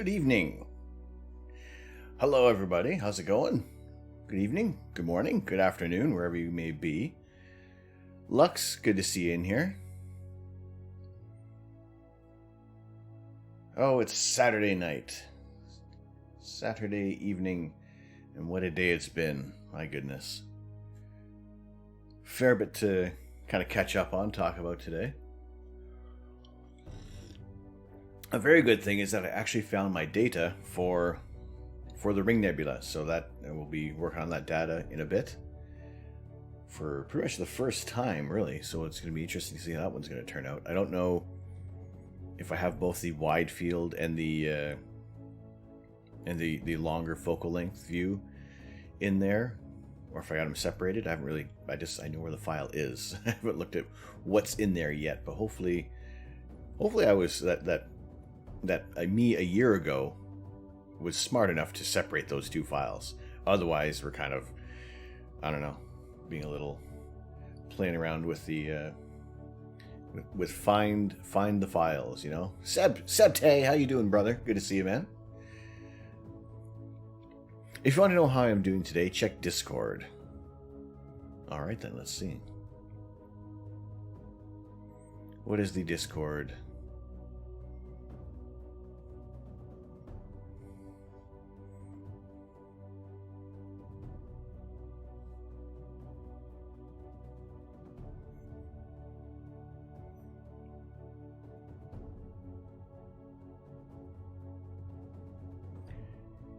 Good evening. Hello, everybody. How's it going? Good evening, good morning, good afternoon, wherever you may be. Lux, good to see you in here. Oh, it's Saturday night. Saturday evening, and what a day it's been. My goodness. Fair bit to kind of catch up on, talk about today. A very good thing is that I actually found my data for the Ring Nebula, so that we'll be working on that data in a bit for pretty much the first time, really. So it's going to be interesting to see how that one's going to turn out. I don't know if I have both the wide field and the longer focal length view in there, or if I got them separated. I know where the file is. I haven't looked at what's in there yet, but hopefully I was that me a year ago was smart enough to separate those two files. Otherwise, we're kind of, I don't know, being a little playing around with the with find the files, you know. Sebte, how you doing, brother? Good to see you, man. If you want to know how I'm doing today, check Discord. All right, then, let's see. What is the Discord?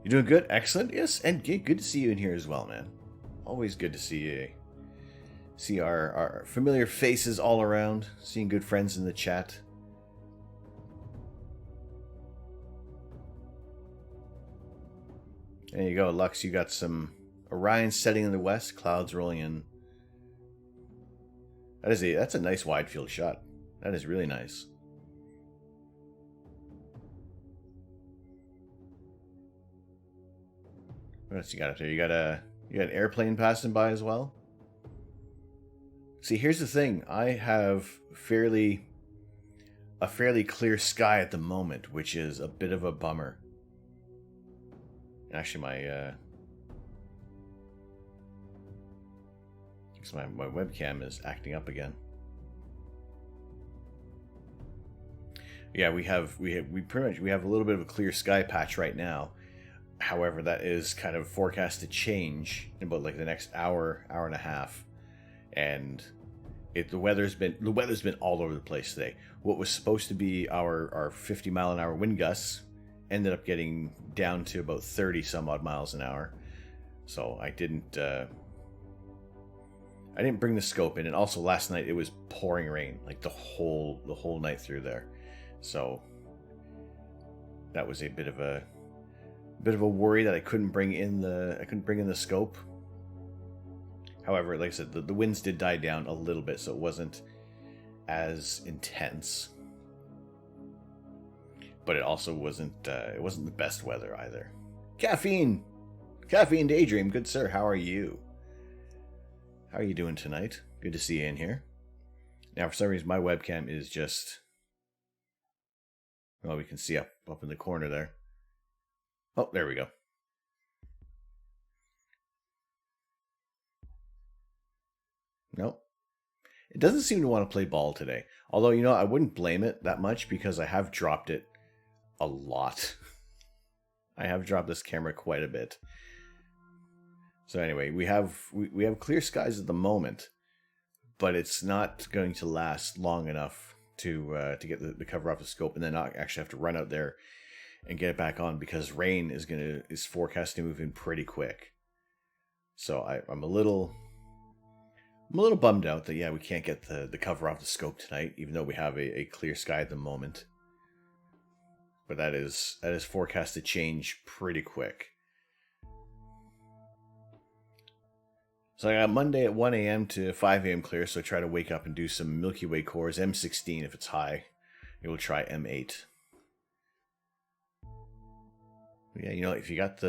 You doing good? Excellent. Yes, and good to see you in here as well, man. Always good to see you. See our familiar faces all around. Seeing good friends in the chat. There you go, Lux. You got some Orion setting in the west, clouds rolling in. That's a nice wide field shot. That is really nice. What else you got up there? You got an airplane passing by as well. See, here's the thing. I have a fairly clear sky at the moment, which is a bit of a bummer. Actually, my webcam is acting up again. Yeah, we pretty much have a little bit of a clear sky patch right now. However, that is kind of forecast to change in about like the next hour and a half, and the weather's been all over the place today. What was supposed to be our 50-mile-an-hour wind gusts ended up getting down to about 30 some odd miles an hour. So I didn't bring the scope in, and also last night it was pouring rain like the whole night through there. So that was a bit of a worry that I couldn't bring in the scope. However, like I said, the winds did die down a little bit, so it wasn't as intense. But it also wasn't the best weather either. Caffeine Daydream, good sir, how are you? How are you doing tonight? Good to see you in here. Now, for some reason, my webcam is just, well, we can see up in the corner there. Oh, there we go. Nope. It doesn't seem to want to play ball today. Although, you know, I wouldn't blame it that much because I have dropped it a lot. I have dropped this camera quite a bit. So anyway, we have clear skies at the moment, but it's not going to last long enough to get the cover off the scope and then not actually have to run out there and get it back on, because rain is forecast to move in pretty quick. So I'm a little bummed out that we can't get the cover off the scope tonight, even though we have a clear sky at the moment. But that is forecast to change pretty quick. So I got Monday at 1 a.m. to 5 a.m. clear, so I try to wake up and do some Milky Way cores, M16 if it's high. Maybe we'll try M8. Yeah, you know, if you got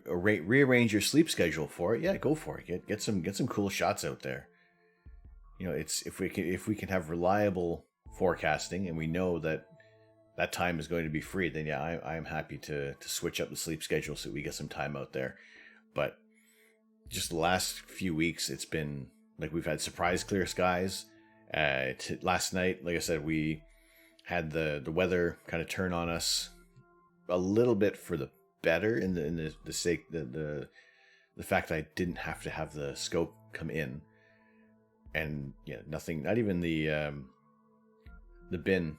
rearrange your sleep schedule for it, yeah, go for it. Get some cool shots out there. You know, it's if we can have reliable forecasting, and we know that that time is going to be free, then yeah, I'm happy to switch up the sleep schedule so we get some time out there. But just the last few weeks, it's been like we've had surprise clear skies. Last night, like I said, we had the weather kind of turn on us a little bit for the better in the sake the fact that I didn't have to have the scope come in, and yeah, nothing, not even the bin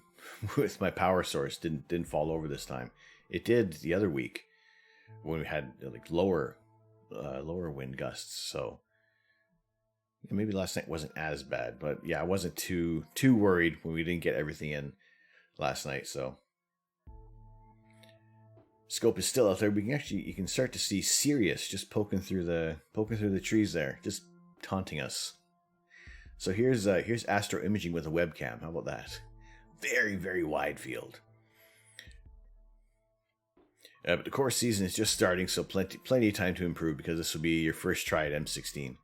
with my power source didn't fall over this time. It did the other week when we had like lower wind gusts. So maybe last night wasn't as bad, but yeah, I wasn't too worried when we didn't get everything in last night. So scope is still out there. You can start to see Sirius just poking through the trees there, just taunting us. So here's astro imaging with a webcam. How about that? Very, very wide field. But the course season is just starting, so plenty of time to improve, because this will be your first try at M16.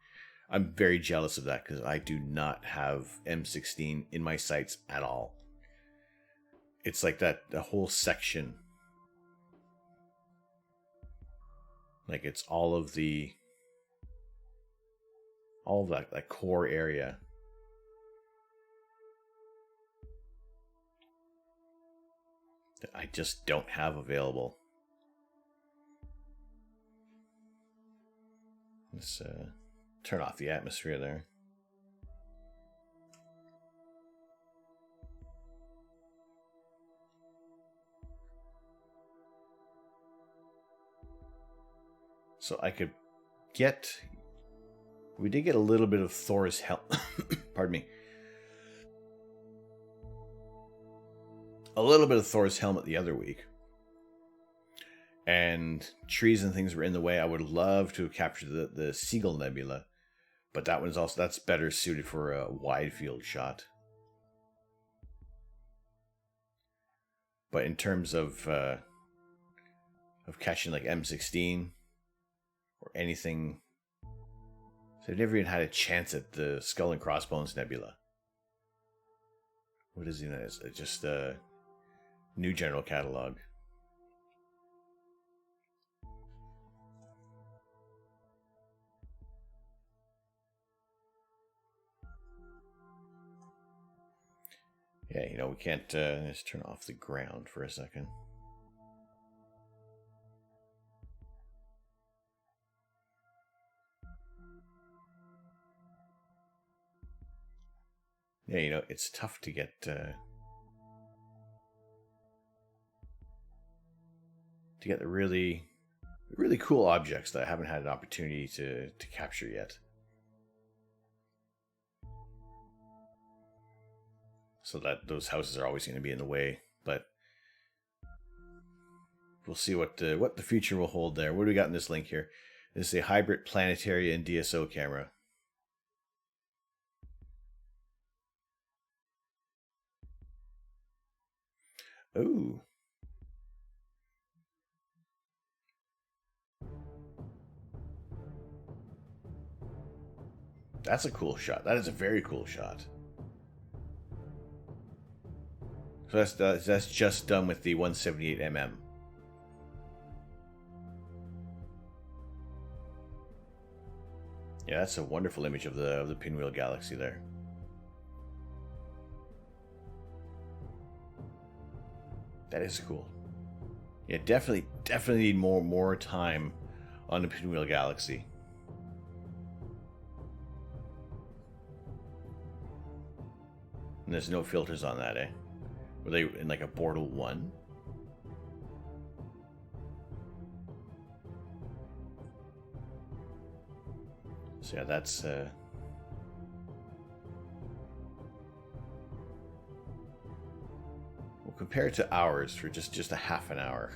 I'm very jealous of that because I do not have M16 in my sights at all. It's like the whole section. Like it's all of that core area. That I just don't have available. Let's turn off the atmosphere there. So I could get... We did get a little bit of Thor's help. Pardon me. A little bit of Thor's helmet the other week. And trees and things were in the way. I would love to have captured the Seagull Nebula. But that's better suited for a wide field shot. But in terms of catching like M16 or anything, so I've never even had a chance at the Skull and Crossbones Nebula. What is it? It's just a new general catalog. Yeah, we can't... let's turn off the ground for a second. Yeah, it's tough to get... to get the really cool objects that I haven't had an opportunity to capture yet. So that those houses are always going to be in the way, but we'll see what the future will hold there. What do we got in this link here? This is a hybrid planetary and DSO camera. Ooh. That's a cool shot. That is a very cool shot. So that's just done with the 178mm. Yeah, that's a wonderful image of the Pinwheel Galaxy there. That is cool. Yeah, definitely need more time on the Pinwheel Galaxy. And there's no filters on that, eh? Were they in like a Bortle 1? So yeah, that's... Well, compared to ours for just a half an hour.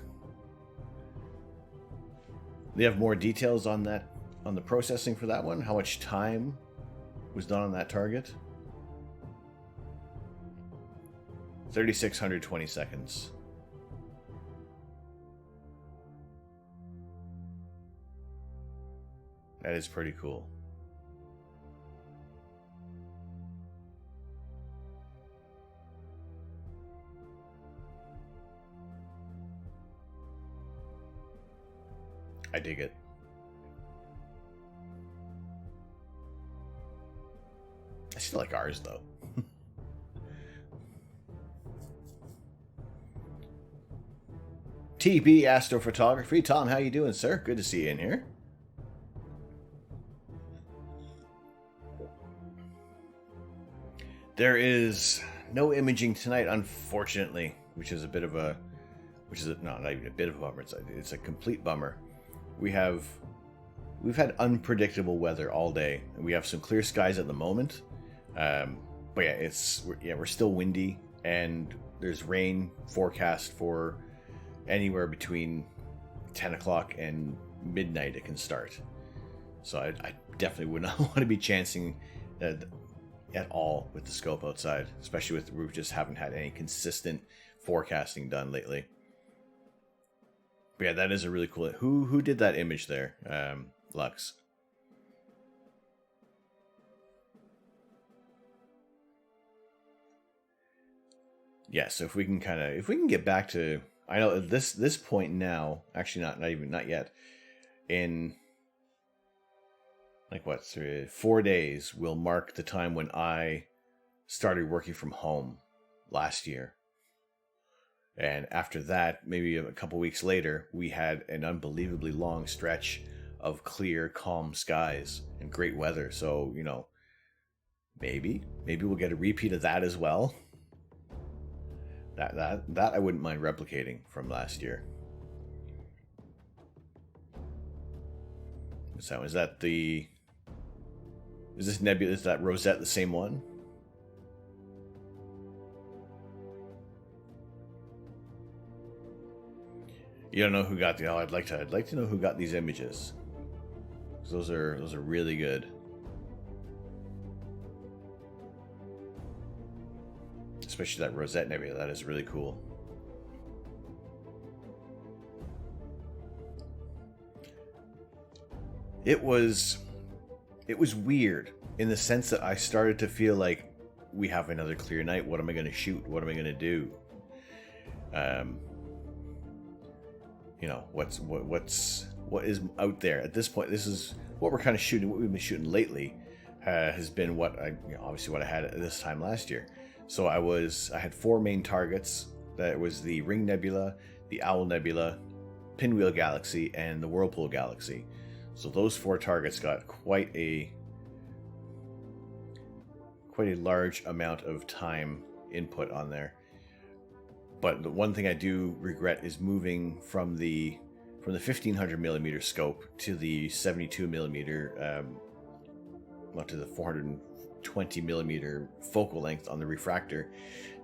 They have more details on that, on the processing for that one? How much time was done on that target? 3,620 seconds. That is pretty cool. I dig it. I still like ours, though. TB Astrophotography. Tom, how you doing, sir? Good to see you in here. There is no imaging tonight, unfortunately, which is a bit of a... no, not even a bit of a bummer. It's a complete bummer. We've had unpredictable weather all day, and we have some clear skies at the moment. But yeah, we're still windy, and there's rain forecast for anywhere between 10 o'clock and midnight. It can start. So I definitely would not want to be chancing at all with the scope outside, especially with we just haven't had any consistent forecasting done lately. But yeah, that is a really cool. Who did that image there, Lux? Yeah, so if we can get back to, I know at this point now, actually not yet, in like what, 4 days will mark the time when I started working from home last year. And after that, maybe a couple weeks later, we had an unbelievably long stretch of clear, calm skies and great weather. So, maybe we'll get a repeat of that as well. That I wouldn't mind replicating from last year. So is this nebula? Is that Rosette the same one? You don't know who got the? Oh, I'd like to know who got these images. Those are really good. Especially that Rosette Nebula. That is really cool. It was weird in the sense that I started to feel like we have another clear night. What am I going to shoot? What am I going to do? What is out there at this point? This is what we're kind of shooting. What we've been shooting lately has been obviously what I had at this time last year. So I had 4 main targets. That was the Ring Nebula, the Owl Nebula, Pinwheel Galaxy, and the Whirlpool Galaxy. So those 4 targets got quite a large amount of time input on there. But the one thing I do regret is moving from the 1500 millimeter scope to the 72 millimeter, to the 420 millimeter focal length on the refractor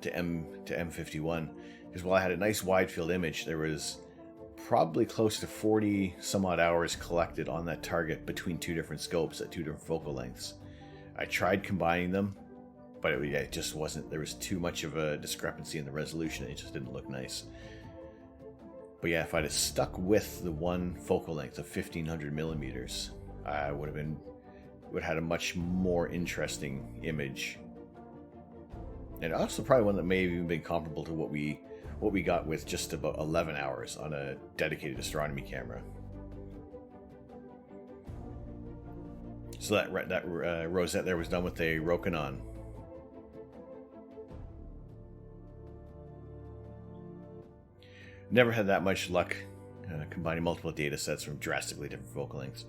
to M51. Because while I had a nice wide field image, there was probably close to 40 some odd hours collected on that target between 2 different scopes at 2 different focal lengths. I tried combining them, but it just wasn't. There was too much of a discrepancy in the resolution. It just didn't look nice. But yeah, if I'd have stuck with the one focal length of 1500 millimeters, I would have had a much more interesting image, and also probably one that may have even been comparable to what we got with just about 11 hours on a dedicated astronomy camera. So that Rosette there was done with a Rokinon. Never had that much luck combining multiple data sets from drastically different focal lengths.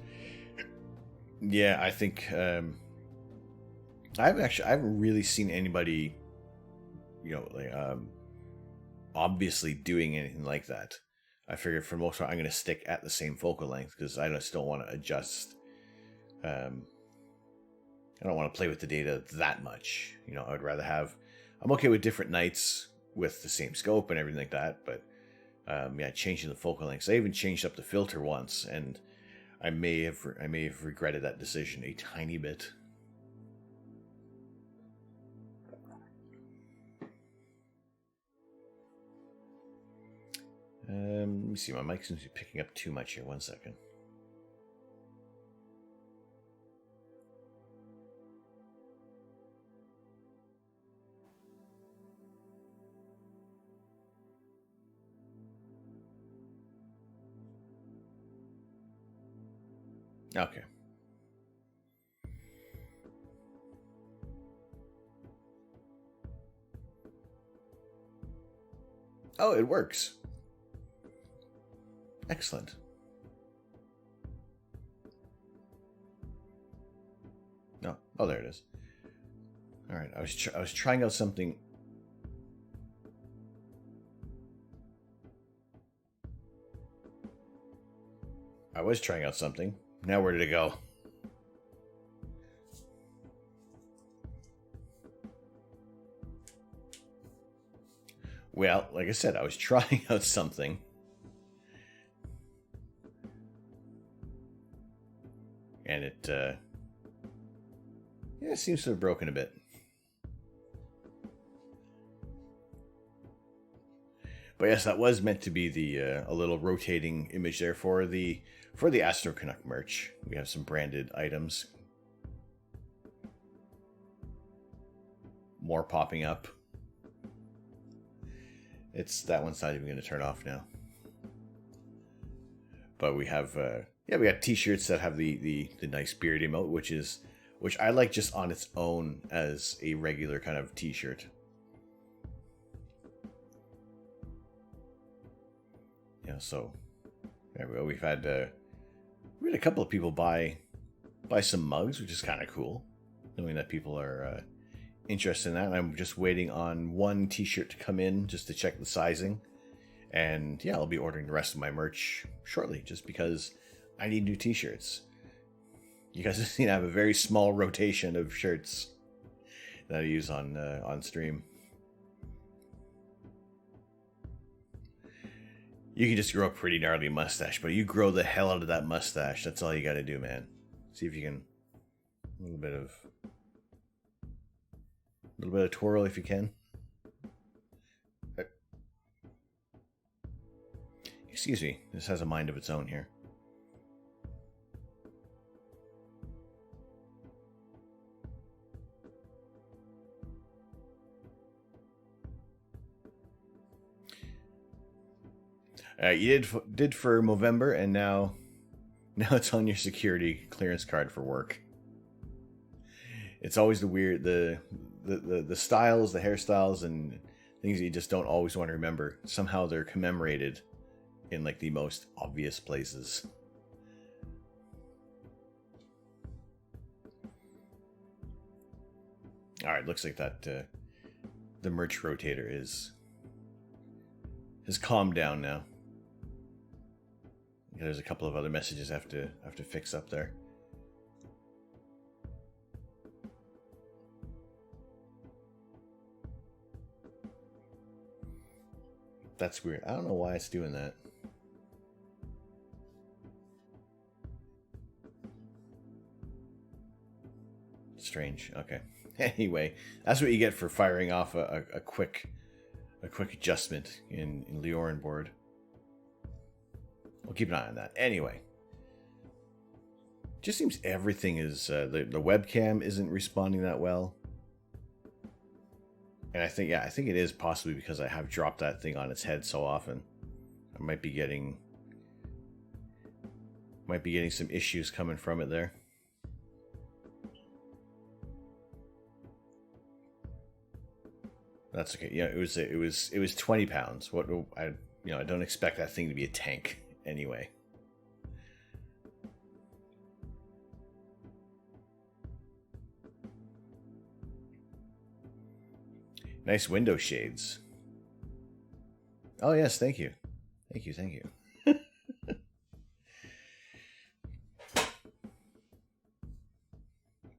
Yeah, I think I haven't really seen anybody, obviously doing anything like that. I figured for the most part I'm going to stick at the same focal length because I just don't want to adjust. I don't want to play with the data that much. I would rather I'm okay with different nights with the same scope and everything like that, but changing the focal lengths. I even changed up the filter once, and I may have regretted that decision a tiny bit. Let me see. My mic seems to be picking up too much here. 1 second. Okay. Oh, it works. Excellent. No. Oh, there it is. All right. I was trying out something. I was trying out something. Now where did it go? Well, like I said, I was trying out something. And it, yeah, it seems to have broken a bit. But yes, that was meant to be the a little rotating image there for the Astro Canuck merch. We have some branded items. More popping up. That one's not even going to turn off now. But we have we got t-shirts that have the nice beard emote, which I like just on its own as a regular kind of t-shirt. Yeah, so there we go. We had a couple of people buy some mugs, which is kind of cool, knowing that people are interested in that. And I'm just waiting on one t-shirt to come in just to check the sizing. And yeah, I'll be ordering the rest of my merch shortly, just because I need new t-shirts. You guys seem to have a very small rotation of shirts that I use on stream. You can just grow a pretty gnarly mustache, but you grow the hell out of that mustache. That's all you got to do, man. See if you can. A little bit of twirl if you can. Excuse me. This has a mind of its own here. You did for Movember, and now it's on your security clearance card for work. It's always the styles, the hairstyles, and things that you just don't always want to remember. Somehow they're commemorated in like the most obvious places. All right, looks like that the merch rotator has calmed down now. There's a couple of other messages I have to fix up there. That's weird. I don't know why it's doing that. Strange. Okay. Anyway, that's what you get for firing off a quick adjustment in Leorin board. We'll keep an eye on that. Anyway, just seems everything is the webcam isn't responding that well, and I think it is possibly because I have dropped that thing on its head so often. I might be getting some issues coming from it there. That's okay. Yeah, it was 20 pounds. What I don't expect that thing to be a tank anyway. Nice window shades. Oh yes, thank you.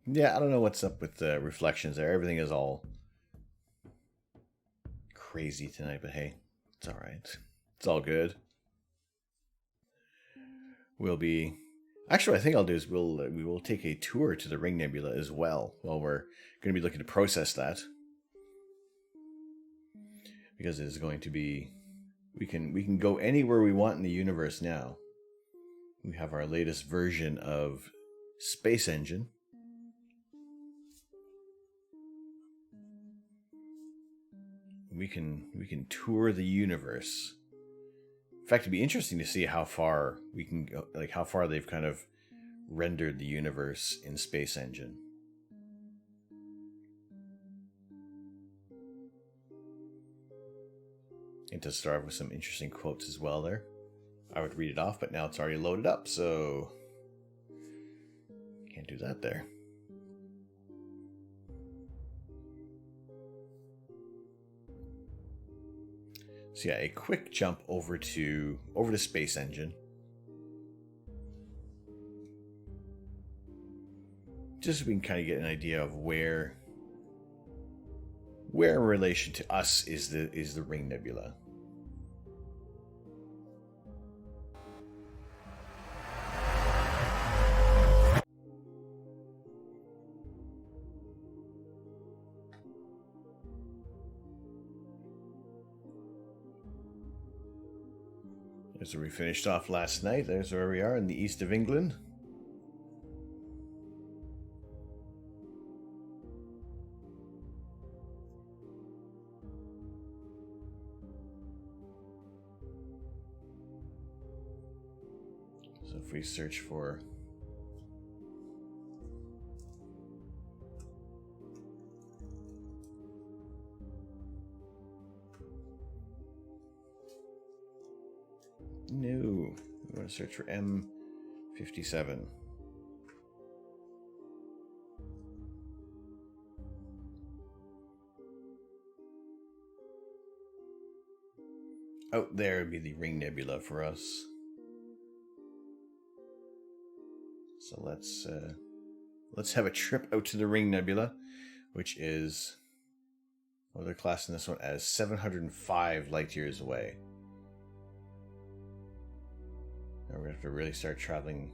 Yeah, I don't know what's up with the reflections there. Everything is all crazy tonight, but hey, it's all right. It's all good. Actually, I think I'll do is we will take a tour to the Ring Nebula as well. While we're going to be looking to process that, because it is going to be we can go anywhere we want in the universe now. We have our latest version of Space Engine. We can tour the universe. In fact, it'd be interesting to see how far we can go, like how far they've kind of rendered the universe in Space Engine. And to start with some interesting quotes as well there. I would read it off, but now it's already loaded up, so can't do that there. So yeah, a quick jump over to Space Engine. Just so we can kind of get an idea of where in relation to us is the Ring Nebula. There's where we finished off last night. There's where we are in the east of England. So if we search for no, we want to search for M57. Out there would be the Ring Nebula for us. So let's have a trip out to the Ring Nebula, which is, well, they're classing this one as 705 light years away. Now we're gonna have to really start traveling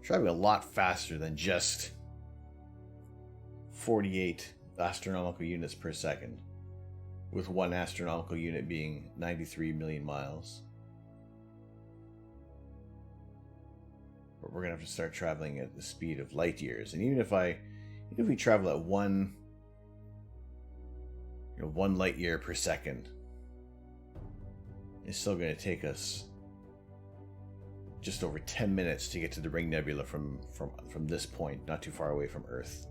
a lot faster than just 48 astronomical units per second, with one astronomical unit being 93 million miles. But we're gonna have to start traveling at the speed of light years, and even if we travel at one light year per second, it's still gonna take us just over 10 minutes to get to the Ring Nebula from this point, not too far away from Earth.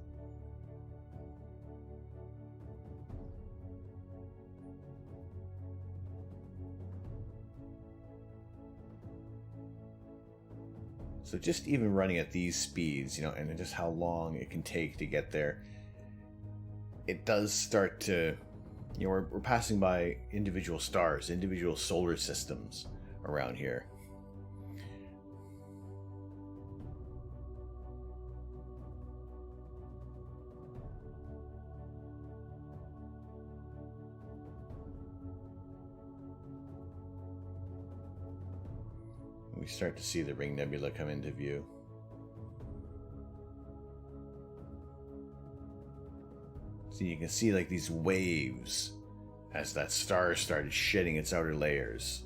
So just even running at these speeds, and just how long it can take to get there, it does start to, we're passing by individual stars, individual solar systems around here. We start to see the Ring Nebula come into view. So you can see like these waves as that star started shedding its outer layers.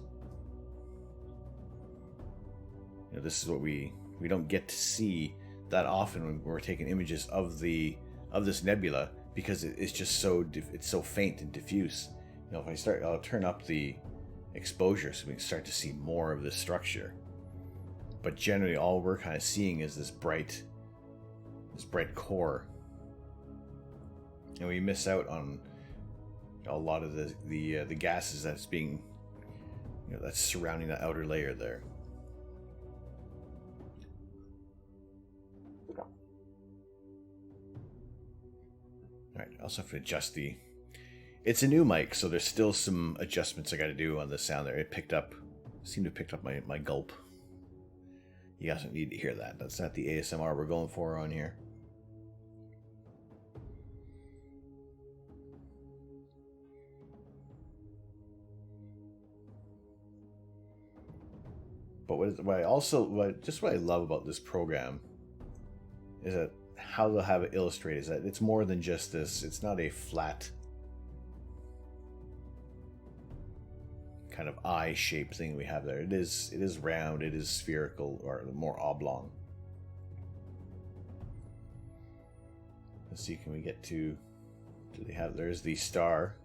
This is what we don't get to see that often when we're taking images of this nebula, because it's just so faint and diffuse. If I'll turn up the exposure so we can start to see more of this structure. But generally all we're kind of seeing is this bright core. And we miss out on a lot of the gases that's being, that's surrounding that outer layer there. Alright, I also have to adjust it's a new mic, so there's still some adjustments I got to do on the sound there. It seemed to have picked up my gulp. You guys don't need to hear that. That's not the ASMR we're going for on here. But what I love about this program is that how they'll have it illustrated is that it's more than just this. It's not a flat kind of eye-shaped thing we have there. It is round, it is spherical, or more oblong. Let's see, can we get to, there's the star.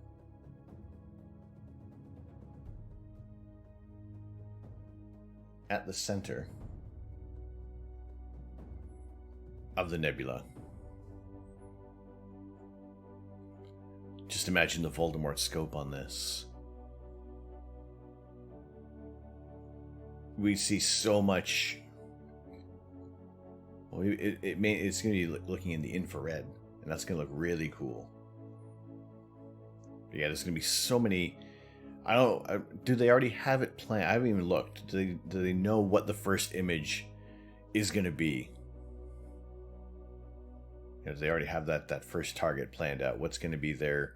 At the center. of the nebula. Just imagine the Voldemort scope on this. We see so much. Well, it's going to be looking in the infrared, and that's going to look really cool. But yeah, there's going to be so many. I don't. Do they already have it planned? I haven't even looked. Do they know what the first image is going to be? Do they already have that first target planned out? What's going to be their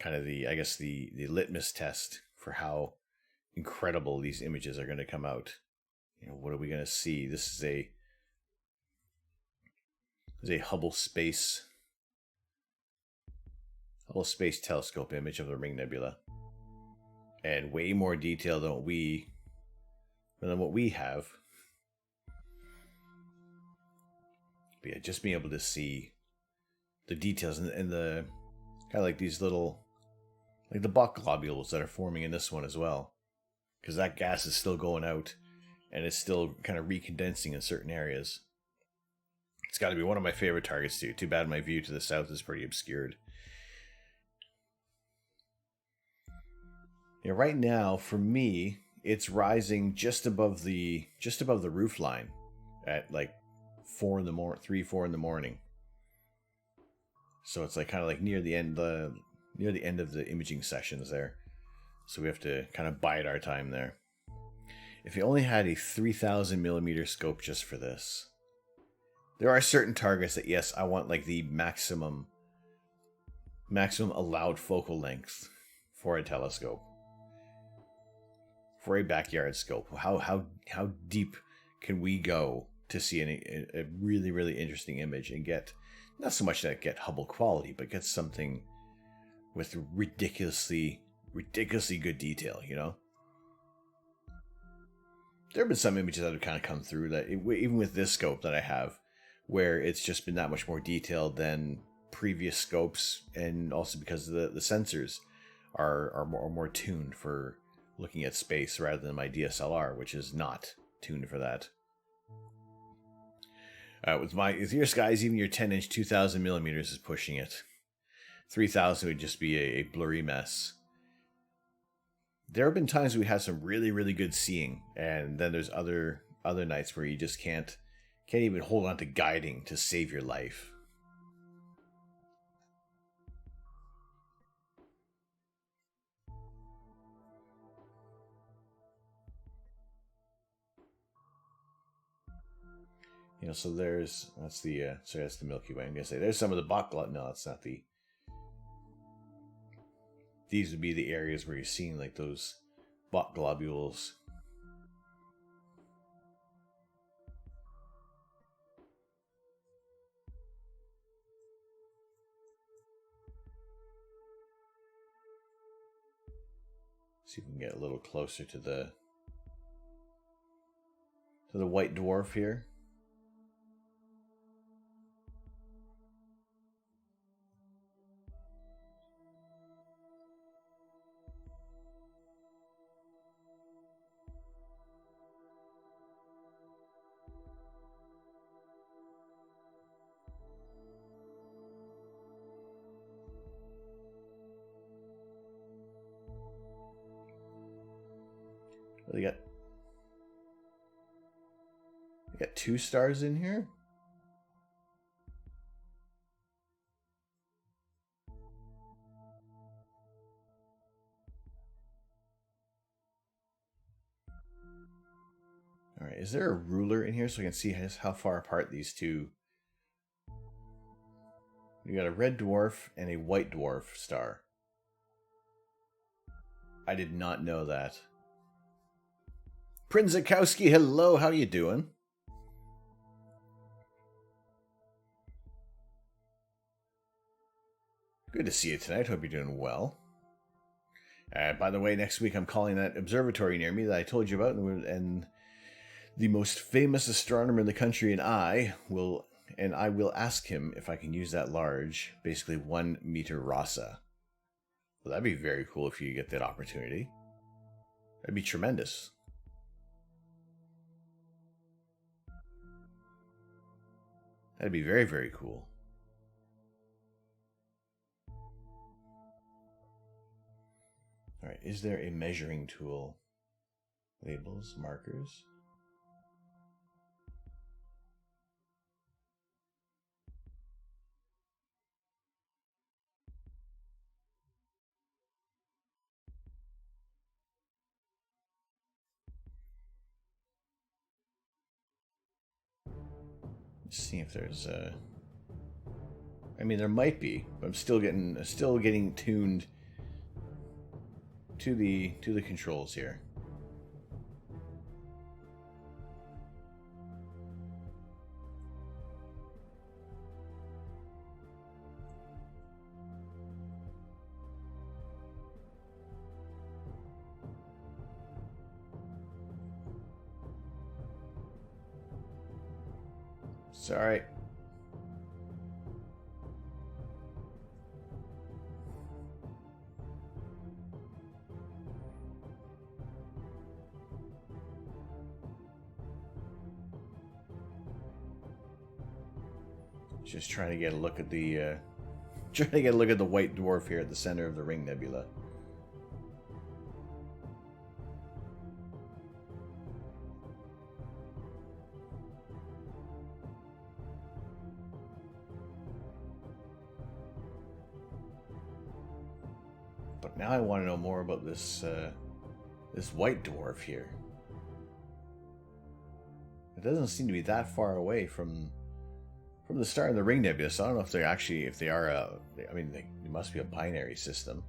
kind of the litmus test for how incredible these images are going to come out? What are we going to see? This is a Hubble Space Telescope image of the Ring Nebula, and way more detail than what we have. But yeah, just being able to see the details and the kind of like these little, like the Bok globules that are forming in this one as well, because that gas is still going out and it's still kind of recondensing in certain areas. It's got to be one of my favorite targets too. Too bad my view to the south is pretty obscured. Yeah, right now for me, it's rising just above the roof line at like 4 in the morning, 3-4 in the morning. So it's like kind of like near the end of the imaging sessions there. So we have to kind of bide our time there. If you only had a 3,000 millimeter scope just for this. There are certain targets that, yes, I want like the maximum allowed focal length for a telescope. For a backyard scope. How deep can we go to see a really, really interesting image and get, not so much that get Hubble quality, but get something with ridiculously good detail, There have been some images that have kind of come through that, even with this scope that I have, where it's just been that much more detailed than previous scopes, and also because the sensors are more tuned for looking at space rather than my DSLR, which is not tuned for that. With your skies, even your 10-inch 2,000 millimeters is pushing it. 3,000 would just be a blurry mess. There have been times we had some really, really good seeing, and then there's other nights where you just can't even hold on to guiding to save your life. So that's the Milky Way. I'm gonna say there's some of the Bok. No, it's not the. These would be the areas where you're seeing like those Bok globules. See if we can get a little closer to the white dwarf here. They got 2 stars in here. All right, is there a ruler in here so we can see how far apart these two? You got a red dwarf and a white dwarf star. I did not know that. Prinzikowski, hello, how you doing? Good to see you tonight. Hope you're doing well. By the way, next week I'm calling that observatory near me that I told you about, and the most famous astronomer in the country and I will ask him if I can use that large, basically 1 meter Rasa. Well, that'd be very cool if you get that opportunity. That'd be tremendous. That'd be very, very cool. Alright, is there a measuring tool? Labels, markers. Let's see if there's I mean, there might be, but I'm still getting tuned to the controls here. Sorry. Just trying to get a look at the white dwarf here at the center of the Ring Nebula. But now I want to know more about this this white dwarf here. It doesn't seem to be that far away from the star of the Ring Nebula, so I don't know if they are I mean, they must be a binary system.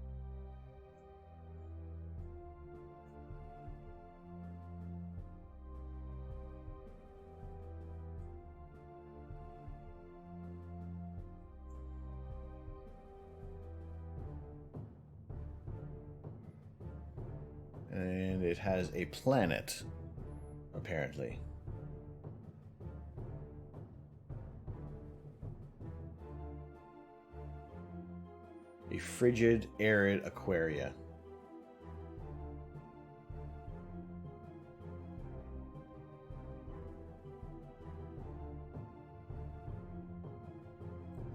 And it has a planet, apparently. A frigid, arid Aquaria.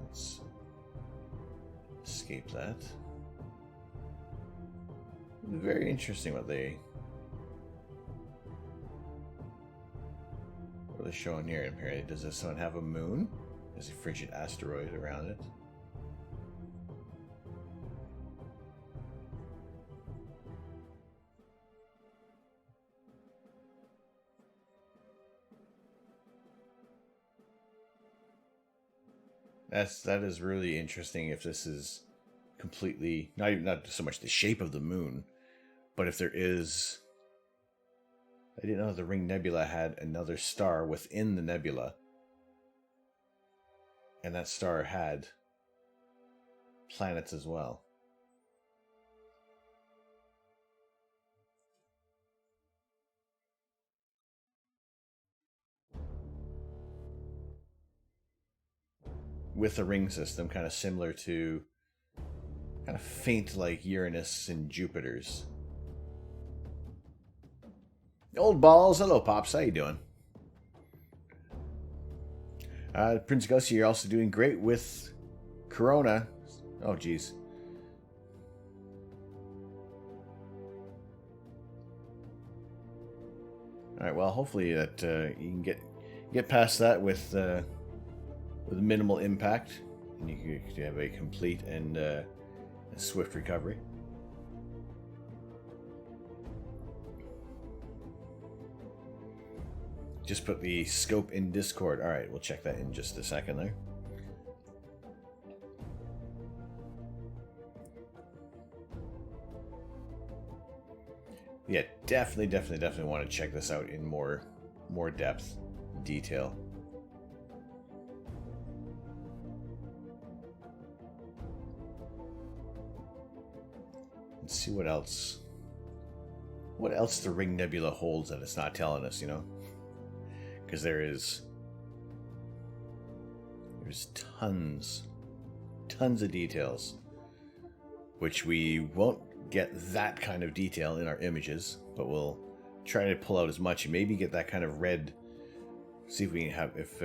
Let's escape that. Very interesting what are they showing here? Apparently, does this one have a moon? There's a frigid asteroid around it. That is really interesting. If this is completely not so much the shape of the moon, but if there is, I didn't know the Ring Nebula had another star within the nebula, and that star had planets as well. With a ring system, kind of similar to, kind of faint like Uranus and Jupiter's. Old balls, hello Pops, how you doing? Prince Gussie, you're also doing great with Corona. Oh geez. Alright, well hopefully that you can get past that with minimal impact, and you can have a complete and a swift recovery. Just put the scope in Discord. Alright, we'll check that in just a second there. Yeah, definitely want to check this out in more depth, detail. Let's see what else the Ring Nebula holds that it's not telling us, you know? Because there's tons of details, which we won't get that kind of detail in our images, but we'll try to pull out as much and maybe get that kind of red. See if we can have, if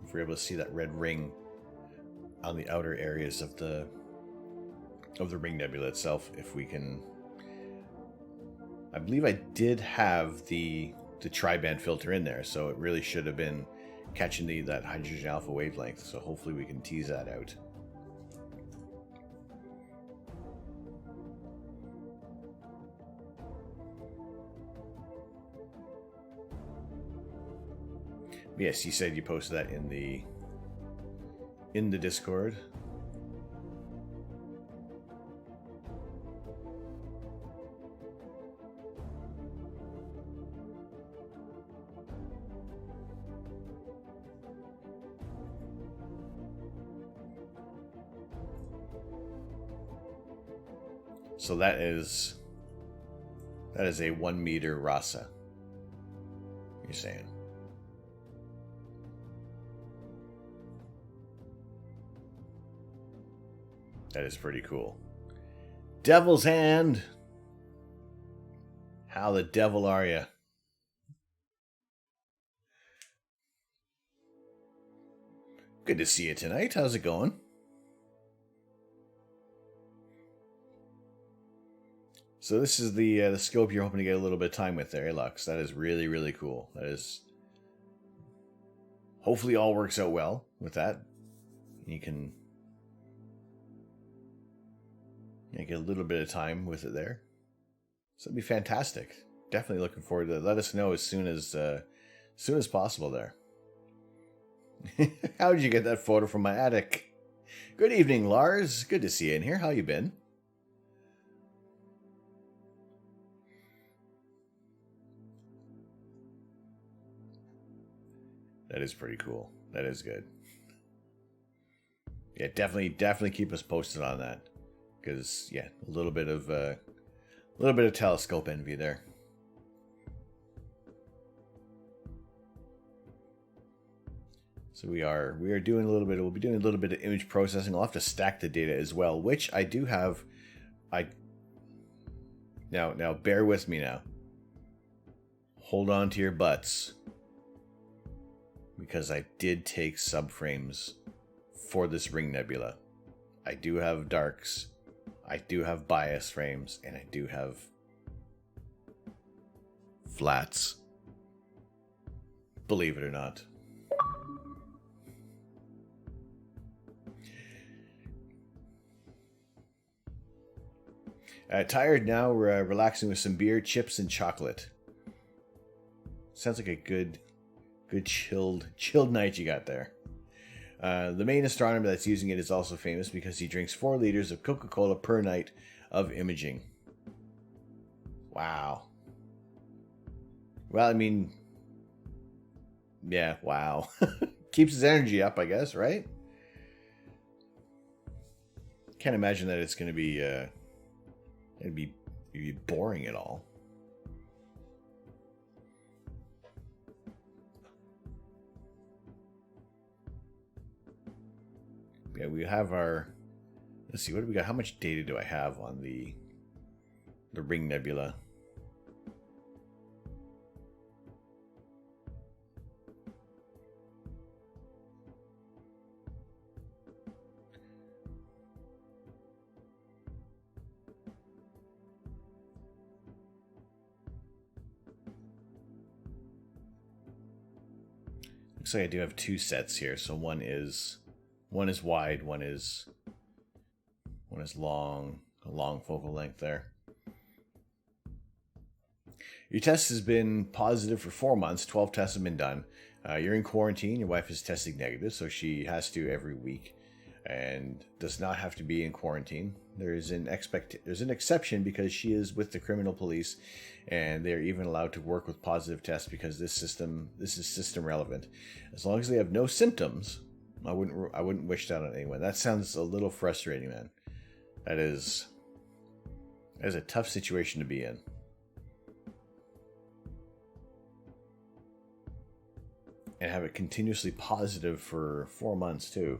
if we're able to see that red ring on the outer areas of the Ring Nebula itself, if we can. I believe I did have the tri-band filter in there, so it really should have been catching that hydrogen alpha wavelength. So hopefully we can tease that out. Yes, you said you posted that in the Discord. So that is a 1 meter rasa. You're saying. That is pretty cool. Devil's Hand. How the devil are you? Good to see you tonight. How's it going? So this is the scope you're hoping to get a little bit of time with there, Lux. That is really, really cool. That is... Hopefully all works out well with that. You can... get a little bit of time with it there. So it'd be fantastic. Definitely looking forward to it. Let us know as soon as possible there. How did you get that photo from my attic? Good evening, Lars. Good to see you in here. How you been? That is pretty cool. That is good. Yeah, definitely keep us posted on that. Because yeah, a little bit of telescope envy there. So we'll be doing a little bit of image processing. I'll have to stack the data as well, which I do have. Now bear with me now. Hold on to your butts. Because I did take subframes for this Ring Nebula. I do have darks. I do have bias frames, and I do have flats. Believe it or not. Tired now, relaxing with some beer, chips, and chocolate. Sounds like a good chilled night you got there. The main astronomer that's using it is also famous because he drinks 4 liters of Coca-Cola per night of imaging. Wow. Well, I mean, yeah, wow. Keeps his energy up, I guess, right? Can't imagine that it's going to be, it'd be boring at all. Yeah, we have our... Let's see, what do we got? How much data do I have on the Ring Nebula? Looks like I do have 2 sets here. So one is wide, one is long, a long focal length there. Your test has been positive for 4 months. 12 tests have been done. You're in quarantine. Your wife is testing negative, so she has to every week, and does not have to be in quarantine. There's an exception because she is with the criminal police, and they're even allowed to work with positive tests because this is system relevant. As long as they have no symptoms, I wouldn't wish that on anyone. That sounds a little frustrating, man. That is a tough situation to be in. And have it continuously positive for 4 months too.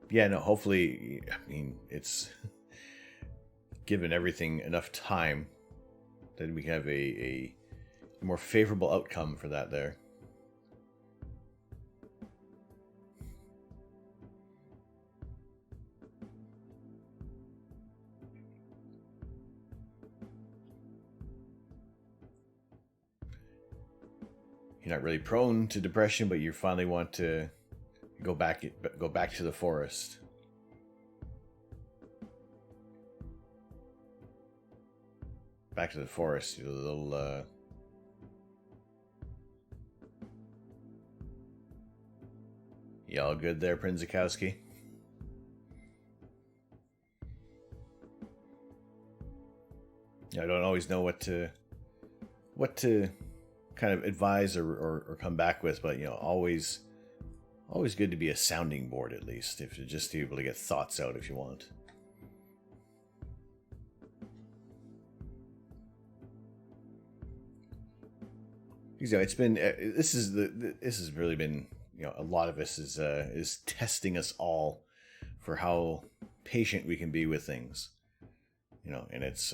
Yeah, no, hopefully, I mean, it's given everything enough time that we can have a more favorable outcome for that there. You're not really prone to depression, but you finally want to go back to the forest. Back to the forest, you little you all good there, Prinzikowski? I don't always know what to kind of advise or come back with, but always good to be a sounding board, at least, if you're just able to get thoughts out if you want. It's been this has really been a lot of this is testing us all for how patient we can be with things, and it's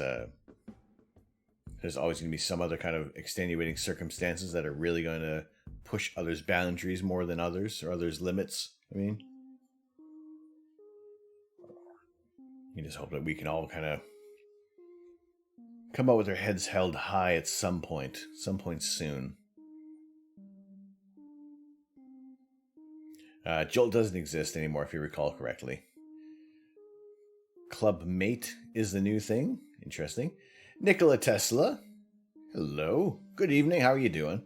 there's always going to be some other kind of extenuating circumstances that are really going to push others' boundaries more than others, or others' limits. I mean, you just hope that we can all kind of come out with our heads held high at some point soon. Jolt doesn't exist anymore, if you recall correctly. Club Mate is the new thing. Interesting. Nikola Tesla. Hello. Good evening. How are you doing?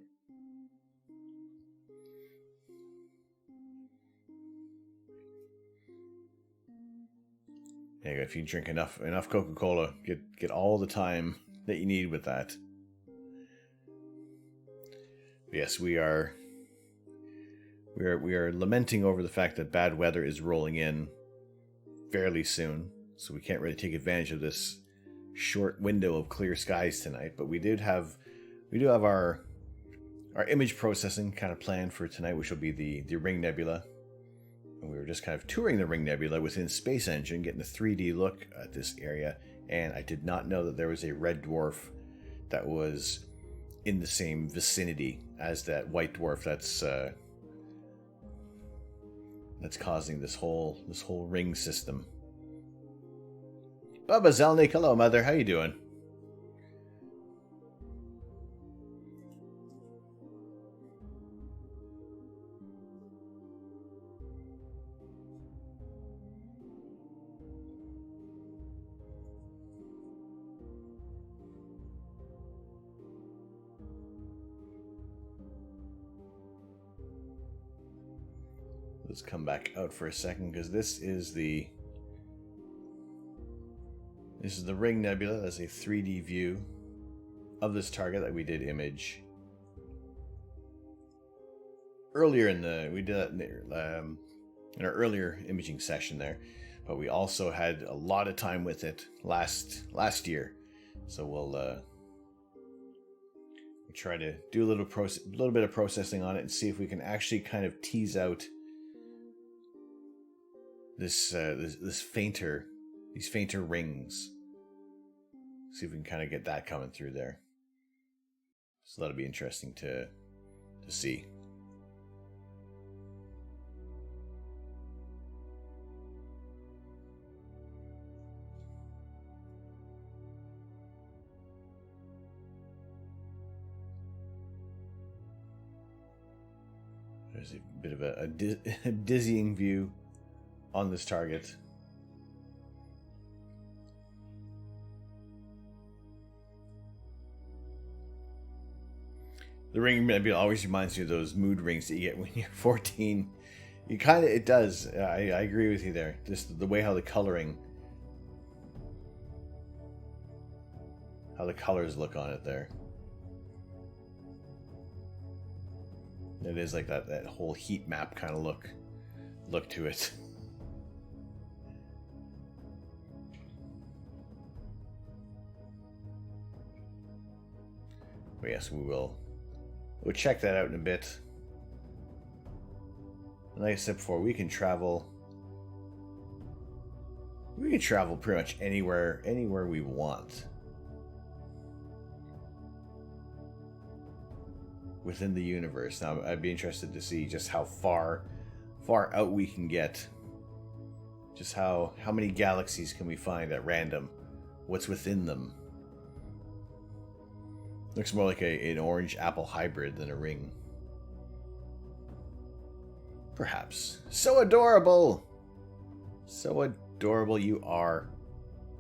Yeah, if you drink enough Coca-Cola, get all the time that you need with that. Yes, we are lamenting over the fact that bad weather is rolling in fairly soon, so we can't really take advantage of this short window of clear skies tonight. But we do have our image processing kind of planned for tonight, which will be the Ring Nebula. And we were just kind of touring the Ring Nebula within Space Engine, getting a 3D look at this area, and I did not know that there was a red dwarf that was in the same vicinity as that white dwarf that's causing this whole ring system. Bubba Zelnik, hello, mother. How you doing? Let's come back out for a second, because this is the Ring Nebula. That's a 3D view of this target that we did image earlier we did that in our earlier imaging session there, but we also had a lot of time with it last year, so we'll try to do a little bit of processing on it and see if we can actually kind of tease out these fainter rings. See if we can kind of get that coming through there. So that'll be interesting to see. There's a bit of a dizzying view on this target. The Ring Nebula always reminds you of those mood rings that you get when you're 14. It does. I agree with you there. Just the way how the colors look on it there. It is like that whole heat map kind of look to it. But yes, we'll check that out in a bit. And like I said before, we can travel could travel pretty much anywhere we want within the universe. Now, I'd be interested to see just how far out we can get. Just how many galaxies can we find at random? What's within them? Looks more like an orange apple hybrid than a ring. Perhaps. So adorable! So adorable you are.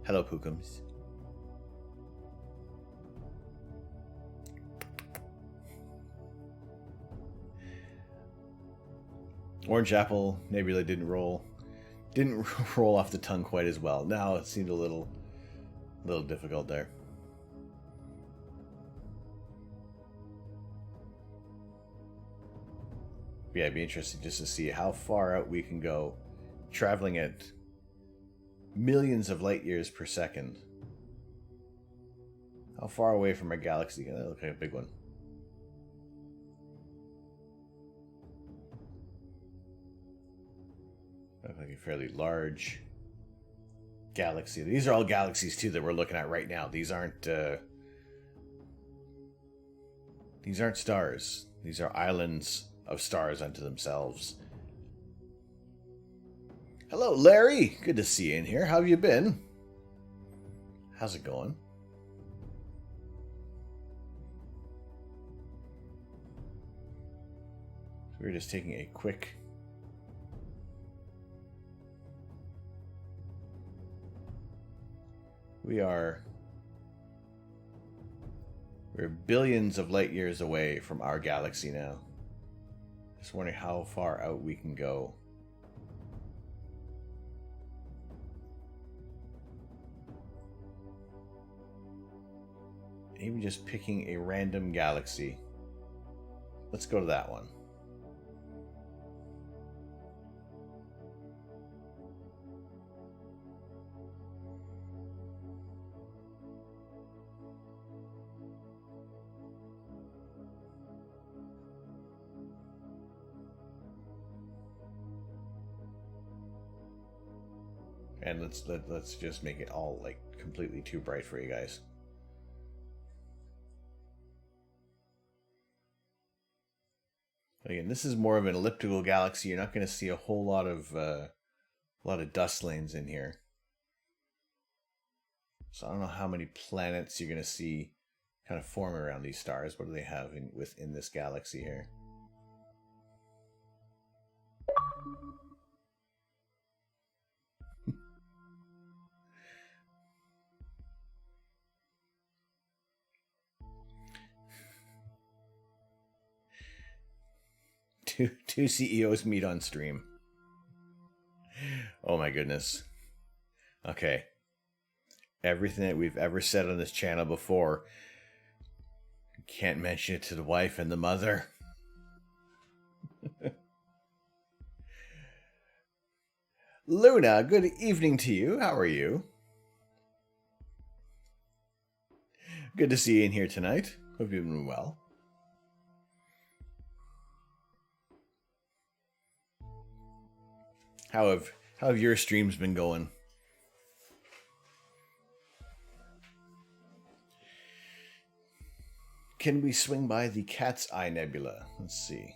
Hello, Pookums. Orange apple nebula didn't roll off the tongue quite as well. Now it seemed a little difficult there. Yeah, it'd be interesting just to see how far out we can go, traveling at millions of light years per second. How far away from our galaxy? That looks like a big one. Looks like a fairly large galaxy. These are all galaxies too that we're looking at right now. These aren't stars. These are islands of stars unto themselves. Hello, Larry. Good to see you in here. How have you been? How's it going? We're just taking a quick We're billions of light years away from our galaxy now. Just wondering how far out we can go. Even just picking a random galaxy. Let's go to that one. And let's just make it all like completely too bright for you guys. Again, this is more of an elliptical galaxy. You're not going to see a whole lot of dust lanes in here. So I don't know how many planets you're going to see kind of form around these stars. What do they have within this galaxy here? Two CEOs meet on stream. Oh my goodness. Okay. Everything that we've ever said on this channel before, can't mention it to the wife and the mother. Luna, good evening to you. How are you? Good to see you in here tonight. Hope you've been well. How have your streams been going? Can we swing by the Cat's Eye Nebula? Let's see.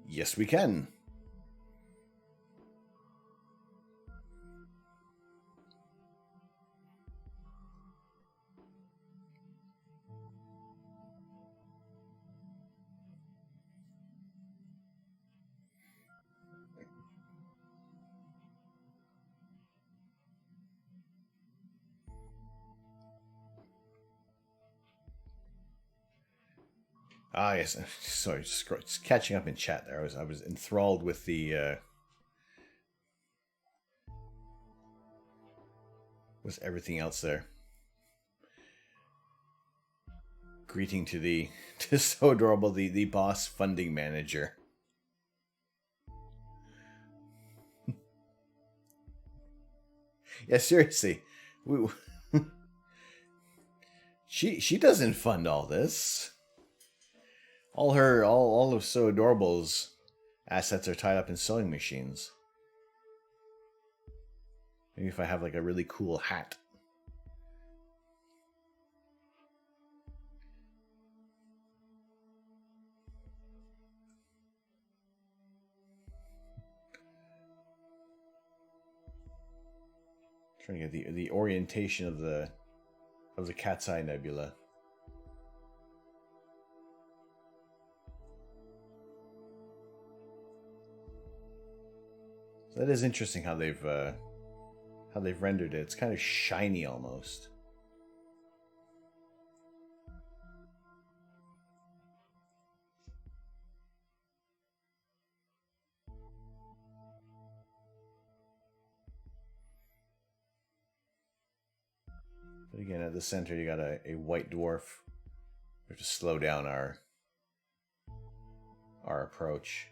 Yes, we can. Ah, yes. Sorry, just catching up in chat there. I was enthralled with the with everything else there. Greeting to the to So Adorable, the boss funding manager. Yeah, seriously. She doesn't fund all this. All of So Adorable's assets are tied up in sewing machines. Maybe if I have like a really cool hat. Trying to get the orientation of the Cat's Eye Nebula. So that is interesting how they've rendered it. It's kind of shiny almost. But again, at the center, you got a white dwarf. We have to slow down our approach.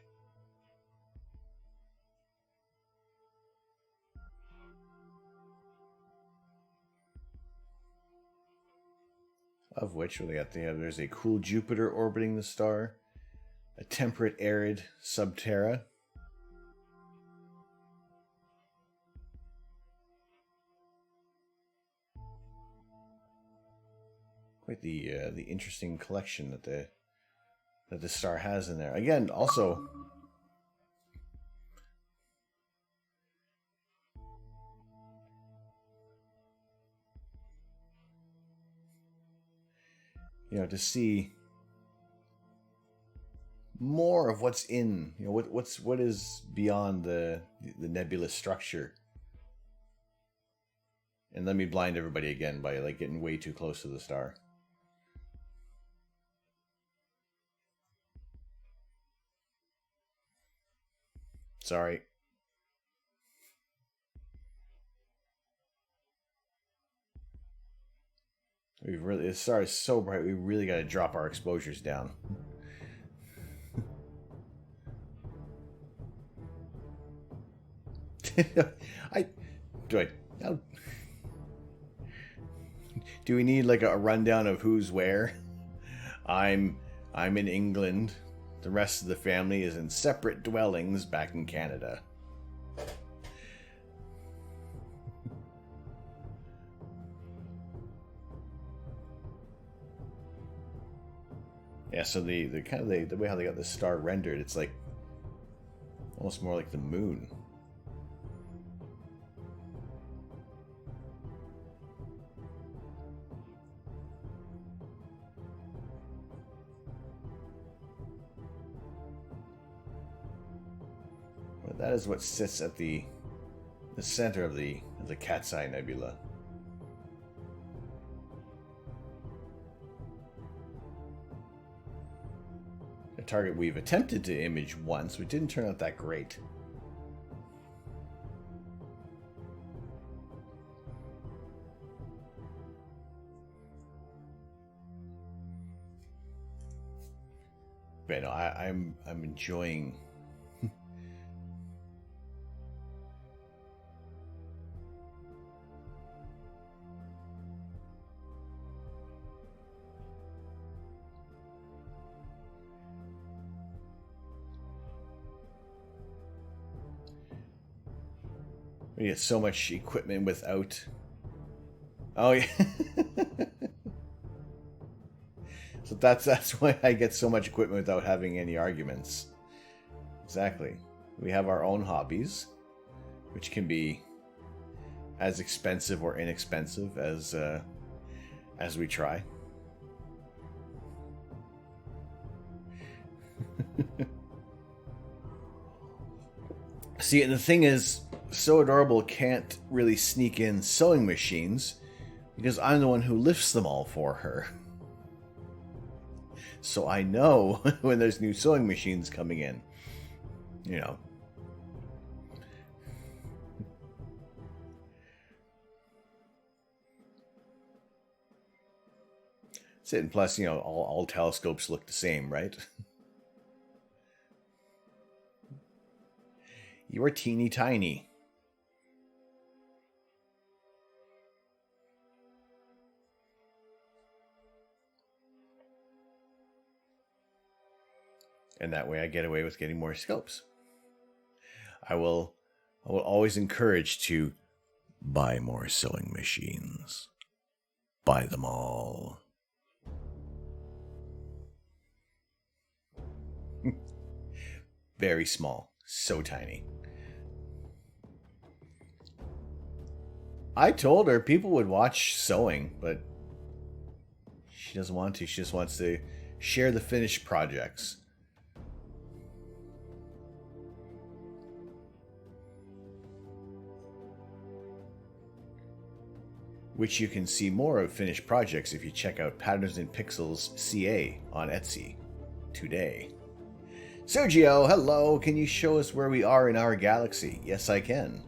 Of which we got there's a cool Jupiter orbiting the star, a temperate arid Subterra. Quite the interesting collection that the star has in there. Again, also, to see more of what's in, what is beyond the nebula structure. And let me blind everybody again by like getting way too close to the star. Sorry. The star is so bright, we really got to drop our exposures down. Do we need like a rundown of who's where? I'm in England. The rest of the family is in separate dwellings back in Canada. Yeah, so the way how they got the star rendered, it's like almost more like the moon. But that is what sits at the center of the Cat's Eye Nebula. A target we've attempted to image once, which didn't turn out that great. But no, I'm enjoying. We get so much equipment without. Oh yeah. So that's why I get so much equipment without having any arguments. Exactly. We have our own hobbies, which can be as expensive or inexpensive as we try. See, and the thing is, So Adorable can't really sneak in sewing machines because I'm the one who lifts them all for her. So I know when there's new sewing machines coming in. That's it. And plus, you know, all telescopes look the same, right? You are teeny tiny. And that way I get away with getting more scopes. I will always encourage to buy more sewing machines. Buy them all. Very small. So tiny. I told her people would watch sewing, but she doesn't want to. She just wants to share the finished projects. Which you can see more of finished projects if you check out Patterns in Pixels CA on Etsy today. Sergio, hello! Can you show us where we are in our galaxy? Yes, I can.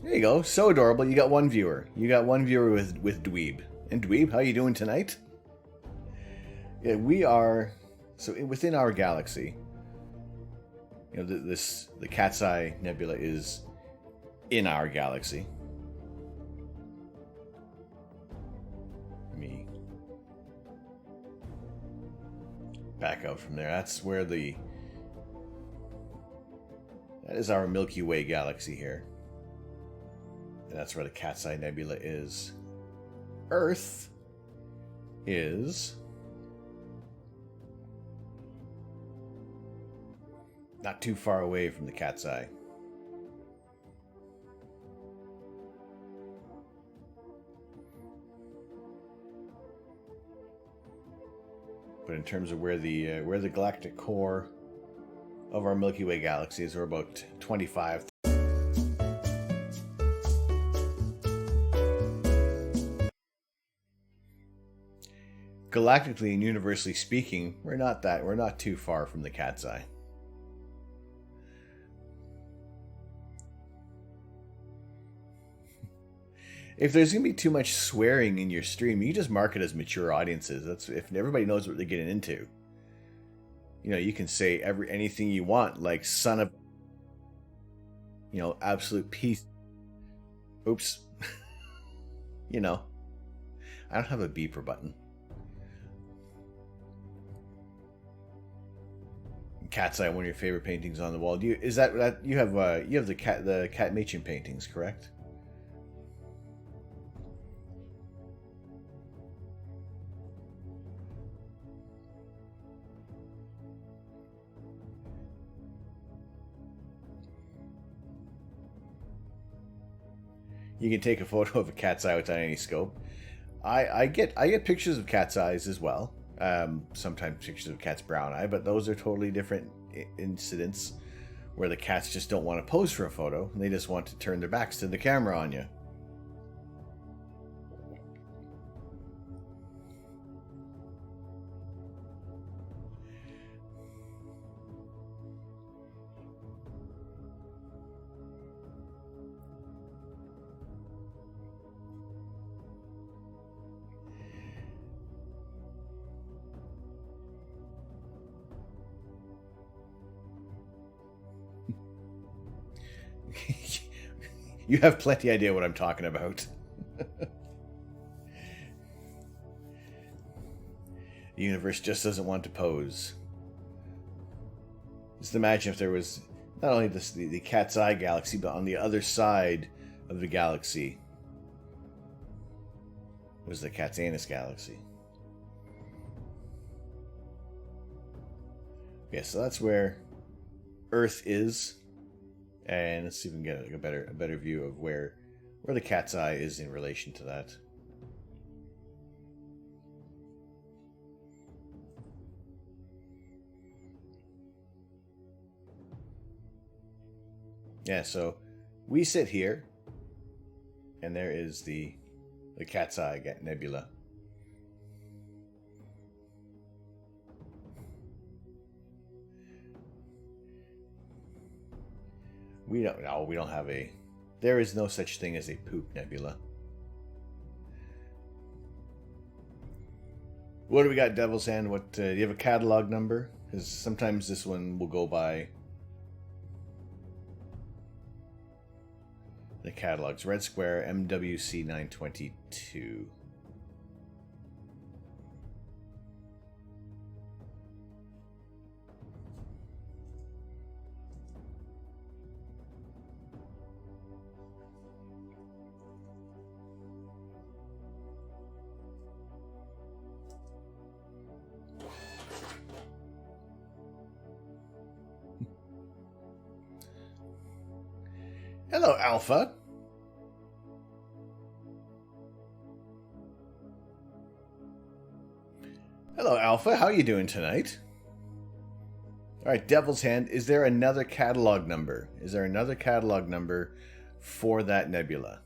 There you go. So adorable. You got one viewer. You got one viewer with Dweeb. And Dweeb, how you doing tonight? Yeah, we are... So within our galaxy, you know, the Cat's Eye Nebula is in our galaxy. Let me back out from there. That's where that is our Milky Way galaxy here. And that's where the Cat's Eye Nebula is. Earth is not too far away from the Cat's Eye. But in terms of where the galactic core of our Milky Way galaxy is, we're about 25. Galactically and universally speaking, we're not too far from the Cat's Eye. If there's gonna be too much swearing in your stream, you just mark it as mature audiences. That's if everybody knows what they're getting into. You know, you can say anything you want, like son of, you know, absolute piece. Oops. You know, I don't have a beeper button. Cat's Eye, one of your favorite paintings on the wall. You have the cat Machin paintings, correct? You can take a photo of a cat's eye without any scope. I get pictures of cat's eyes as well. Sometimes pictures of cat's brown eye, but those are totally different incidents where the cats just don't want to pose for a photo. They just want to turn their backs to the camera on you. You have plenty idea what I'm talking about. The universe just doesn't want to pose. Just imagine if there was not only the Cat's Eye galaxy, but on the other side of the galaxy was the Cat's Anus galaxy. Okay, so that's where Earth is. And let's see if we can get a better view of where the Cat's Eye is in relation to that. Yeah, so we sit here, and there is the Cat's Eye Nebula. We don't have a... There is no such thing as a poop nebula. What do we got, Devil's Hand? What do you have a catalog number? Because sometimes this one will go by the catalogs. Red Square MWC 922. Hello, Alpha. Hello, Alpha. How are you doing tonight? All right, Devil's Hand. Is there another catalog number? Is there another catalog number for that nebula?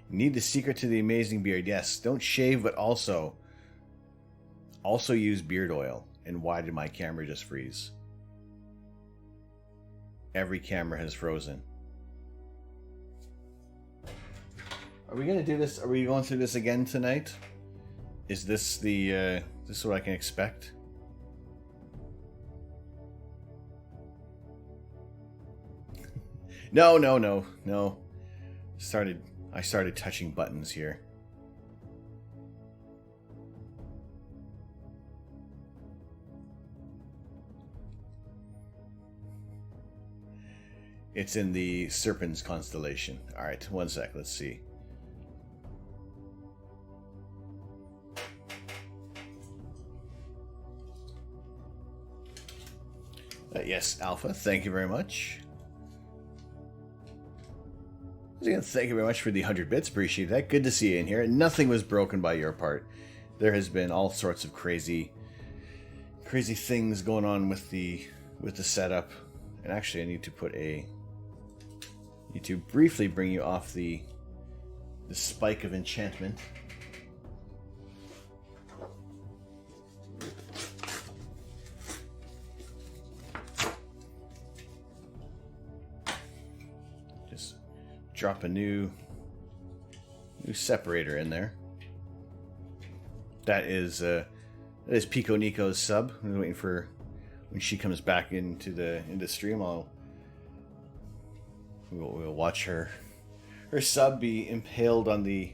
Need the secret to the amazing beard. Yes, don't shave, but also use beard oil. And why did my camera just freeze? Every camera has frozen. Are we gonna do this? Are we going through this again tonight? Is this the this is what I can expect? No. I started touching buttons here. It's in the Serpens constellation. All right, one sec. Let's see. Yes, Alpha. Thank you very much. Again, thank you very much for the 100 bits. Appreciate that. Good to see you in here. Nothing was broken by your part. There has been all sorts of crazy things going on with the setup. And actually, I need to briefly bring you off the spike of enchantment. Drop a new separator in there. That is Pico Nico's sub. I'm waiting for when she comes back into stream. We'll watch her sub be impaled on the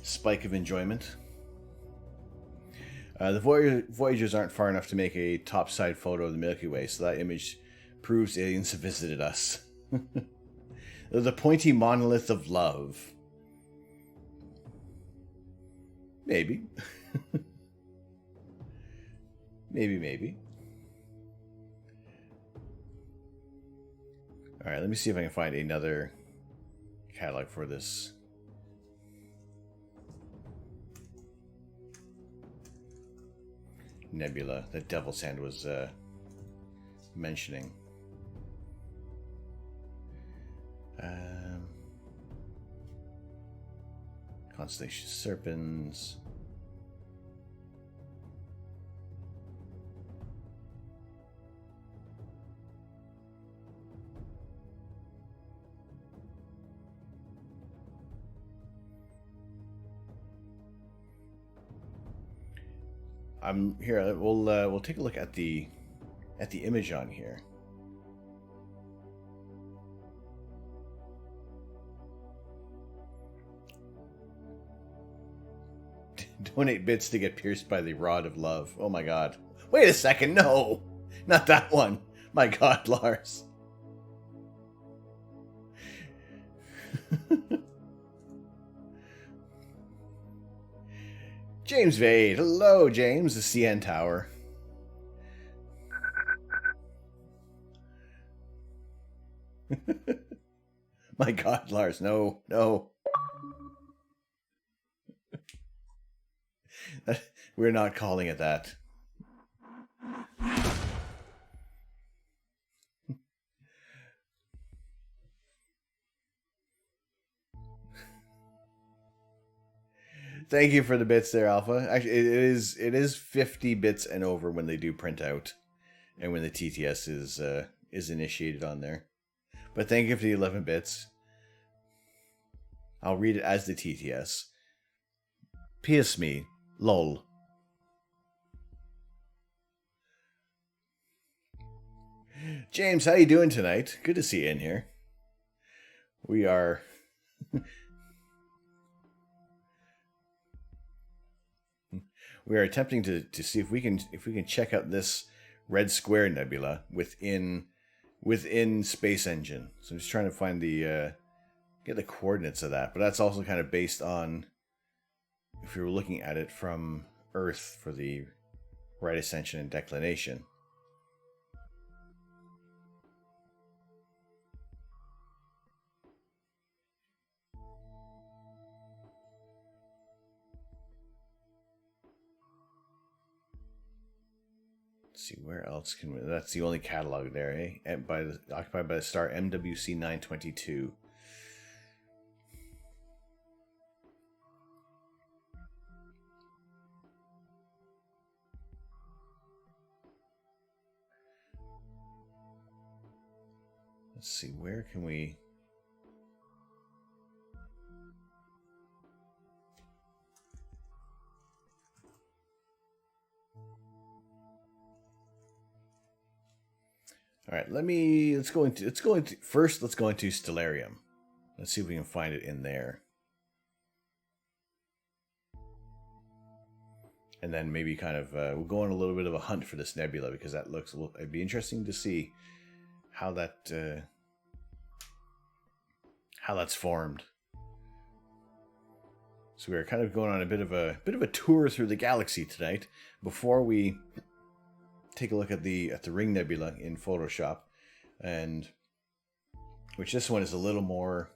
spike of enjoyment. The Voyagers aren't far enough to make a topside photo of the Milky Way, so that image proves aliens have visited us. The pointy monolith of love. Maybe. Maybe. Alright, let me see if I can find another catalog for this. Nebula that Devil's Hand was mentioning. Constellation Serpens. I'm here. We'll take a look at the image on here. Donate bits to get pierced by the rod of love. Oh my god. Wait a second, no! Not that one. My god, Lars. James Vade. Hello, James. The CN Tower. My god, Lars. No. We're not calling it that. Thank you for the bits there, Alpha. Actually, it is 50 bits and over when they do print out, and when the TTS is initiated on there. But thank you for the 11 bits. I'll read it as the TTS. P.S. me, lol. James, how you doing tonight? Good to see you in here. We are we are attempting to see if we can check out this red square nebula within Space Engine. So I'm just trying to find the get the coordinates of that, but that's also kind of based on if you were looking at it from Earth for the right ascension and declination. Let's see, where else can we... That's the only catalog there, eh? And occupied by the star MWC 922. Let's see, where can we... All right, let's go into Stellarium. Let's see if we can find it in there. And then maybe kind of we'll go on a little bit of a hunt for this nebula, because that looks it'd be interesting to see how that's formed. So we're kind of going on a bit of a tour through the galaxy tonight before we take a look at the Ring Nebula in Photoshop, and which this one is a little more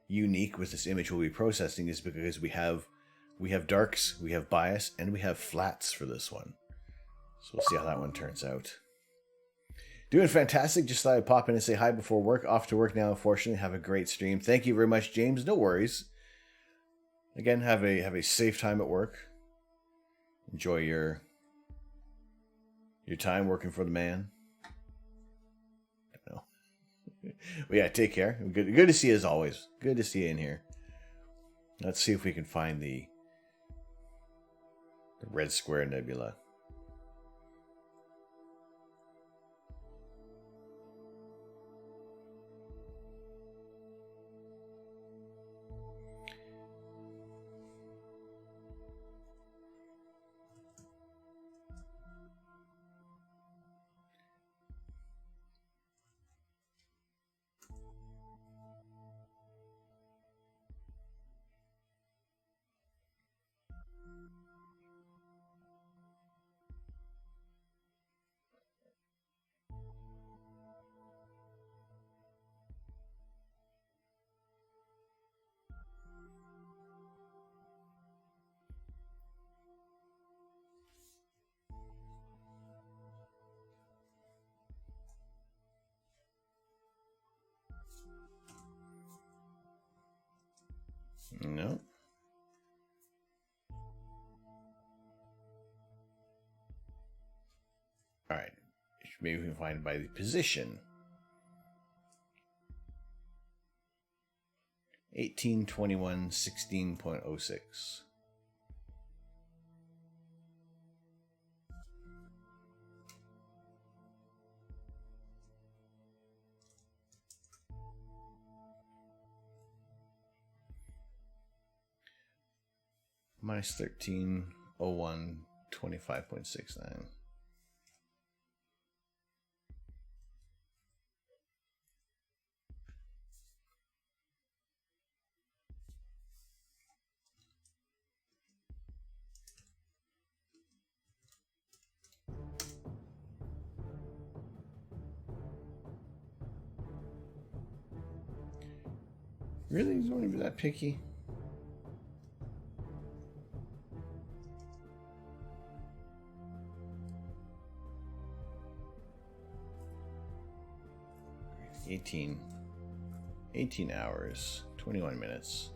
unique with this image we'll be processing, is because we have darks, we have bias, and we have flats for this one. So we'll see how that one turns out. Doing fantastic. Just thought I'd pop in and say hi before work. Off to work now, unfortunately. Have a great stream. Thank you very much, James. No worries. Again, have a safe time at work. Enjoy your time working for the man. I don't know. But yeah, take care. Good to see you as always. Good to see you in here. Let's see if we can find the red square nebula. No. All right. Maybe we can find it by the position. 1821 16.06. Minus 1301 25.69. Really? You don't want to be that picky? Eighteen hours, 21 minutes.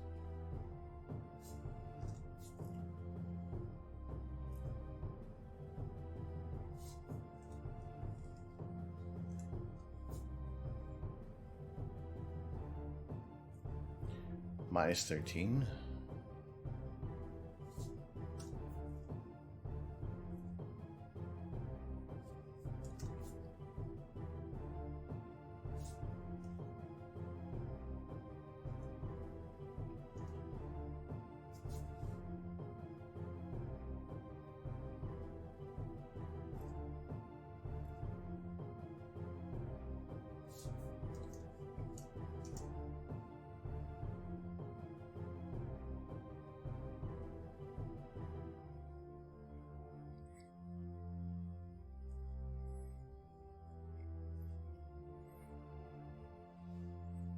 Minus 13.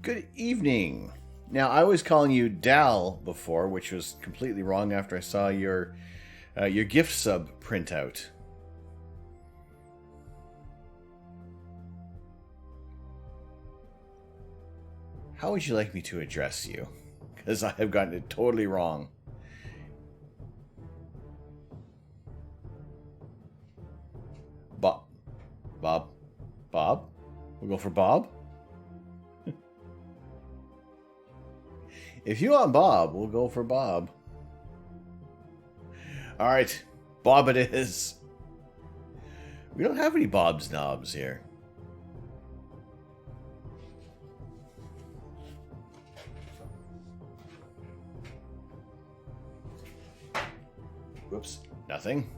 Good evening. Now, I was calling you Dal before, which was completely wrong after I saw your gift sub printout. How would you like me to address you? Because I have gotten it totally wrong. Bob. Bob? Bob? We'll go for Bob? If you want Bob, we'll go for Bob. Alright, Bob it is. We don't have any Bob's knobs here. Whoops. Nothing.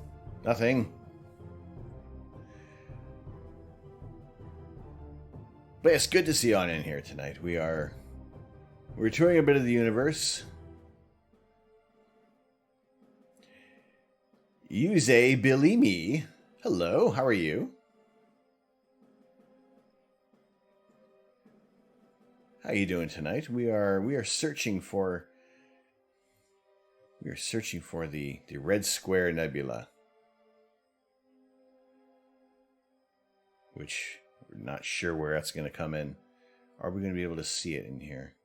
Nothing. But it's good to see you on in here tonight. We're touring a bit of the universe. Yuze Bilimi. Hello, how are you? How are you doing tonight? We are searching for the Red Square Nebula, which we're not sure where that's going to come in. Are we going to be able to see it in here?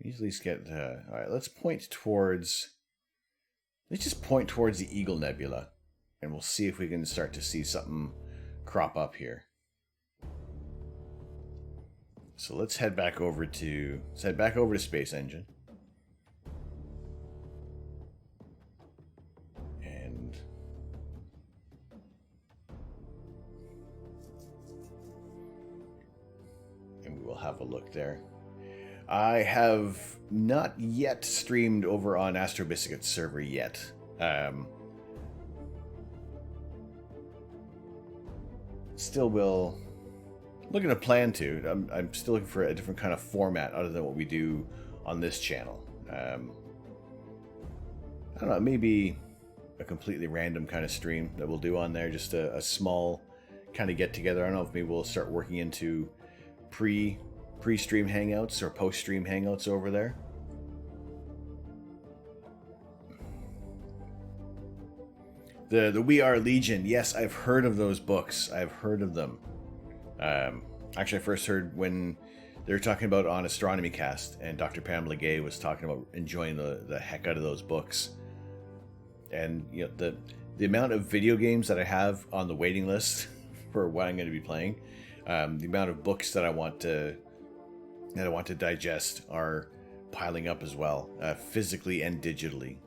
Let's at least get... Alright, let's point towards... Let's just point towards the Eagle Nebula, and we'll see if we can start to see something crop up here. So let's head back over to... Space Engine. And we will have a look there. I have not yet streamed over on Astro Biscuit's server yet. Still will. Looking to plan to. I'm still looking for a different kind of format other than what we do on this channel. I don't know, maybe a completely random kind of stream that we'll do on there. Just a small kind of get together. I don't know if maybe we'll start working into pre-stream hangouts or post-stream hangouts over there. The We Are Legion. Yes, I've heard of those books. I've heard of them. Actually, I first heard when they were talking about on Astronomy Cast, and Dr. Pamela Gay was talking about enjoying the heck out of those books. And you know, the amount of video games that I have on the waiting list for what I'm going to be playing, the amount of books that I want to digest are piling up as well, physically and digitally.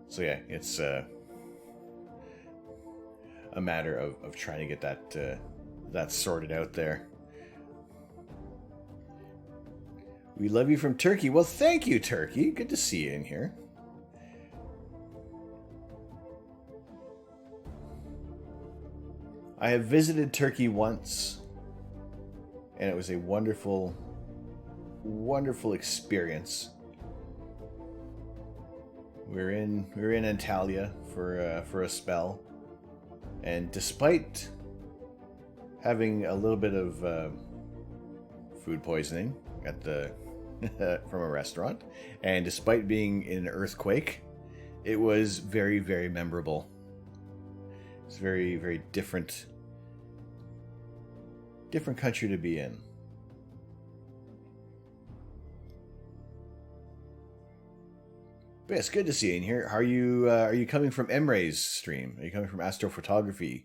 So yeah, it's a matter of trying to get that sorted out there. We love you from Turkey. Well, thank you, Turkey. Good to see you in here. I have visited Turkey once, and it was a wonderful, wonderful experience. We were in Antalya for a spell, and despite having a little bit of food poisoning at the from a restaurant, and despite being in an earthquake, it was very, very memorable. It's very, very different country to be in. But it's good to see you in here. Are you coming from Emre's stream? Are you coming from astrophotography?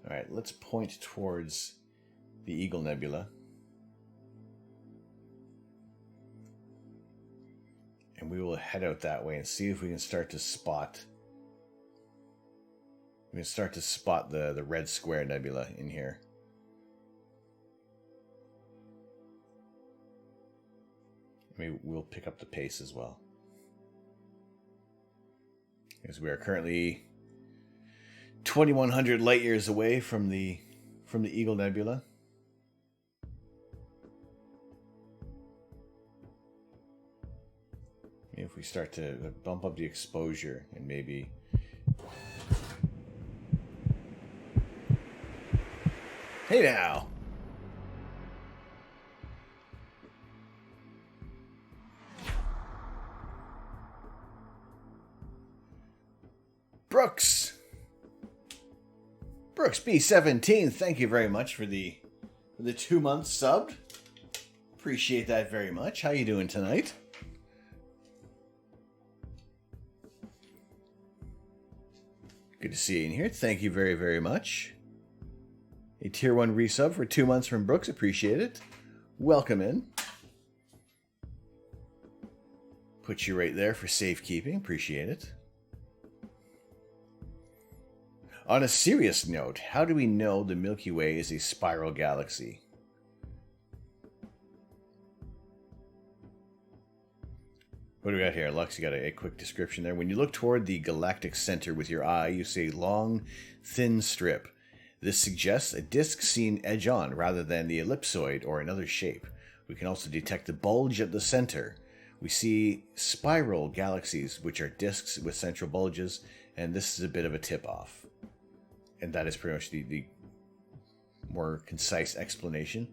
All right, let's point towards the Eagle Nebula. And we will head out that way and see if we can start to spot. We can start to spot the red square nebula in here. Maybe we'll pick up the pace as well. Because we are currently 2,100 light years away from the Eagle Nebula. Maybe if we start to bump up the exposure and maybe... Hey now! Brooks B17, thank you very much for the 2 months subbed. Appreciate that very much. How you doing tonight? Good to see you in here. Thank you very, very much. A tier 1 resub for 2 months from Brooks. Appreciate it. Welcome in. Put you right there for safekeeping. Appreciate it. On a serious note, how do we know the Milky Way is a spiral galaxy? What do we got here? Lux, you got a quick description there. When you look toward the galactic center with your eye, you see a long, thin strip. This suggests a disk seen edge-on rather than the ellipsoid or another shape. We can also detect the bulge at the center. We see spiral galaxies, which are disks with central bulges, and this is a bit of a tip-off. And that is pretty much the more concise explanation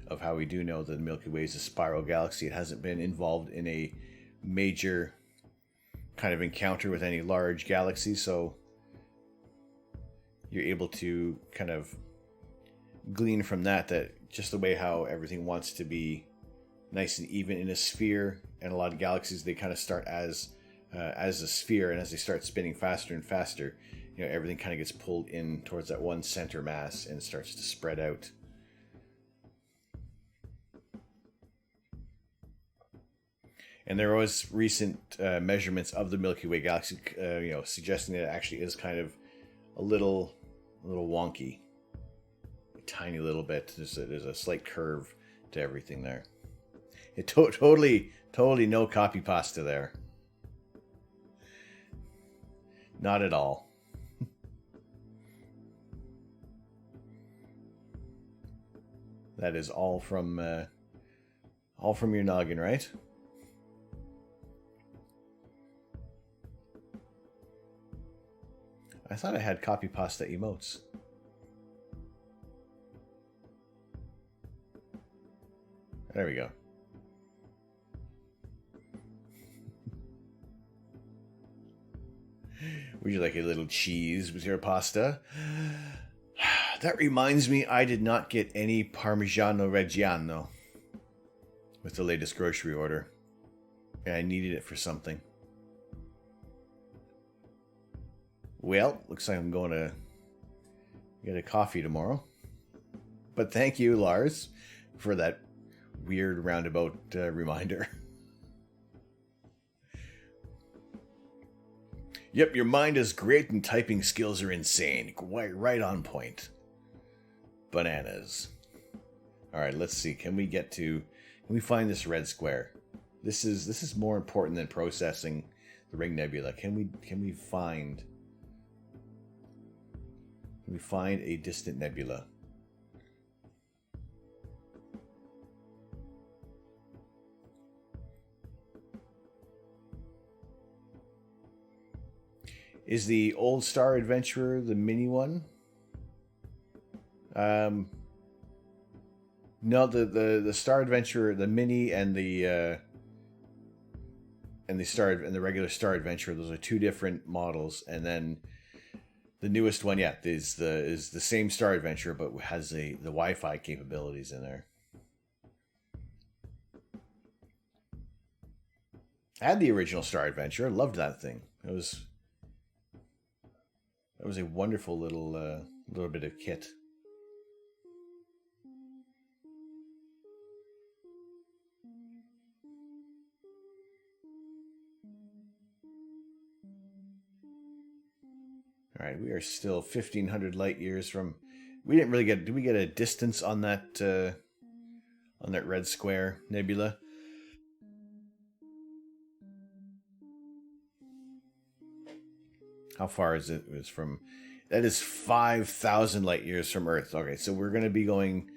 of how we do know that the Milky Way is a spiral galaxy. It hasn't been involved in a major kind of encounter with any large galaxies, so you're able to kind of glean from that just the way how everything wants to be nice and even in a sphere, and a lot of galaxies, they kind of start as a sphere, and as they start spinning faster and faster, everything kind of gets pulled in towards that one center mass and starts to spread out. And there was recent measurements of the Milky Way galaxy, suggesting that it actually is kind of a little wonky, a tiny little bit. There's a slight curve to everything there. It totally no copy pasta there. Not at all. That is all from your noggin, right? I thought I had copy pasta emotes. There we go. Would you like a little cheese with your pasta? That reminds me, I did not get any Parmigiano Reggiano with the latest grocery order. And I needed it for something. Well, looks like I'm going to get a coffee tomorrow. But thank you, Lars, for that weird roundabout reminder. Yep, your mind is great and typing skills are insane. Right on point. Bananas. Alright, let's see. Can we find this red square? This is more important than processing the Ring Nebula. Can we find a distant nebula? Is the Old Star Adventurer the mini one? No, the Star Adventurer, the mini and the the regular Star Adventurer. Those are two different models, and then the newest one, yeah, is the same Star Adventurer but has the Wi-Fi capabilities in there. I had the original Star Adventurer. Loved that thing. It was a wonderful little bit of kit. All right, we are still 1,500 light years from. We didn't really get. Did we get a distance on that red square nebula? How far is it? It's from. That is 5,000 light years from Earth. Okay, so we're going to be going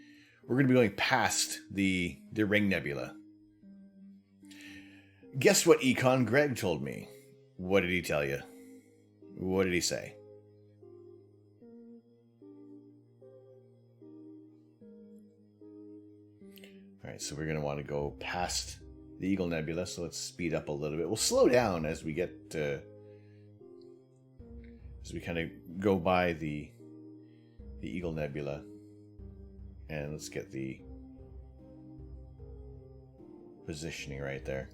past the Ring Nebula. Guess what Econ Greg told me? What did he tell you? What did he say? All right, so we're going to want to go past the Eagle Nebula, so let's speed up a little bit. We'll slow down as we get as we kind of go by the Eagle Nebula, and let's get the positioning right there.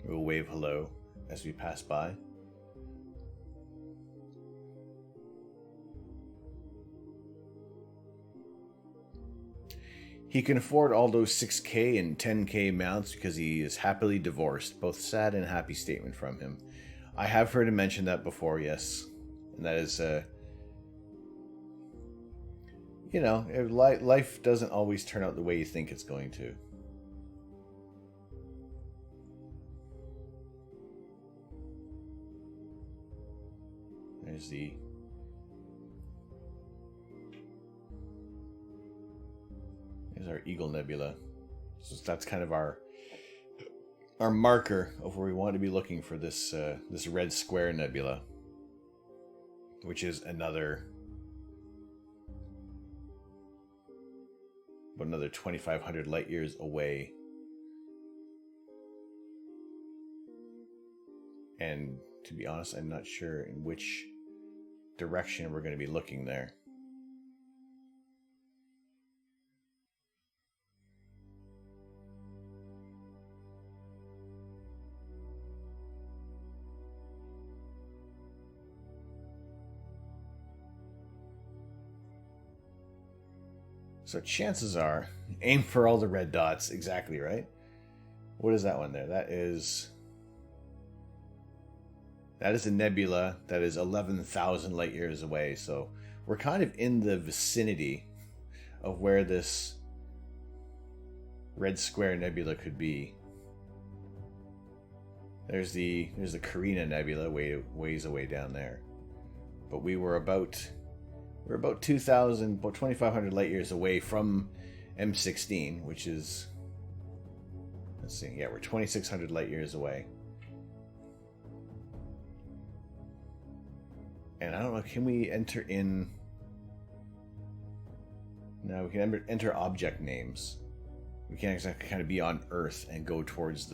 We'll wave hello as we pass by. He can afford all those 6K and 10K mounts because he is happily divorced. Both sad and happy statement from him. I have heard him mention that before, yes. And that is, you know, life doesn't always turn out the way you think it's going to. There's our Eagle Nebula. So that's kind of our marker of where we want to be looking for this this red square nebula, which is another 2,500 light years away. And to be honest, I'm not sure in which direction we're going to be looking there. So chances are, aim for all the red dots. Exactly right. What is that one there? That is a nebula that is 11,000 light years away. So we're kind of in the vicinity of where this red square nebula could be. There's the Carina Nebula ways away down there. But we're about 2,500 light years away from M16, which is, let's see, yeah, we're 2,600 light years away. And I don't know, can we enter in? No, we can enter object names. We can't exactly kind of be on Earth and go towards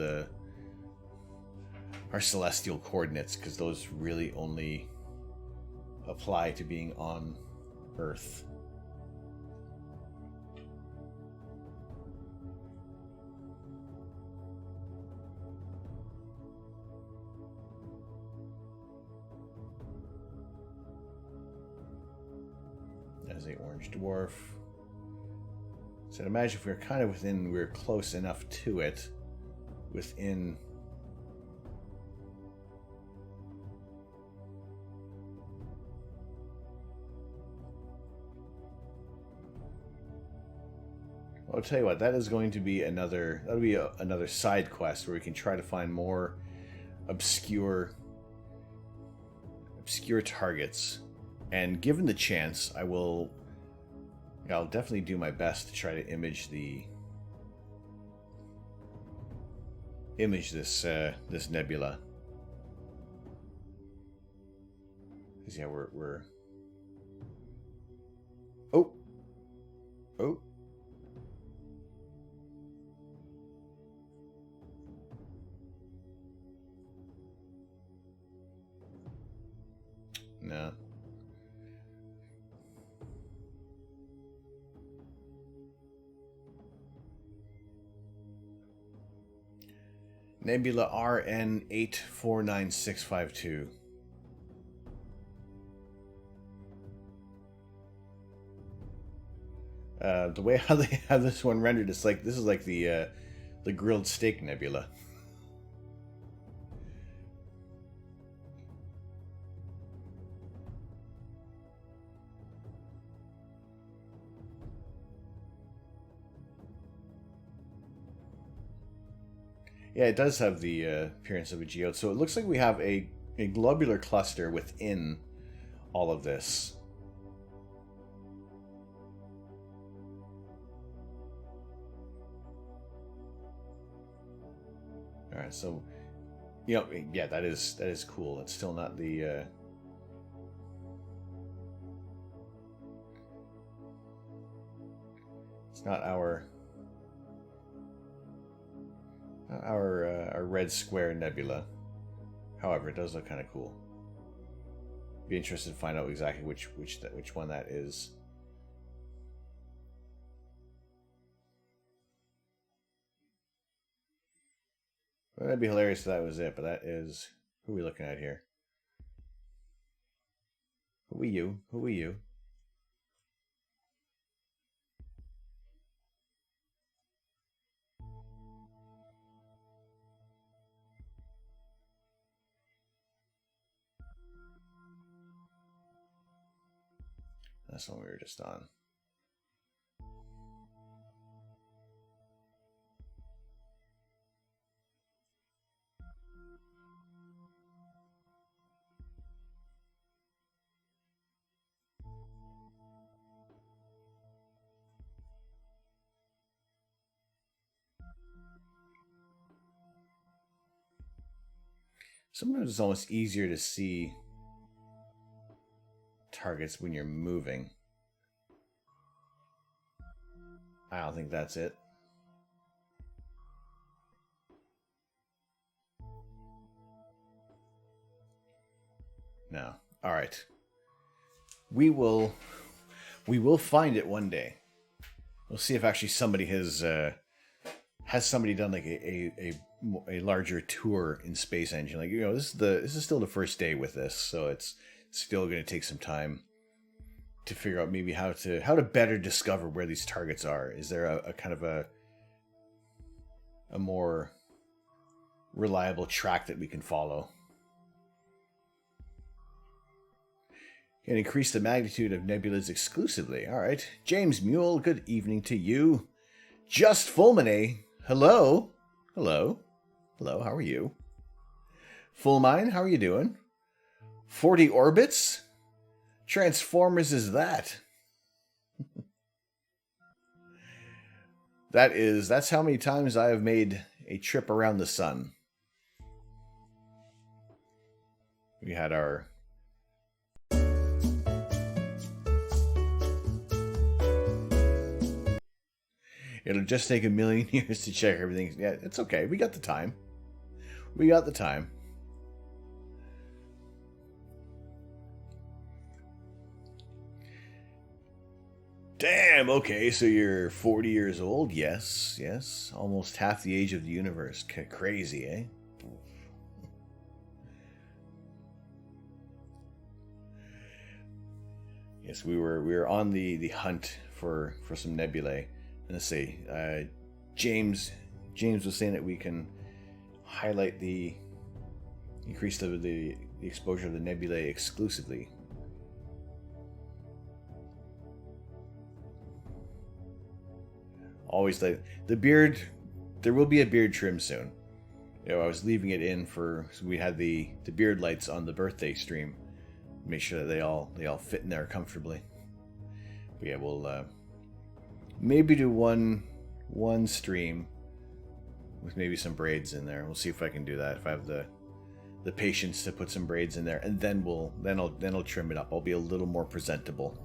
our celestial coordinates, because those really only apply to being on Earth. As a orange dwarf. So imagine if we were kind of we're close enough to it within. I'll tell you what, that is going to be another side quest where we can try to find more obscure targets. And given the chance, I'll definitely do my best to try to image this nebula. Because yeah, we're oh. Nebula RN849652. The way how they have this one rendered, it's like this is like the grilled steak nebula. Yeah, it does have the appearance of a geode. So it looks like we have a globular cluster within all of this. All right, so yeah, that is cool. It's still not the it's not our red square nebula. However, it does look kind of cool. Be interested to find out exactly which one that is. Well, that'd be hilarious if that was it, but that is... Who are we looking at here? Who are you? Who are you? That's the one we were just on. Sometimes it's almost easier to see targets when you're moving. I don't think that's it. No. All right. We will find it one day. We'll see if actually somebody has somebody done like a larger tour in Space Engine. Like, this is still the first day with this, so it's still going to take some time to figure out maybe how to better discover where these targets are. Is there a kind of a more reliable track that we can follow? And increase the magnitude of nebulas exclusively. All right. James Mule, good evening to you. Just Fulmine, hello. Hello. Hello, how are you? Fullmine, how are you doing? 40 orbits? Transformers is that? That's how many times I have made a trip around the sun. We had our... It'll just take 1,000,000 years to check everything. Yeah, it's okay. We got the time. We got the time. Damn, okay, so you're 40 years old? Yes, yes. Almost half the age of the universe. Crazy, eh? Yes, we were on the hunt for some nebulae. Let's see. James was saying that we can highlight the increase of the exposure of the nebulae exclusively. Always the beard. There will be a beard trim soon. I was leaving it in so we had the beard lights on the birthday stream. Make sure that they all fit in there comfortably. But yeah, we'll maybe do one stream with maybe some braids in there. We'll see if I can do that. If I have the patience to put some braids in there, and then I'll trim it up. I'll be a little more presentable.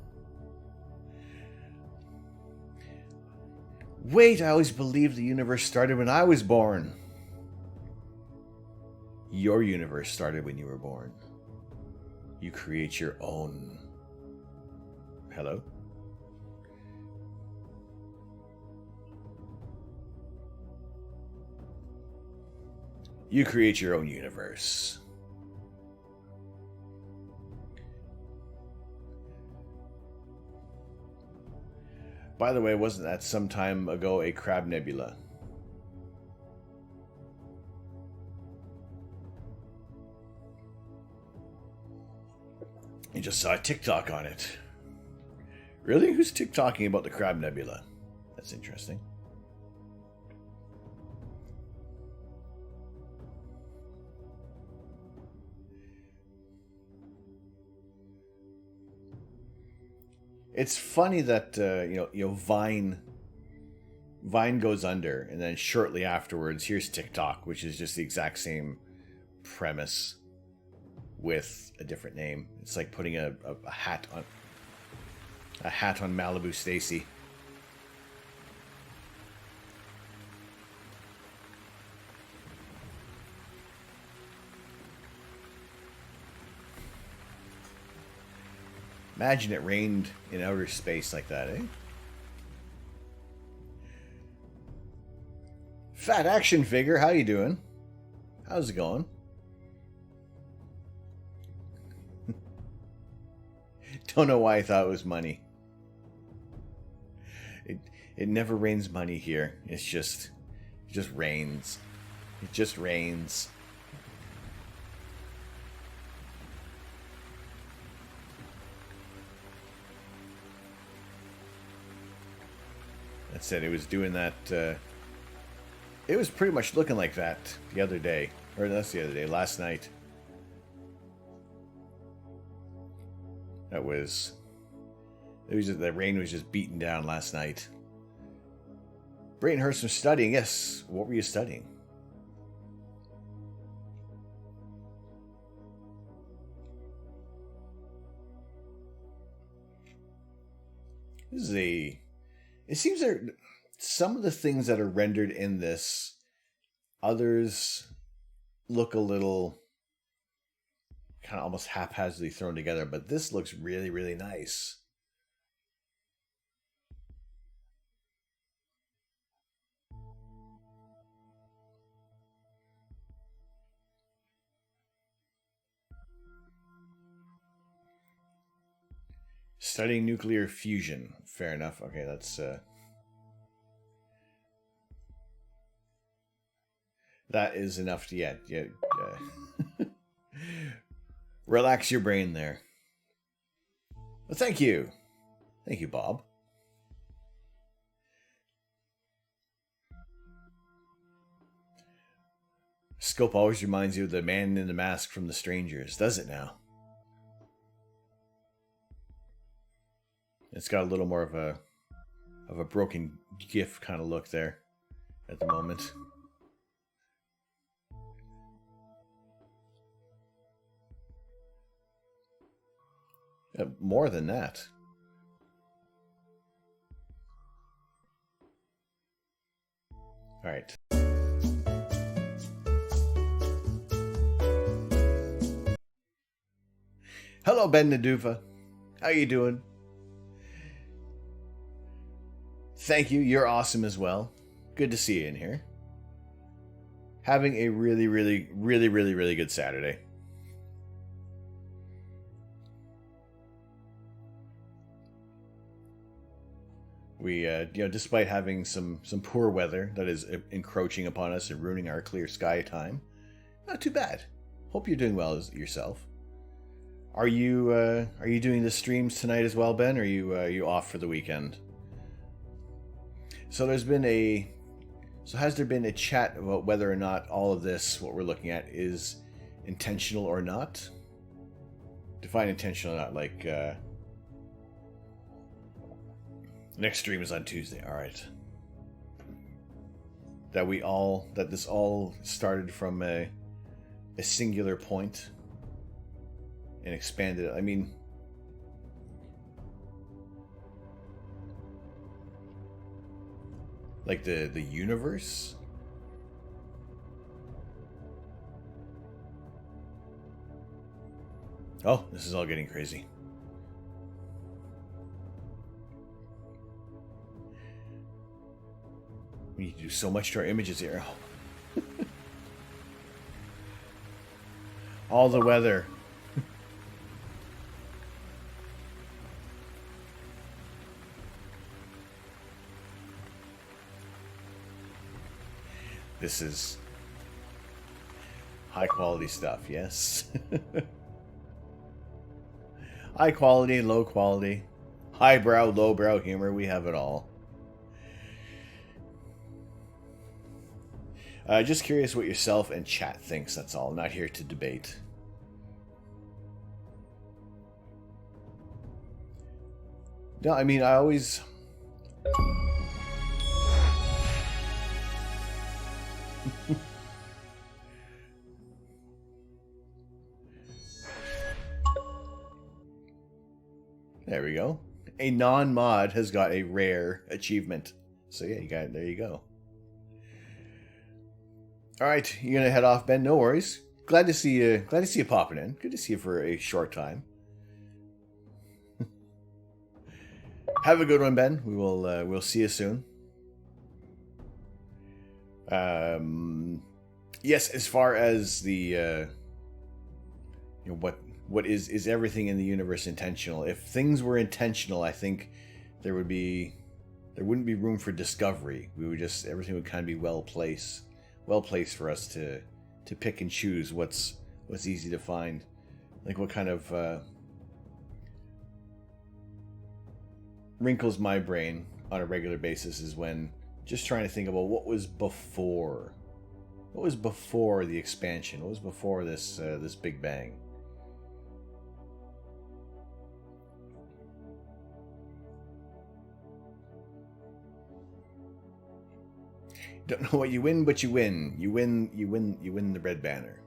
Wait, I always believed the universe started when I was born. Your universe started when you were born. You create your own. Hello? You create your own universe. By the way, wasn't that some time ago a crab nebula? I just saw a TikTok on it. Really? Who's TikToking about the crab nebula? That's interesting. It's funny that Vine goes under, and then shortly afterwards, here's TikTok, which is just the exact same premise with a different name. It's like putting a hat on Malibu Stacy. Imagine it rained in outer space like that, eh? Fat action figure, how you doing? How's it going? Don't know why I thought it was money. It never rains money here. It just rains. It just rains. That said, it was doing that. It was pretty much looking like that the other day, or that's the other day, last night. It was just, the rain was just beating down last night. Brayton heard some studying. Yes, what were you studying? This is a. It seems there some of the things that are rendered in this, others look a little kind of almost haphazardly thrown together, but this looks really, really nice. Studying nuclear fusion. Fair enough. Okay, that's that is enough to relax your brain there. Well, thank you. Thank you, Bob. Scope always reminds you of the man in the mask from The Strangers, does it now? It's got a little more of a broken GIF kind of look there at the moment. More than that. All right. Hello, Ben Naduva. How you doing? Thank you. You're awesome as well. Good to see you in here. Having a really, really, really, really, really good Saturday. We, despite having some poor weather that is encroaching upon us and ruining our clear sky time, not too bad. Hope you're doing well yourself. Are you doing the streams tonight as well, Ben? Or are you off for the weekend? So has there been a chat about whether or not all of this, what we're looking at, is intentional or not? Define intentional or not, like, next stream is on Tuesday, alright. That this all started from a singular point and expanded. I mean, like the universe? Oh, this is all getting crazy. We need to do so much to our images here. Oh. All the weather. This is high quality stuff, yes. High quality, low quality, highbrow, lowbrow humor, we have it all. Just curious what yourself and chat thinks, that's all. Not here to debate. No, I mean, I always... There we go. A non-mod has got a rare achievement. So yeah, you got it. There you go. All right, you're gonna head off, Ben. No worries. Glad to see you. Glad to see you popping in. Good to see you for a short time. Have a good one, Ben. We will. We'll see you soon. Yes. As far as the, what is everything in the universe intentional? If things were intentional, I think there wouldn't be room for discovery. We would just everything would kind of be well placed for us to pick and choose what's easy to find. Like what kind of wrinkles my brain on a regular basis is when just trying to think about what was before the expansion, what was before this Big Bang. Don't know what you win, but you win. You win the red banner.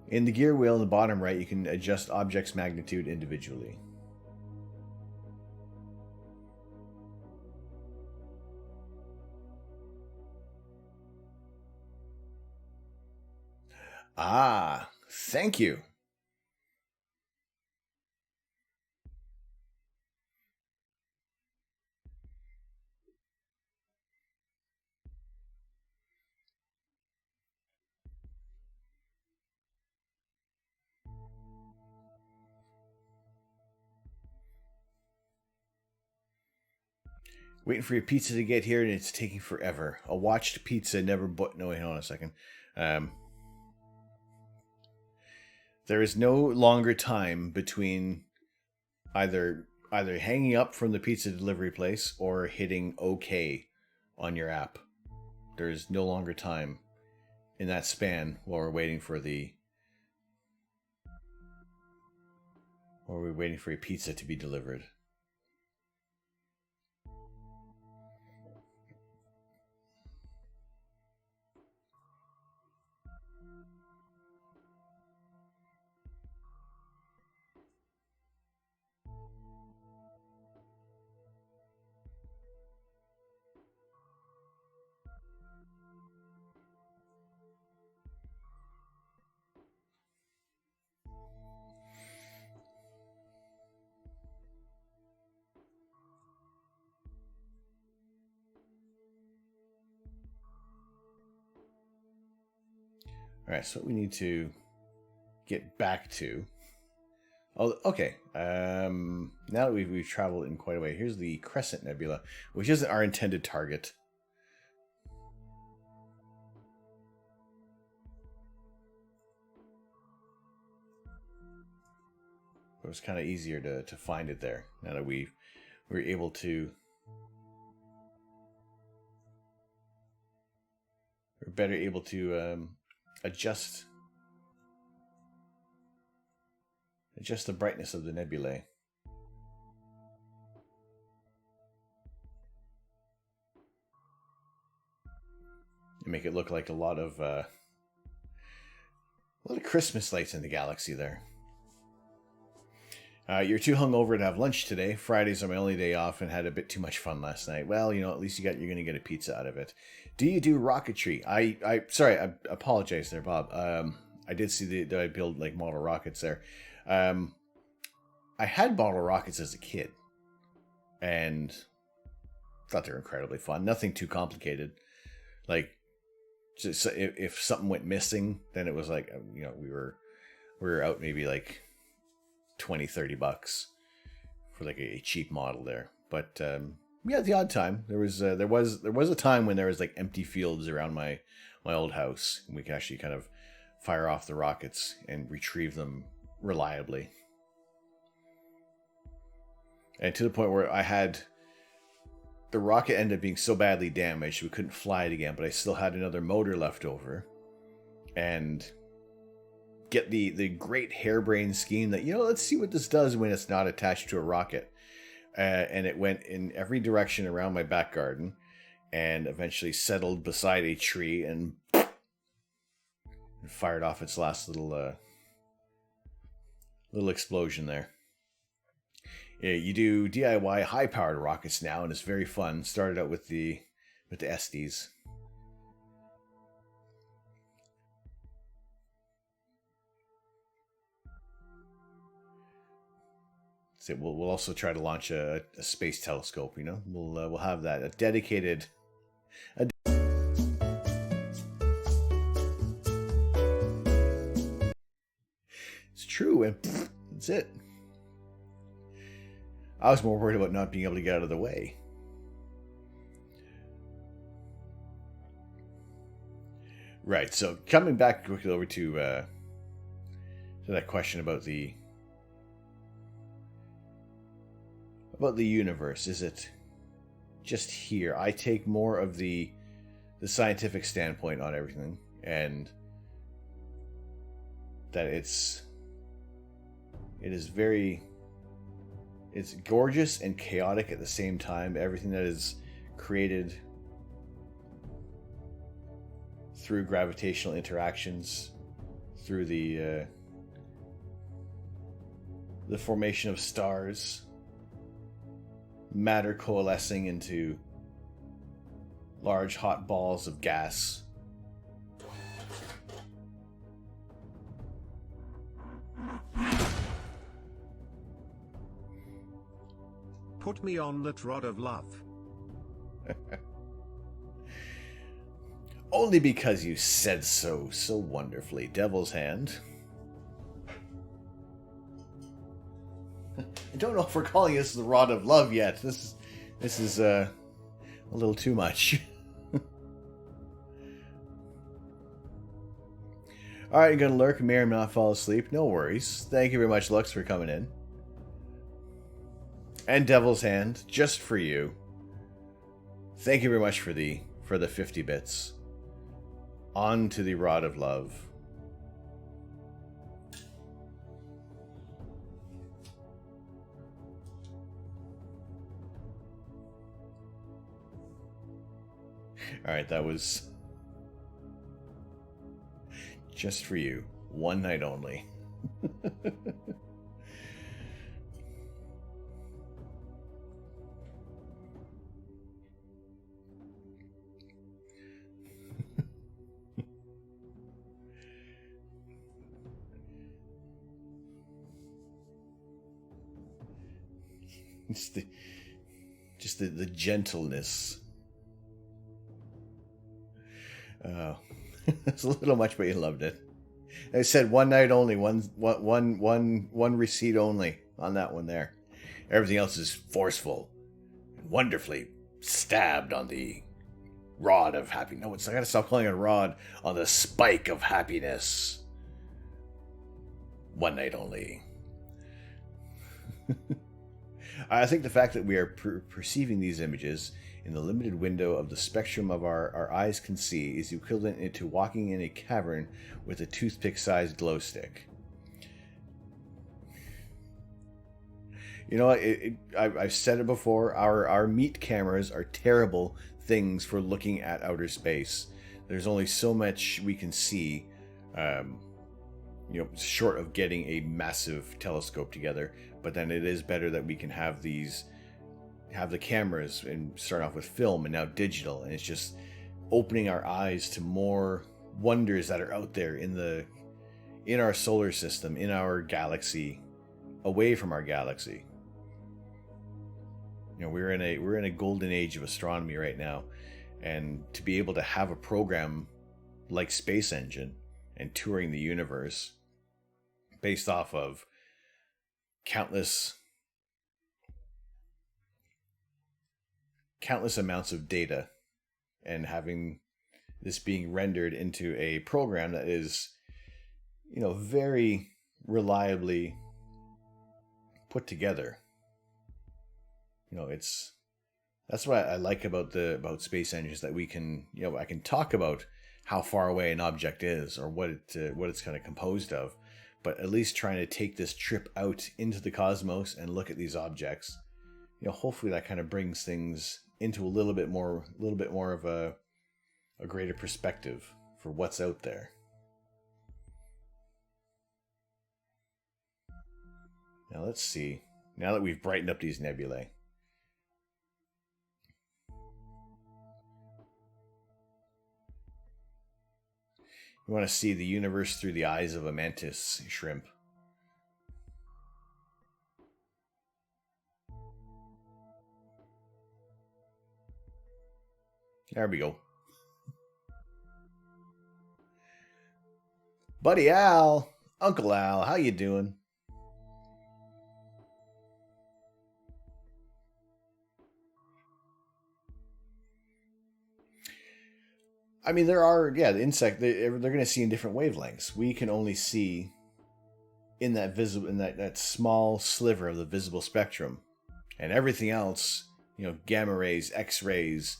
In the gear wheel in the bottom right, you can adjust objects' magnitude individually. Ah, thank you. Waiting for your pizza to get here, and it's taking forever. A watched pizza never but no, wait, hold on a second. There is no longer time between either hanging up from the pizza delivery place or hitting OK on your app. There is no longer time in that span while we're waiting for a pizza to be delivered. All right, so what we need to get back to. Oh, okay. Now that we've traveled in quite a way, here's the Crescent Nebula, which isn't our intended target. It was kind of easier to find it there now that we were able to. We're better able to adjust the brightness of the nebulae. And make it look like a lot of Christmas lights in the galaxy there. You're too hungover to have lunch today. Fridays are my only day off and had a bit too much fun last night. Well, at least you're going to get a pizza out of it. Do you do rocketry? I apologize there, Bob. I did see that I build like model rockets there. I had model rockets as a kid and thought they were incredibly fun. Nothing too complicated. Like Just if something went missing, then it was like, we were out maybe like $20-30 for like a cheap model there. But yeah, the odd time there was a time when there was like empty fields around my old house, and we could actually kind of fire off the rockets and retrieve them reliably. And to the point where I had the rocket ended up being so badly damaged we couldn't fly it again, but I still had another motor left over, and get the great harebrained scheme that, let's see what this does when it's not attached to a rocket. And it went in every direction around my back garden, and eventually settled beside a tree and fired off its last little explosion there. Yeah, you do DIY high-powered rockets now, and it's very fun. Started out with the Estes. So we'll also try to launch a space telescope. We'll have that, a dedicated. It's true, and that's it. I was more worried about not being able to get out of the way. Right, so coming back quickly over to that question about the universe. Is it just here? I take more of the scientific standpoint on everything, and that it's gorgeous and chaotic at the same time. Everything that is created through gravitational interactions, through the formation of stars, matter coalescing into large hot balls of gas. Put me on that rod of love. Only because you said so wonderfully, Devil's Hand. I don't know if we're calling this the Rod of Love yet. This is a little too much. Alright, you're gonna lurk, may or may not fall asleep. No worries. Thank you very much, Lux, for coming in. And Devil's Hand, just for you. Thank you very much for the 50 bits. On to the Rod of Love. Alright, that was just for you. One night only. Just the gentleness. Oh, it's a little much, but you loved it. I said one night only, one receipt only on that one there. Everything else is forceful, wonderfully stabbed on the rod of happiness. No, I gotta stop calling it a rod. On the spike of happiness. One night only. I think the fact that we are perceiving these images in the limited window of the spectrum of our eyes can see is equivalent to walking in a cavern with a toothpick-sized glow stick. You know what? I've said it before. Our meat cameras are terrible things for looking at outer space. There's only so much we can see, short of getting a massive telescope together. But then it is better that we can have the cameras and start off with film and now digital, and it's just opening our eyes to more wonders that are out there in our solar system, in our galaxy, away from our galaxy. We're in a golden age of astronomy right now, and to be able to have a program like Space Engine and touring the universe based off of countless amounts of data, and having this being rendered into a program that is, very reliably put together. That's what I like about space engines, that we can, I can talk about how far away an object is or what it's kind of composed of, but at least trying to take this trip out into the cosmos and look at these objects, hopefully that kind of brings things into a little bit more of a greater perspective for what's out there. Now let's see. Now that we've brightened up these nebulae, we want to see the universe through the eyes of a mantis shrimp. There we go. Buddy Al, Uncle Al, how you doing? I mean, there are, the insect, they're going to see in different wavelengths. We can only see in that small sliver of the visible spectrum, and everything else, gamma rays, X-rays,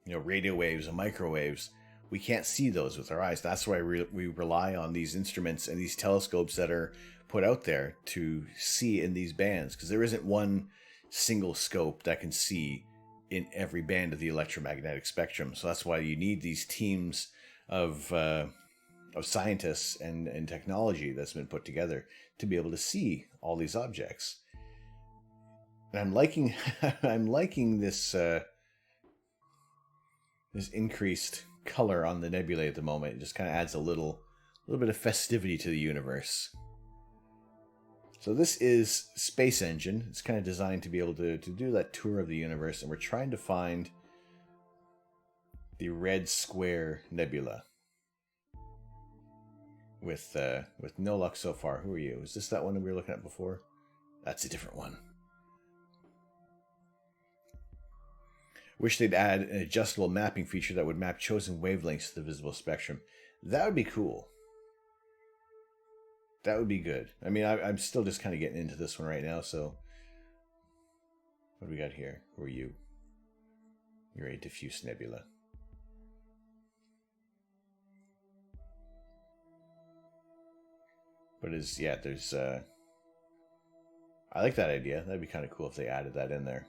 radio waves and microwaves, we can't see those with our eyes. That's why we rely on these instruments and these telescopes that are put out there to see in these bands, because there isn't one single scope that can see in every band of the electromagnetic spectrum. So that's why you need these teams of scientists and technology that's been put together to be able to see all these objects. And I'm liking this this increased color on the nebulae at the moment. It just kind of adds a little bit of festivity to the universe. So this is Space Engine. It's kind of designed to be able to do that tour of the universe, and we're trying to find the Red Square Nebula. With no luck so far. Who are you? Is this that one that we were looking at before? That's a different one. Wish they'd add an adjustable mapping feature that would map chosen wavelengths to the visible spectrum. That would be cool. That would be good. I mean, I'm still just kind of getting into this one right now, so... What do we got here? Who are you? You're a diffuse nebula. But there's... I like that idea. That'd be kind of cool if they added that in there.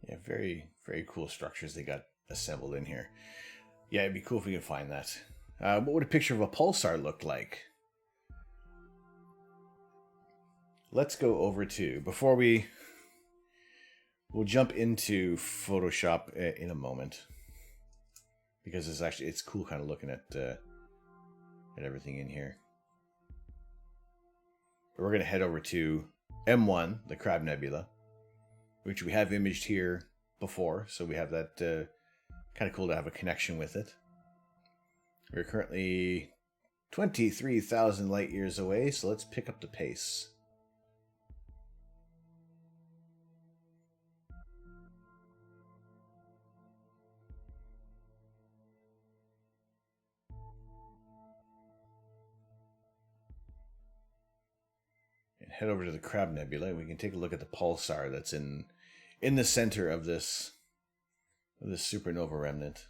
Yeah, very, very cool structures they got assembled in here. Yeah, it'd be cool if we could find that. What would a picture of a pulsar look like? Let's go over to, we'll jump into Photoshop in a moment, because it's cool kind of looking at everything in here. But we're going to head over to M1, the Crab Nebula, which we have imaged here before, so we have that kind of cool to have a connection with it. We're currently 23,000 light years away, so let's pick up the pace. And head over to the Crab Nebula. We can take a look at the pulsar that's in the center of this supernova remnant.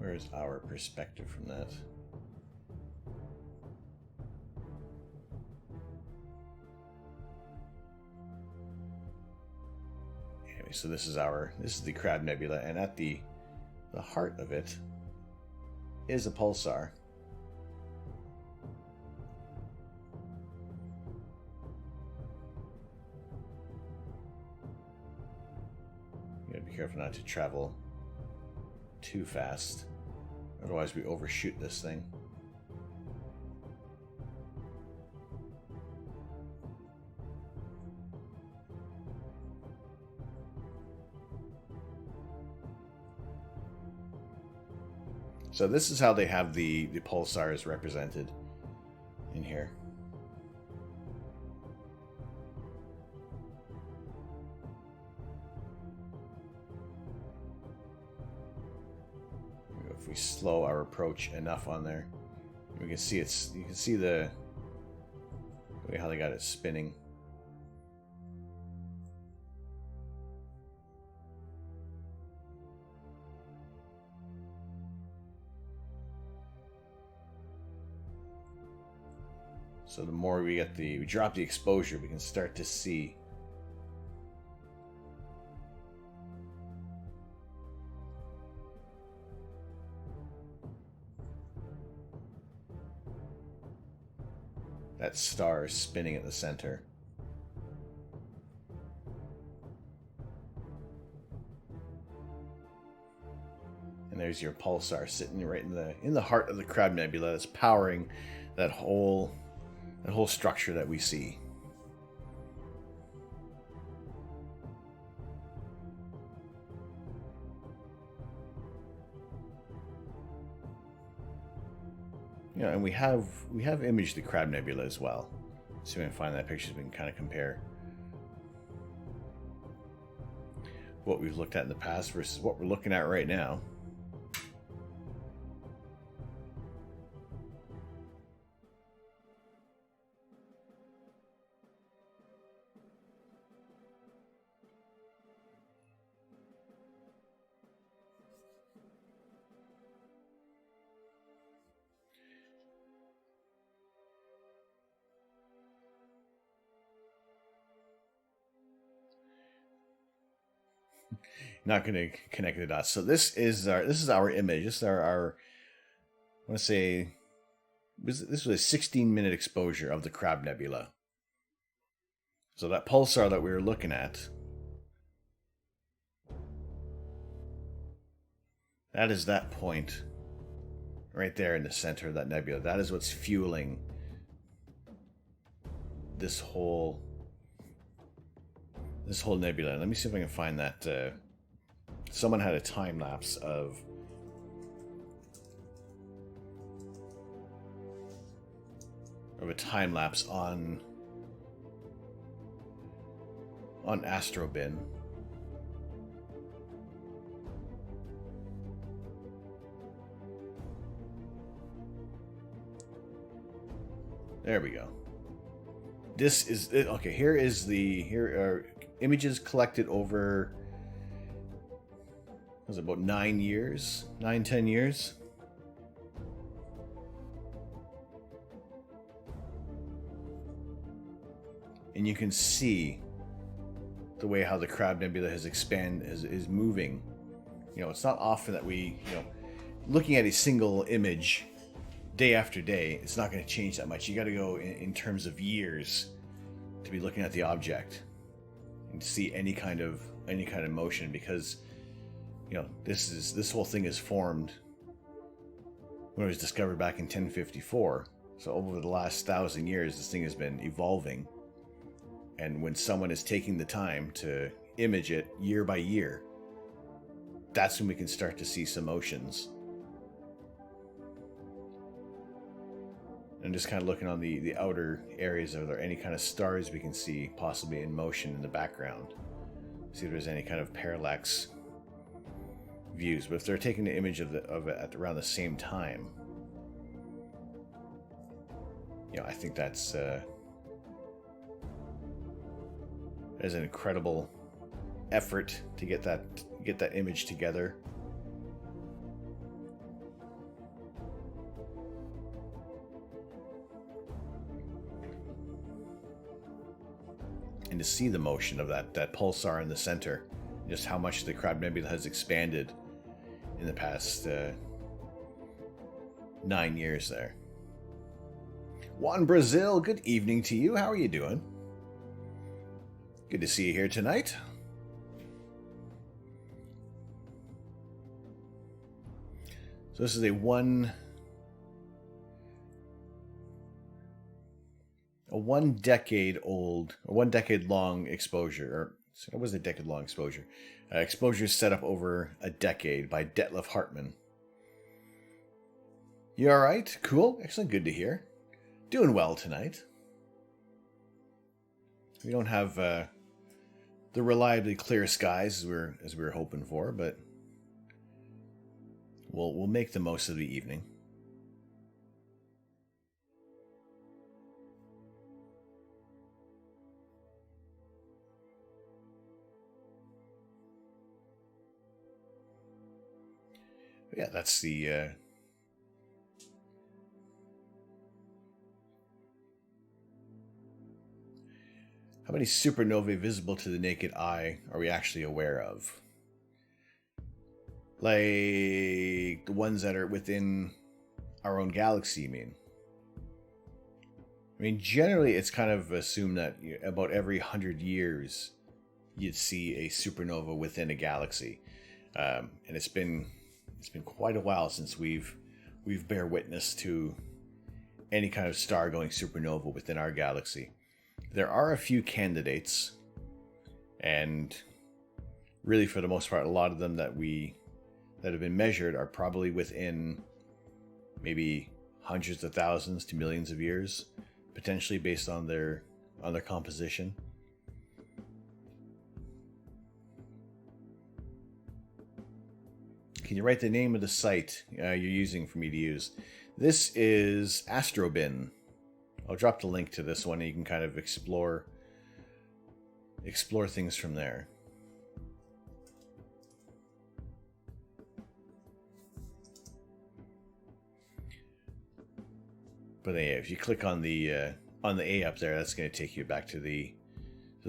Where's our perspective from that? Anyway, so this is the Crab Nebula, and at the heart of it is a pulsar. You gotta be careful not to travel too fast, otherwise we overshoot this thing. So this is how they have the pulsars represented in here. If we slow our approach enough on there, we can see you can see the way how they got it spinning. So the more we drop the exposure, we can start to see that star spinning at the center. And there's your pulsar sitting right in the heart of the Crab Nebula that's powering that whole structure that we see. You know, and we have imaged the Crab Nebula as well. See if we can find that picture so we can kind of compare what we've looked at in the past versus what we're looking at right now. Not going to connect the dots. So this is our image. This is our I want to say this was a 16-minute exposure of the Crab Nebula. So that pulsar that we were looking at, that is that point right there in the center of that nebula. That is what's fueling this whole nebula. Let me see if I can find that. Someone had a time lapse of on Astrobin. There we go. This is okay. Here are images collected over, was it about 10 years? And you can see the way how the Crab Nebula has expanded, is moving. You know, it's not often that we, looking at a single image day after day, it's not going to change that much. You got to go in terms of years to be looking at the object and to see any kind of motion, because this whole thing is formed when it was discovered back in 1054. So over the last 1,000 years, this thing has been evolving. And when someone is taking the time to image it year by year, that's when we can start to see some motions. And just kind of looking on the outer areas, are there any kind of stars we can see possibly in motion in the background? See if there's any kind of parallax views. But if they're taking the image of it at around the same time, I think that's is an incredible effort to get that image together. and to see the motion of that pulsar in the center, just how much the Crab Nebula has expanded in the past 9 years there. Juan Brazil, good evening to you. How are you doing? Good to see you here tonight. So this is a one decade long exposure, or it wasn't a decade long exposure. Exposure set up over a decade by Detlef Hartmann. You all right? Cool. Excellent. Good to hear. Doing well tonight. We don't have the reliably clear skies as we were hoping for, but we'll make the most of the evening. Yeah, that's the how many supernovae visible to the naked eye are we actually aware of? Like the ones that are within our own galaxy, you mean? I mean, generally it's kind of assumed that about every 100 years you'd see a supernova within a galaxy. And it's been quite a while since we've bear witness to any kind of star-going supernova within our galaxy. There are a few candidates, and really for the most part, a lot of them that have been measured are probably within maybe hundreds of thousands to millions of years, potentially based on their composition. Can you write the name of the site you're using for me to use? This is Astrobin. I'll drop the link to this one and you can kind of explore things from there. But yeah, if you click on the A up there, that's going to take you back to the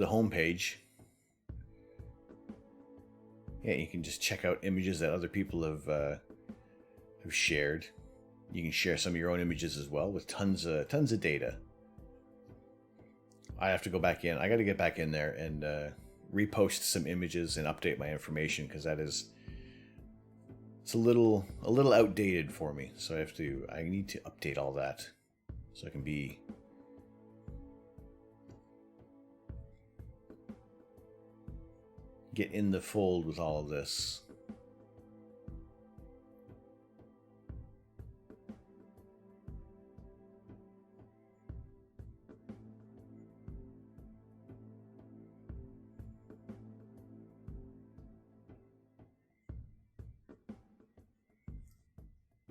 home page. Yeah, you can just check out images that other people have shared. You can share some of your own images as well with tons of data. I have to go back in. I got to get back in there and repost some images and update my information because it's a little outdated for me. So I need to update all that so I can get in the fold with all of this.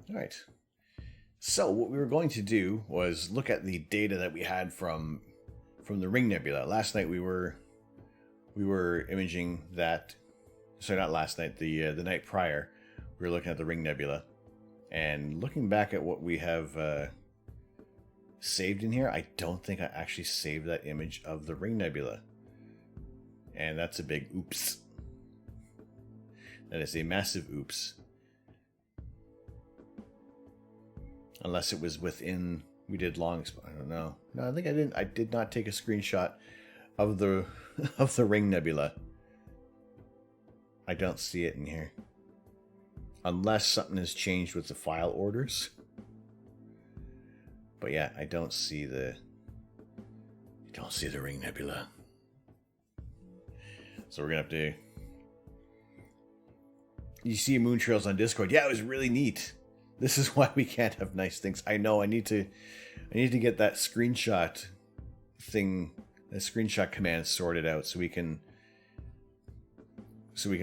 All right. So what we were going to do was look at the data that we had from the Ring Nebula. Last night we were imaging that. Sorry, not last night. The night prior, we were looking at the Ring Nebula, and looking back at what we have saved in here. I don't think I actually saved that image of the Ring Nebula, and that's a big oops. That is a massive oops. Unless it was within, we did long, I don't know. No, I think I didn't. I did not take a screenshot of the Ring Nebula. I don't see it in here. Unless something has changed with the file orders. But yeah, I don't see the Ring Nebula. So we're gonna have to. You see moon trails on Discord. Yeah, it was really neat. This is why we can't have nice things. I know. I need to get that screenshot thing, the screenshot command sorted out, so we can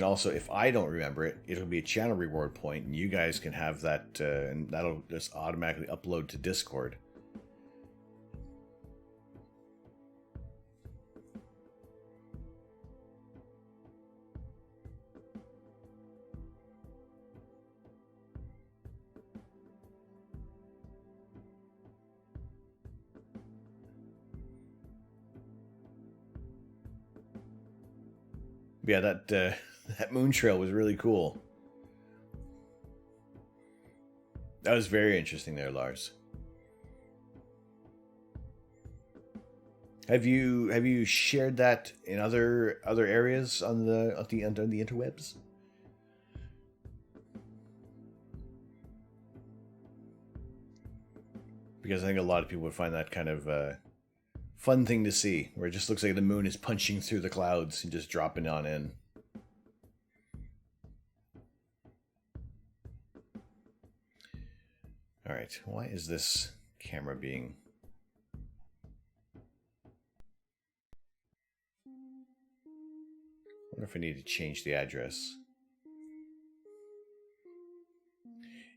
also, if I don't remember it, it'll be a channel reward point, and you guys can have that, and that'll just automatically upload to Discord. Yeah, that moon trail was really cool. That was very interesting there, Lars. Have you shared that in other areas on the interwebs? Because I think a lot of people would find that kind of fun thing to see, where it just looks like the moon is punching through the clouds and just dropping on in. All right, why is this camera being... I wonder if I need to change the address.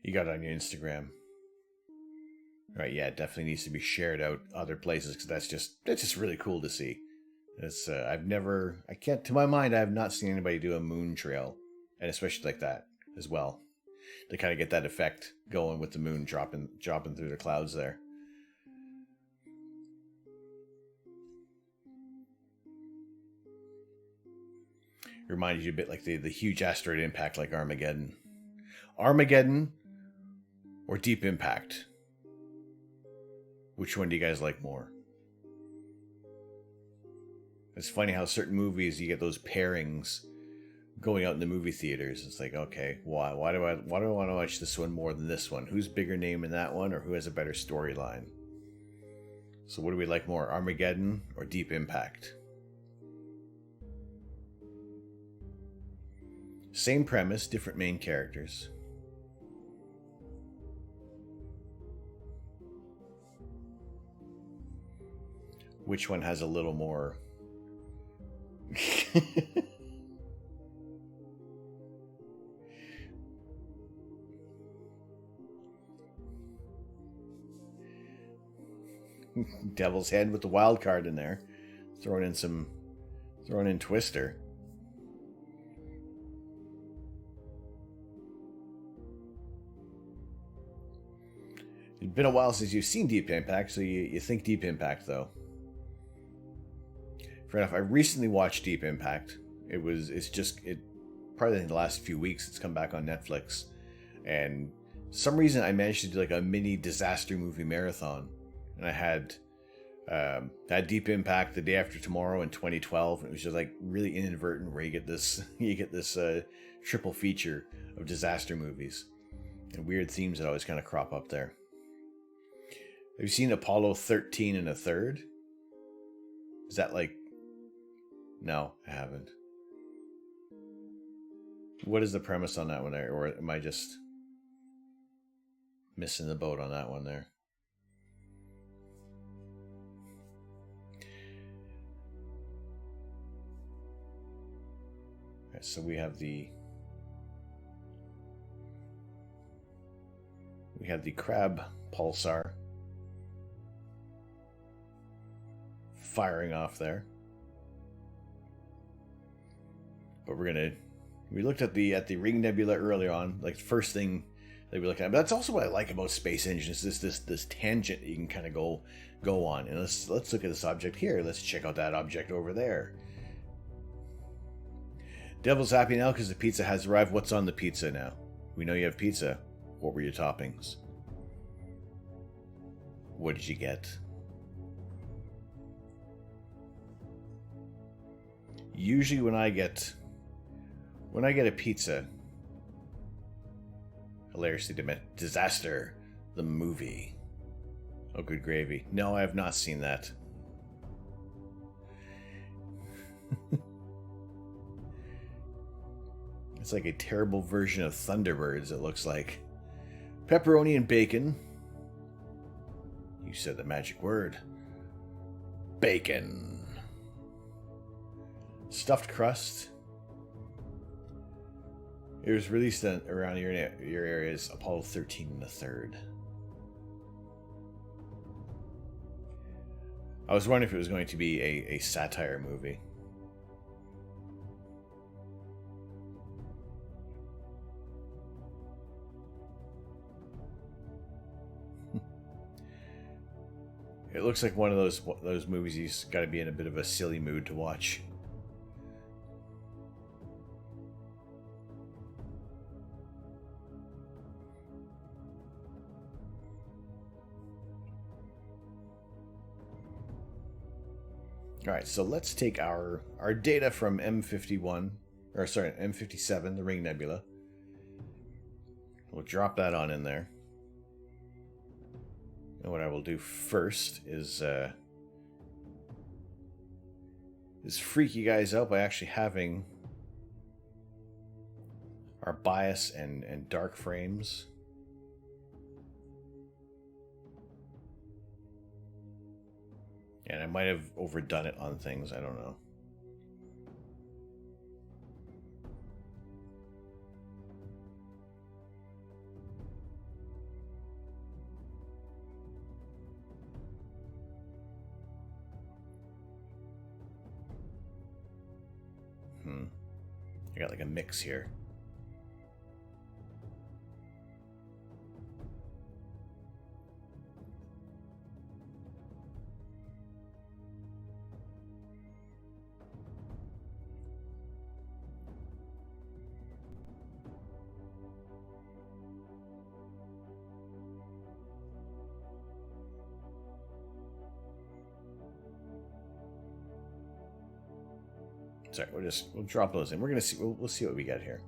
You got it on your Instagram. Right, yeah, it definitely needs to be shared out other places, because that's just really cool to see. It's to my mind, I have not seen anybody do a moon trail, and especially like that as well, to kind of get that effect going with the moon dropping through the clouds there. It reminded you a bit like the huge asteroid impact, like Armageddon. Armageddon or Deep Impact? Which one do you guys like more? It's funny how certain movies, you get those pairings going out in the movie theaters. It's like, okay, why do I want to watch this one more than this one? Who's bigger name in that one, or who has a better storyline? So what do we like more, Armageddon or Deep Impact? Same premise, different main characters. Which one has a little more... Devil's Head with the wild card in there. Throwing in Twister. It's been a while since you've seen Deep Impact, so you think Deep Impact, though. Fair enough. I recently watched Deep Impact. Probably in the last few weeks, it's come back on Netflix. And for some reason, I managed to do like a mini disaster movie marathon. And I had Deep Impact the day after tomorrow in 2012. And it was just like really inadvertent, where you get this triple feature of disaster movies and weird themes that always kind of crop up there. Have you seen Apollo 13 and a third? Is that like... No, I haven't. What is the premise on that one there? Or am I just missing the boat on that one there? Okay, so we have the crab pulsar firing off there. But we looked at the Ring Nebula earlier on, like the first thing that we looked at. But that's also what I like about space engines, is this tangent that you can kind of go on. And let's look at this object here. Let's check out that object over there. Devil's happy now because the pizza has arrived. What's on the pizza now? We know you have pizza. What were your toppings? What did you get? Usually when I get a pizza, hilariously Disaster, the movie. Oh, good gravy. No, I have not seen that. It's like a terrible version of Thunderbirds, it looks like. Pepperoni and bacon. You said the magic word. Bacon. Stuffed crust. It was released around your areas, Apollo 13 and a third. I was wondering if it was going to be a satire movie. It looks like one of those movies you've got to be in a bit of a silly mood to watch. All right, so let's take our data from M51, or sorry, M57, the Ring Nebula. We'll drop that on in there. And what I will do first is freak you guys out by actually having our bias and dark frames. And I might have overdone it on things, I don't know. I got like a mix here. Sorry, we'll drop those in. We're gonna see. We'll see what we get here.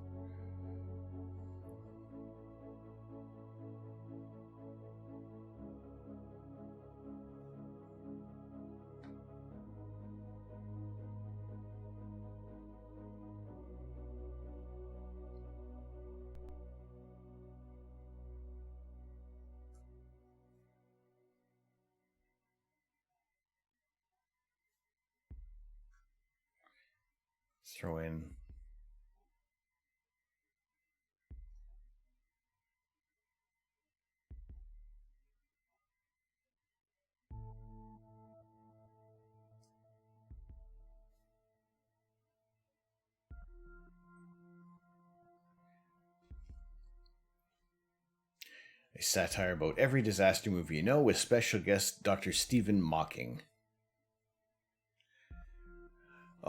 Throw in a satire about every disaster movie you know, with special guest Dr. Stephen Mocking.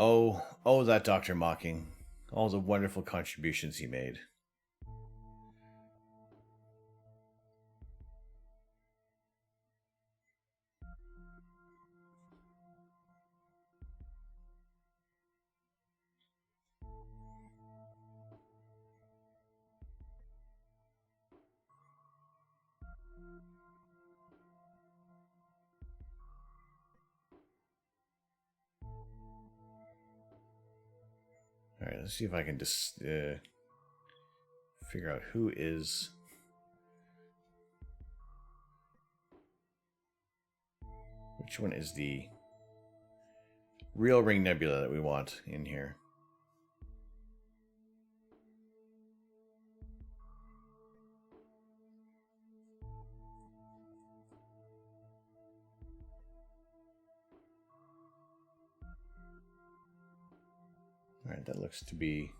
Oh, that Dr. Mocking. All the wonderful contributions he made. Alright, let's see if I can just figure out who is... Which one is the real Ring Nebula that we want in here? Alright, that looks to be...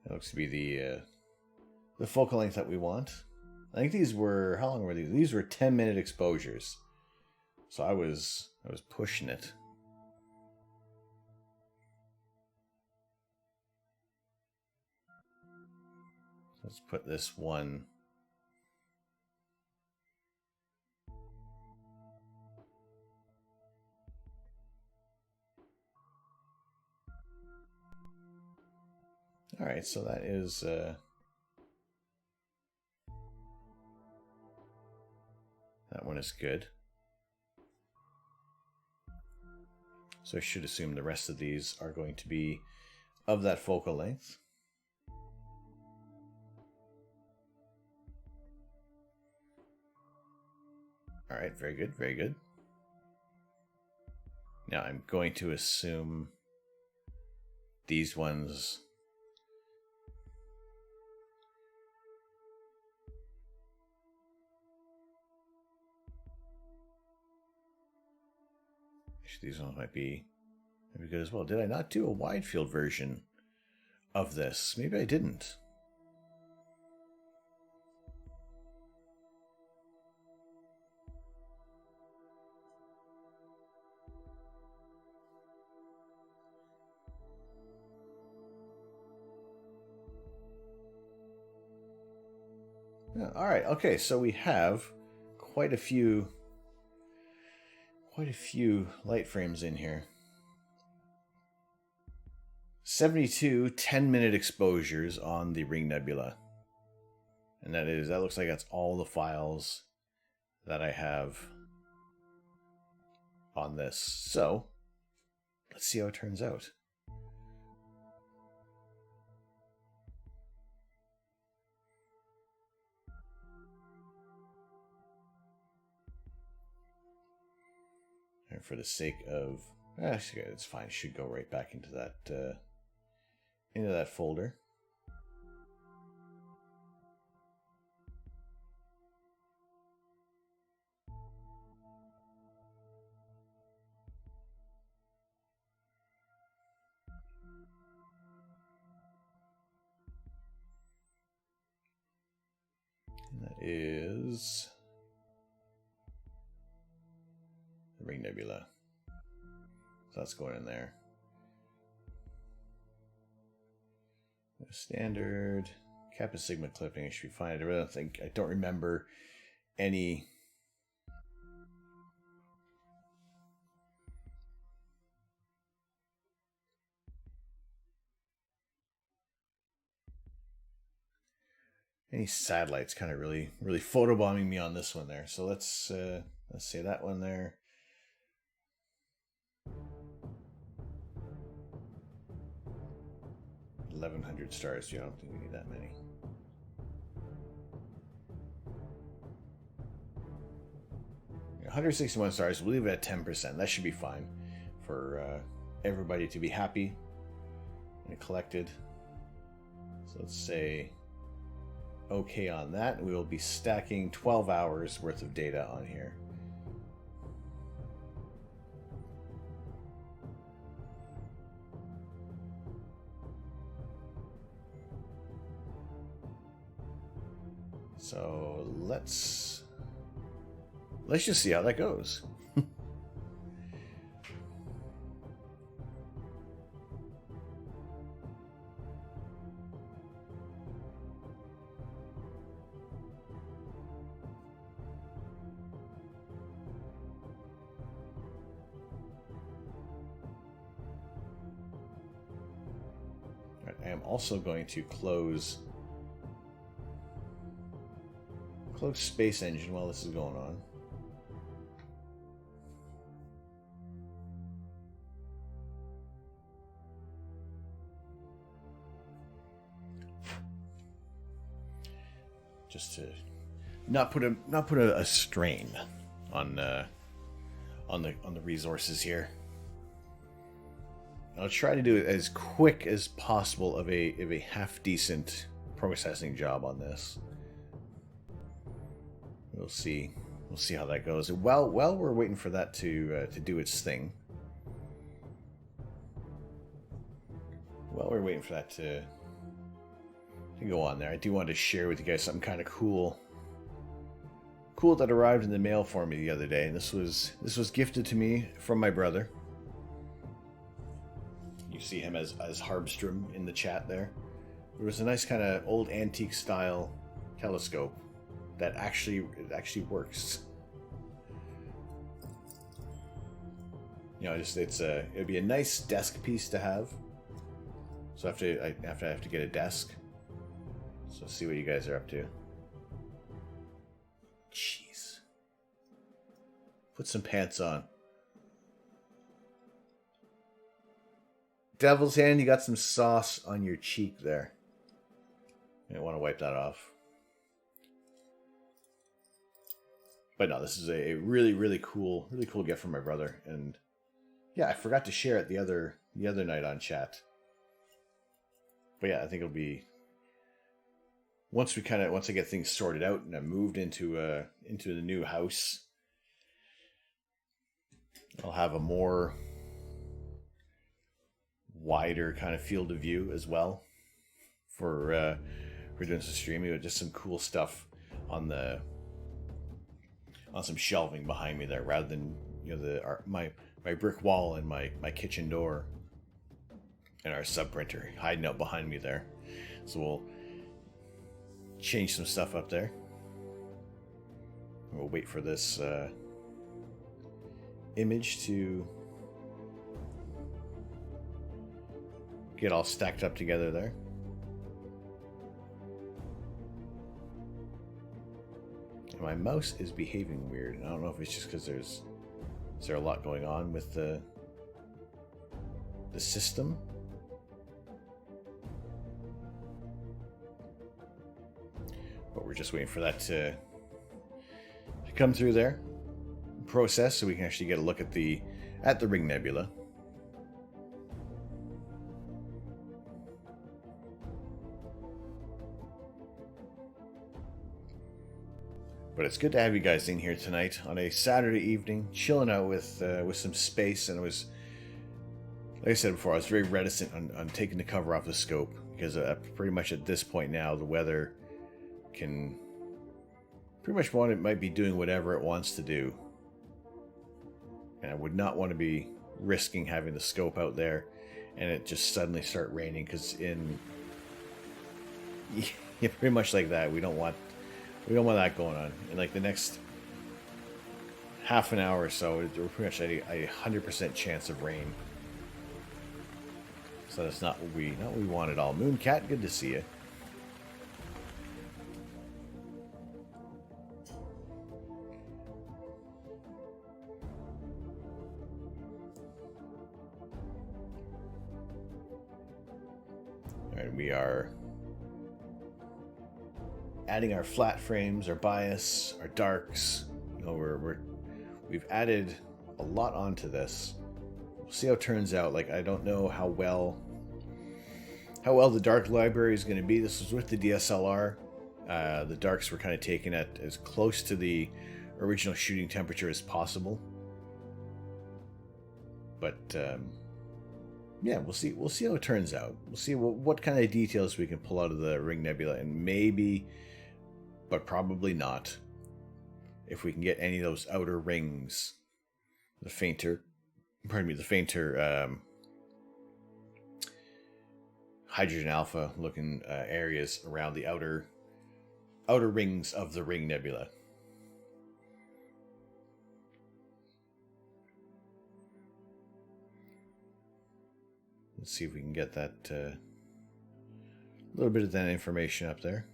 That looks to be the focal length that we want. I think these were... How long were these? These were 10-minute exposures. So I was pushing it. Let's put this one... Alright, so that is... That one is good. So I should assume the rest of these are going to be of that focal length. Alright, very good, very good. Now I'm going to assume these ones... These ones might be good as well. Did I not do a wide field version of this? Maybe I didn't. Yeah, all right. Okay, so we have quite a few light frames in here. 72 10-minute exposures on the Ring Nebula. And that looks like that's all the files that I have on this. So, let's see how it turns out. And for the sake of, actually, it's fine. It should go right back into that folder. And that is the Ring Nebula. So that's going in there. Standard Kappa Sigma clipping. I should be fine. I don't remember any satellites kind of really photobombing me on this one there. So let's say that one there. $1,100 stars. Yeah, I don't think we need that many. Yeah, 161 stars. We'll leave it at 10%. That should be fine for everybody to be happy and collected. So let's say okay on that. We will be stacking 12 hours worth of data on here. So let's just see how that goes. I am also going to close Space Engine while this is going on. Just to not put a strain on the resources here. I'll try to do it as quick as possible of a half decent processing job on this. We'll see how that goes. While we're waiting for that to do its thing. While we're waiting for that to go on there, I do want to share with you guys something kind of cool that arrived in the mail for me the other day, and this was gifted to me from my brother. You see him as Harbstrom in the chat there. It was a nice kind of old antique style telescope that actually works. You know, it'd be a nice desk piece to have. So I have to get a desk. So see what you guys are up to. Jeez. Put some pants on. Devil's hand, you got some sauce on your cheek there. You want to wipe that off. But no, this is a really cool gift from my brother, and yeah, I forgot to share it the other night on chat. But yeah, I think it'll be once I get things sorted out and I moved into the new house, I'll have a more wider kind of field of view as well for doing some streaming with just some cool stuff on some shelving behind me there, rather than my brick wall and my kitchen door and our sub printer hiding out behind me there. So we'll change some stuff up there. We'll wait for this image to get all stacked up together there. And my mouse is behaving weird. I don't know if it's just because is there a lot going on with the system. But we're just waiting for that to come through there, process, so we can actually get a look at the Ring Nebula. But it's good to have you guys in here tonight on a Saturday evening, chilling out with some space. And it was, like I said before, I was very reticent on taking the cover off the scope because pretty much at this point now, the weather can pretty much might be doing whatever it wants to do. And I would not want to be risking having the scope out there and it just suddenly start raining, because pretty much like that, we don't want that going on. In like the next half an hour or so, we're pretty much at a 100% chance of rain. So that's not what we want at all. Mooncat, good to see you. All right, we are adding our flat frames, our bias, our darks. You know, we've added a lot onto this. We'll see how it turns out. Like, I don't know how well the dark library is going to be. This was with the DSLR. The darks were kind of taken at as close to the original shooting temperature as possible. But yeah, we'll see how it turns out. We'll see what kind of details we can pull out of the Ring Nebula, and maybe, but probably not, if we can get any of those outer rings, the fainter hydrogen alpha looking areas around the outer rings of the Ring Nebula. Let's see if we can get that little bit of that information up there.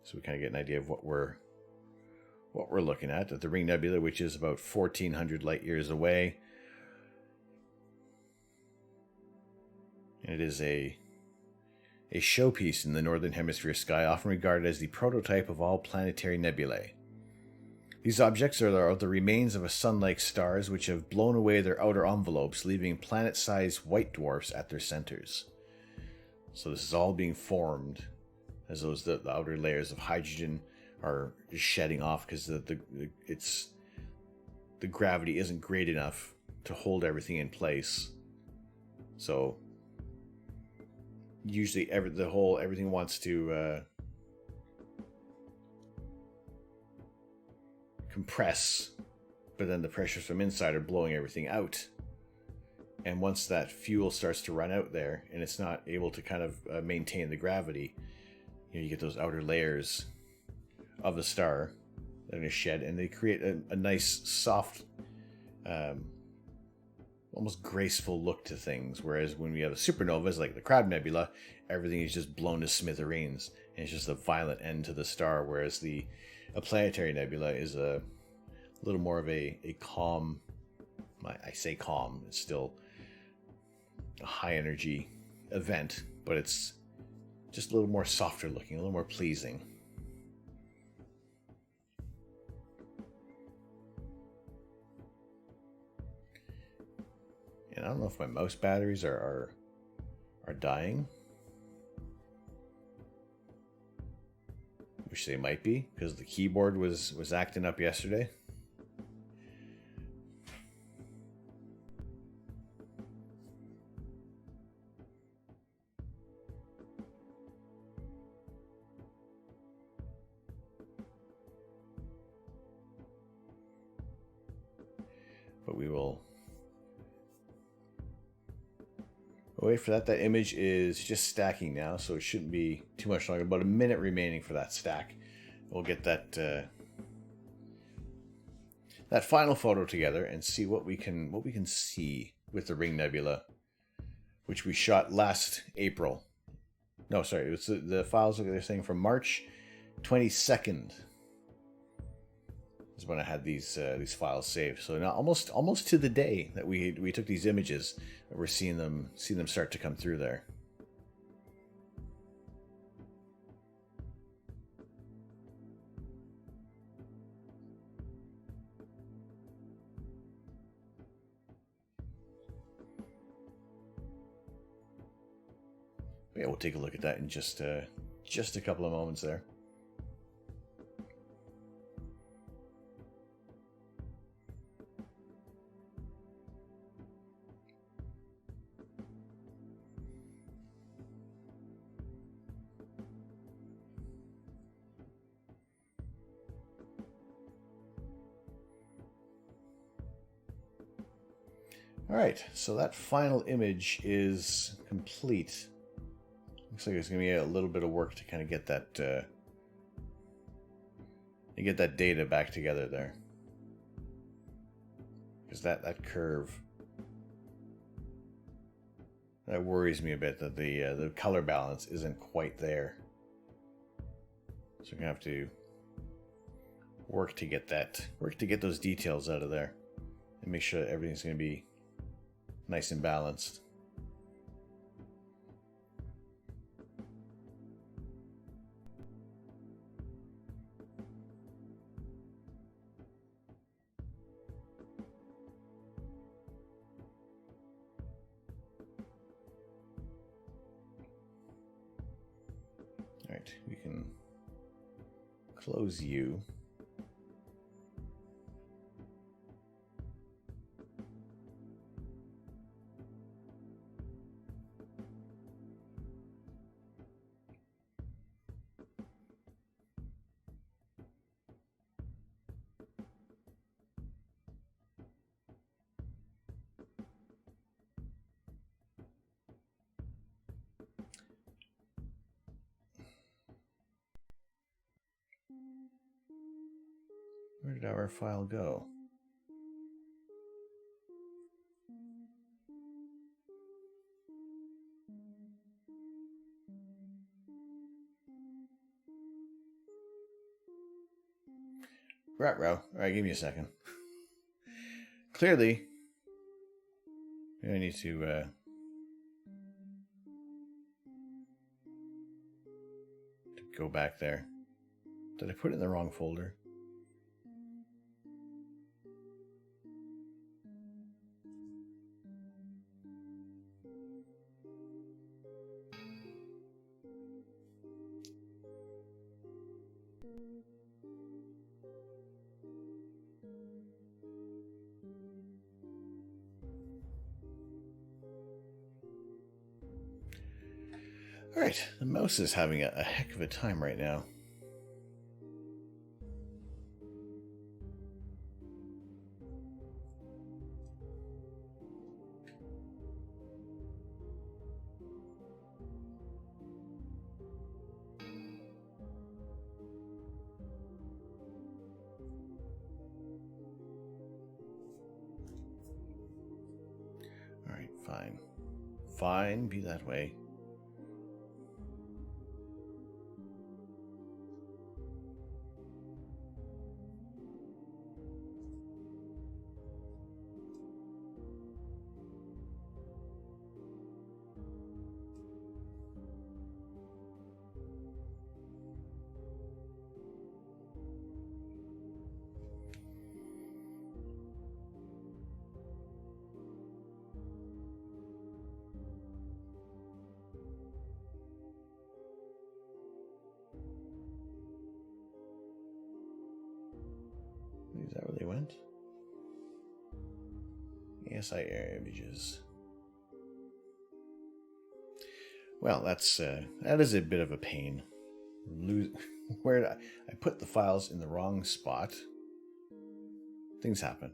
So we kind of get an idea of what we're looking at the Ring Nebula, which is about 1,400 light years away. And it is a showpiece in the Northern Hemisphere sky, often regarded as the prototype of all planetary nebulae. These objects are the remains of sun-like stars which have blown away their outer envelopes, leaving planet-sized white dwarfs at their centers. So this is all being formed as the outer layers of hydrogen are just shedding off, because the gravity isn't great enough to hold everything in place. So usually everything wants to compress, but then the pressures from inside are blowing everything out. And once that fuel starts to run out there and it's not able to kind of maintain the gravity, you get those outer layers of the star that are going to shed, and they create a nice, soft, almost graceful look to things. Whereas when we have the supernovas, like the Crab Nebula, everything is just blown to smithereens, and it's just a violent end to the star. Whereas a planetary nebula is a little more of a calm, I say calm, it's still a high energy event, but it's just a little more softer looking, a little more pleasing. And I don't know if my mouse batteries are dying. Wish they might be, because the keyboard was acting up yesterday. But I'll wait for that. That image is just stacking now, so it shouldn't be too much longer. About a minute remaining for that stack. We'll get that that final photo together and see what we can see with the Ring Nebula, which we shot last April. No, sorry, it was the files they're saying from March 22nd is when I had these files saved. So now almost to the day that we took these images, we're seeing them start to come through there. Yeah, we'll take a look at that in just a couple of moments there. All right, so that final image is complete. Looks like there's going to be a little bit of work to kind of get that data back together there, because that curve, that worries me a bit, that the color balance isn't quite there. So we're gonna have to work to get those details out of there and make sure that everything's going to be nice and balanced. All right, we can close you. Where did our file go? Ruh-roh. Alright, give me a second. Clearly, I need to go back there. Did I put it in the wrong folder? Alright, the mouse is having a heck of a time right now. Alright, fine. Fine, be that way. Is that where they went? ASI air images. Well, that is a bit of a pain. Where I put the files in the wrong spot. Things happen.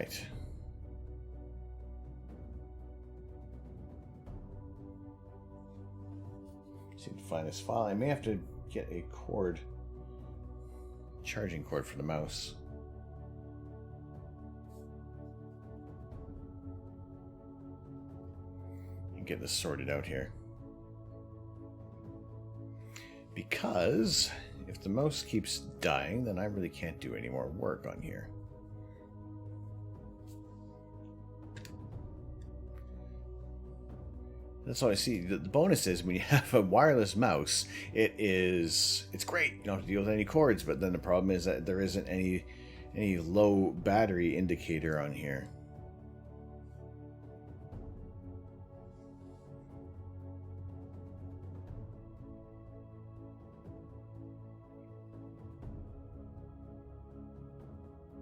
right. See if I can find this file. I may have to get a cord, charging cord for the mouse. And get this sorted out here. Because if the mouse keeps dying, then I really can't do any more work on here. That's all I see. The bonus is when you have a wireless mouse, it's great. You don't have to deal with any cords, but then the problem is that there isn't any low battery indicator on here.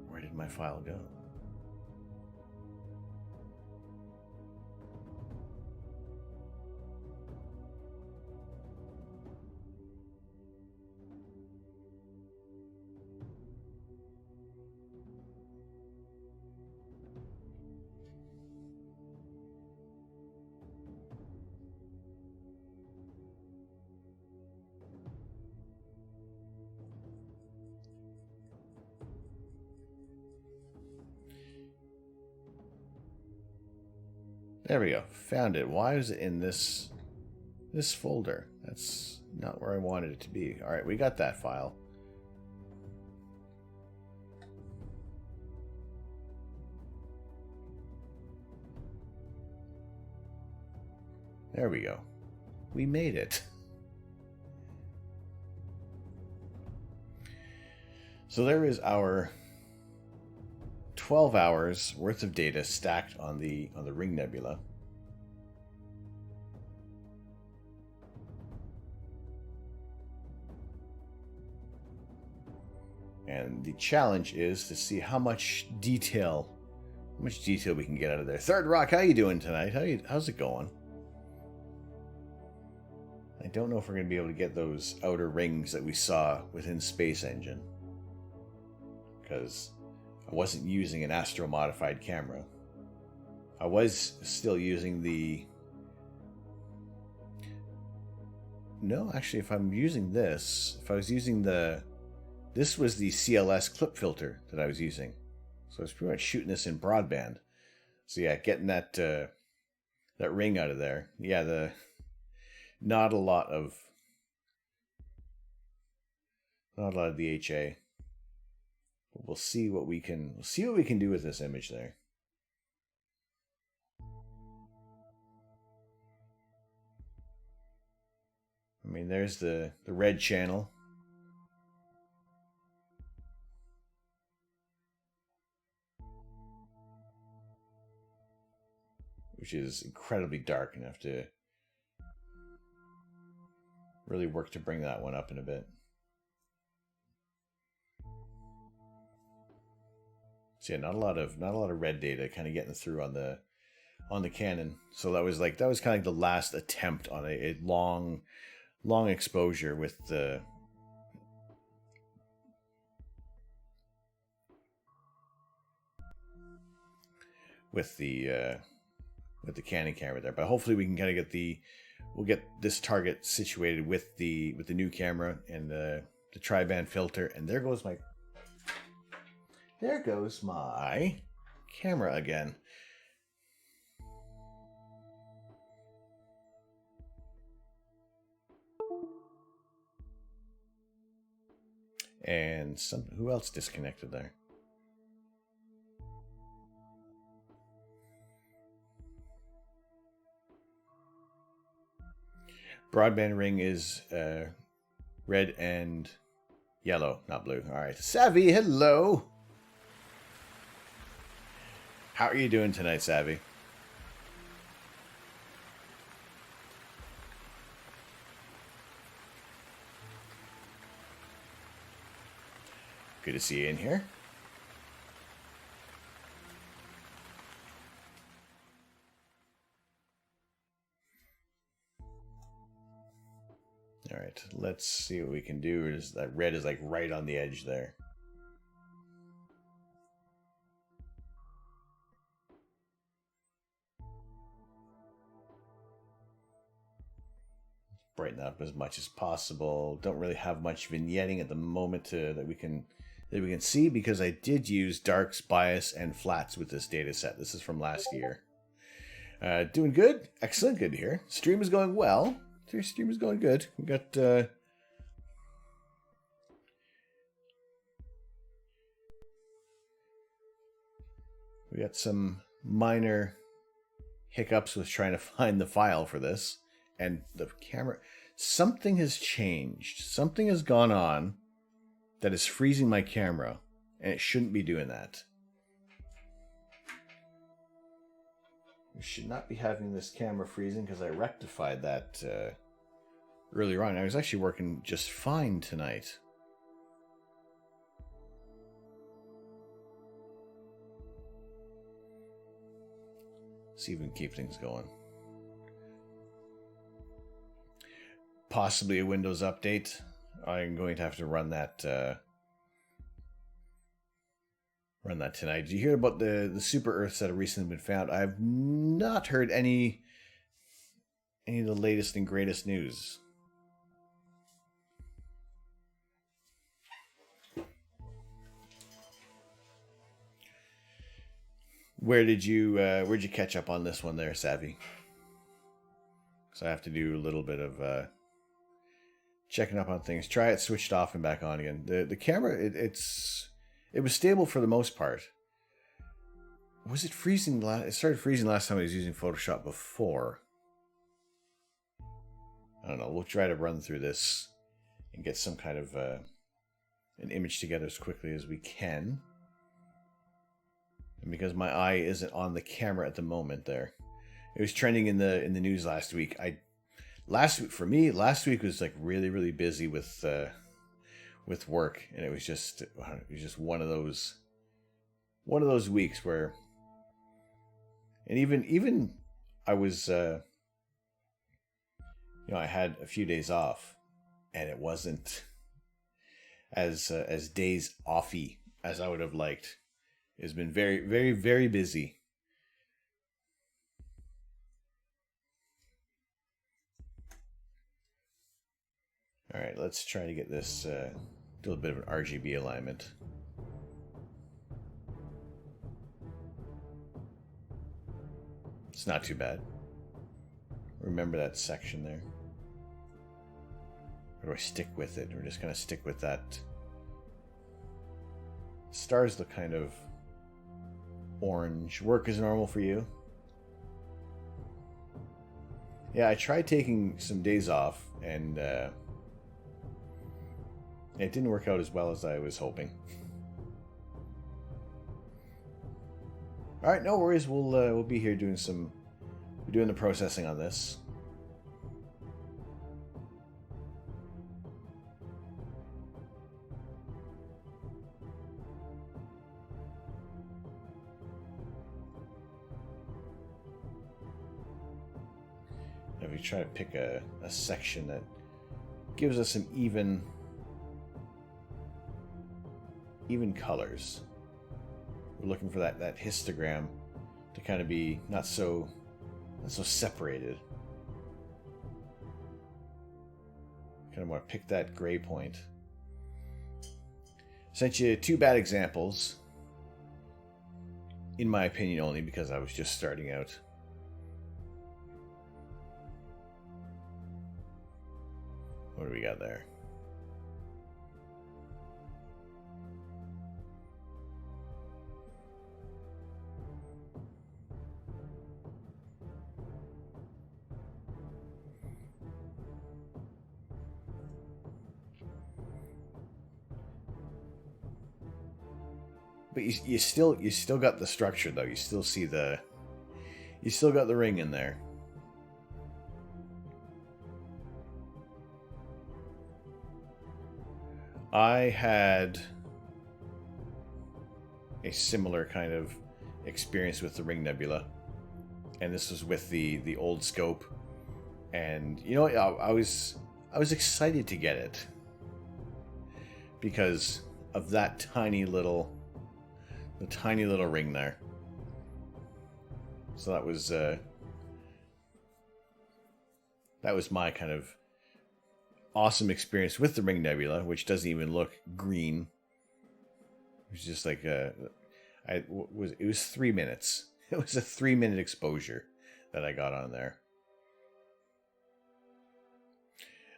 Where did my file go? There we go. Found it. Why is it in this folder? That's not where I wanted it to be. All right, we got that file. There we go. We made it. So there is our 12 hours worth of data stacked on the Ring Nebula. And the challenge is to see how much detail we can get out of there. Third Rock, how you doing tonight? How's it going? I don't know if we're going to be able to get those outer rings that we saw within Space Engine, because I wasn't using an astro-modified camera. I was still using the... No, actually, if I'm using this... If I was using the... This was the CLS clip filter that I was using. So I was pretty much shooting this in broadband. So yeah, getting that that ring out of there. Yeah, not a lot of the HA. We'll see what we can do with this image there. I mean, there's the red channel. Which is incredibly dark enough to really work to bring that one up in a bit. So yeah, not a lot of red data kind of getting through on the Canon. So that was kind of like the last attempt on a long exposure with the Canon camera there. But hopefully we can kind of we'll get this target situated with the new camera and the tri-band filter. And there goes my camera again. And who else disconnected there? Broadband ring is red and yellow, not blue. All right. Savvy, hello. How are you doing tonight, Savvy? Good to see you in here. All right, let's see what we can do. Is that red is like right on the edge there. brighten up as much as possible. Don't really have much vignetting at the moment that we can see, because I did use darks, bias, and flats with this data set. This is from last year. Doing good. Excellent. Good to hear. Stream is going well. Your stream is going good. We got some minor hiccups with trying to find the file for this, and the camera. Something has changed. Something has gone on that is freezing my camera, and it shouldn't be doing that. We should not be having this camera freezing, because I rectified that earlier on. I was actually working just fine tonight. See if we can keep things going. Possibly a Windows update. I'm going to have to run that tonight. Did you hear about the super Earths that have recently been found? I have not heard any of the latest and greatest news. Where'd you catch up on this one there, Savvy? So I have to do a little bit of checking up on things. Try it switched off and back on again. The camera, it was stable for the most part. Was it freezing? It started freezing last time I was using Photoshop before. I don't know. We'll try to run through this and get some kind of an image together as quickly as we can. And because my eye isn't on the camera at the moment, there, it was trending in the news last week. Last week was like really, really busy with work, and it was just one of those weeks where, and even I was I had a few days off, and it wasn't as days offy as I would have liked. It's been very, very, very busy. All right, let's try to get this, do a bit of an RGB alignment. It's not too bad. Remember that section there. Or do I stick with it? We're just going to stick with that. Stars look kind of orange. Work is normal for you? Yeah, I tried taking some days off, and it didn't work out as well as I was hoping. All right, no worries. We'll be here doing the processing on this. If we try to pick a section that gives us some even colors. We're looking for that histogram to kind of be not so separated. Kind of want to pick that gray point. Sent you 2 bad examples, in my opinion only, because I was just starting out. What do we got there? But you still got the structure though. You still got the ring in there. I had a similar kind of experience with the Ring Nebula, and this was with the old scope. And I was excited to get it because of that tiny little ring there. So that was my kind of awesome experience with the Ring Nebula, which doesn't even look green. It was just like it was 3 minutes. It was a 3-minute exposure that I got on there.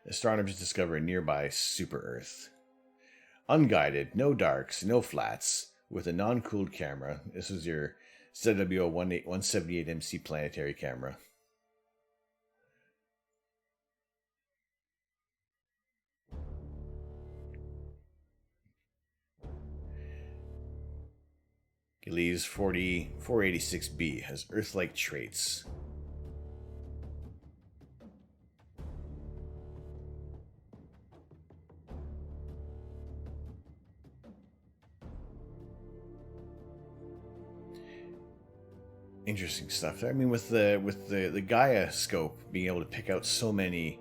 Astronomers discover a nearby super-Earth. Unguided, no darks, no flats, with a non-cooled camera. This was your ZWO 178MC planetary camera. Gillies 486b has Earth-like traits. Interesting stuff there. I mean, with the Gaia scope being able to pick out so many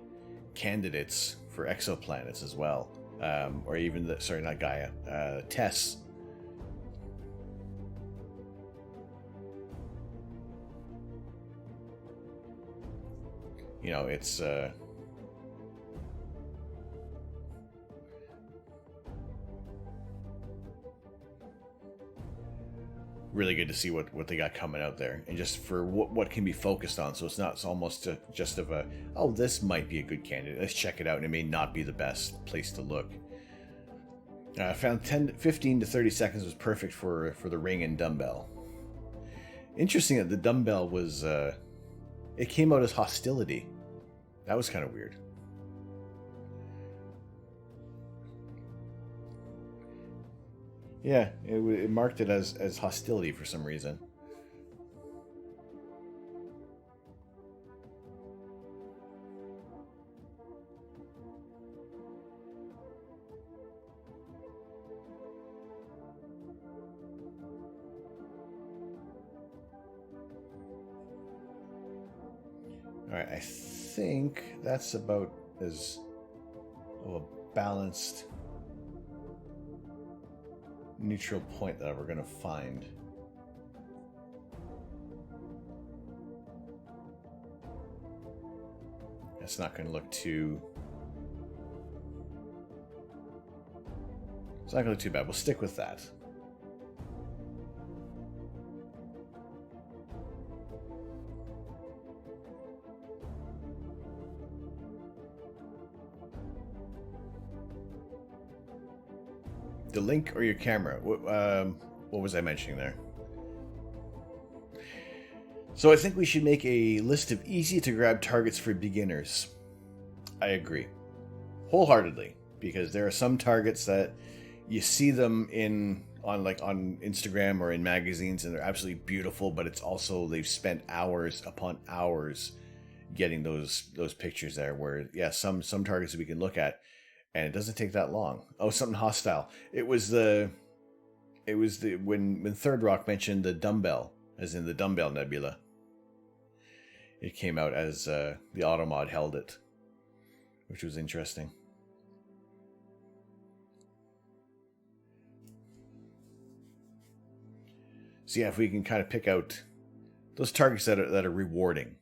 candidates for exoplanets as well, or even not Gaia, TESS. You know, it's really good to see what they got coming out there, and just for what can be focused on. So it's almost just of a, oh, this might be a good candidate, let's check it out, and it may not be the best place to look. Found 15 to 30 seconds was perfect for the ring and dumbbell. Interesting that the dumbbell was it came out as hostility. That was kind of weird. Yeah, it marked it as hostility for some reason. Alright, I think that's about as of a balanced neutral point that we're going to find. It's not going to look too... It's not going to look too bad. We'll stick with that. The link or your camera? What was I mentioning there? So I think we should make a list of easy to grab targets for beginners. I agree. Wholeheartedly. Because there are some targets that you see them on Instagram or in magazines, and they're absolutely beautiful, but it's also they've spent hours upon hours getting those pictures there, where some targets that we can look at, and it doesn't take that long. Oh, something hostile. It was when Third Rock mentioned the dumbbell, as in the dumbbell nebula. It came out as the Automod held it, which was interesting. So yeah, if we can kind of pick out those targets that are rewarding,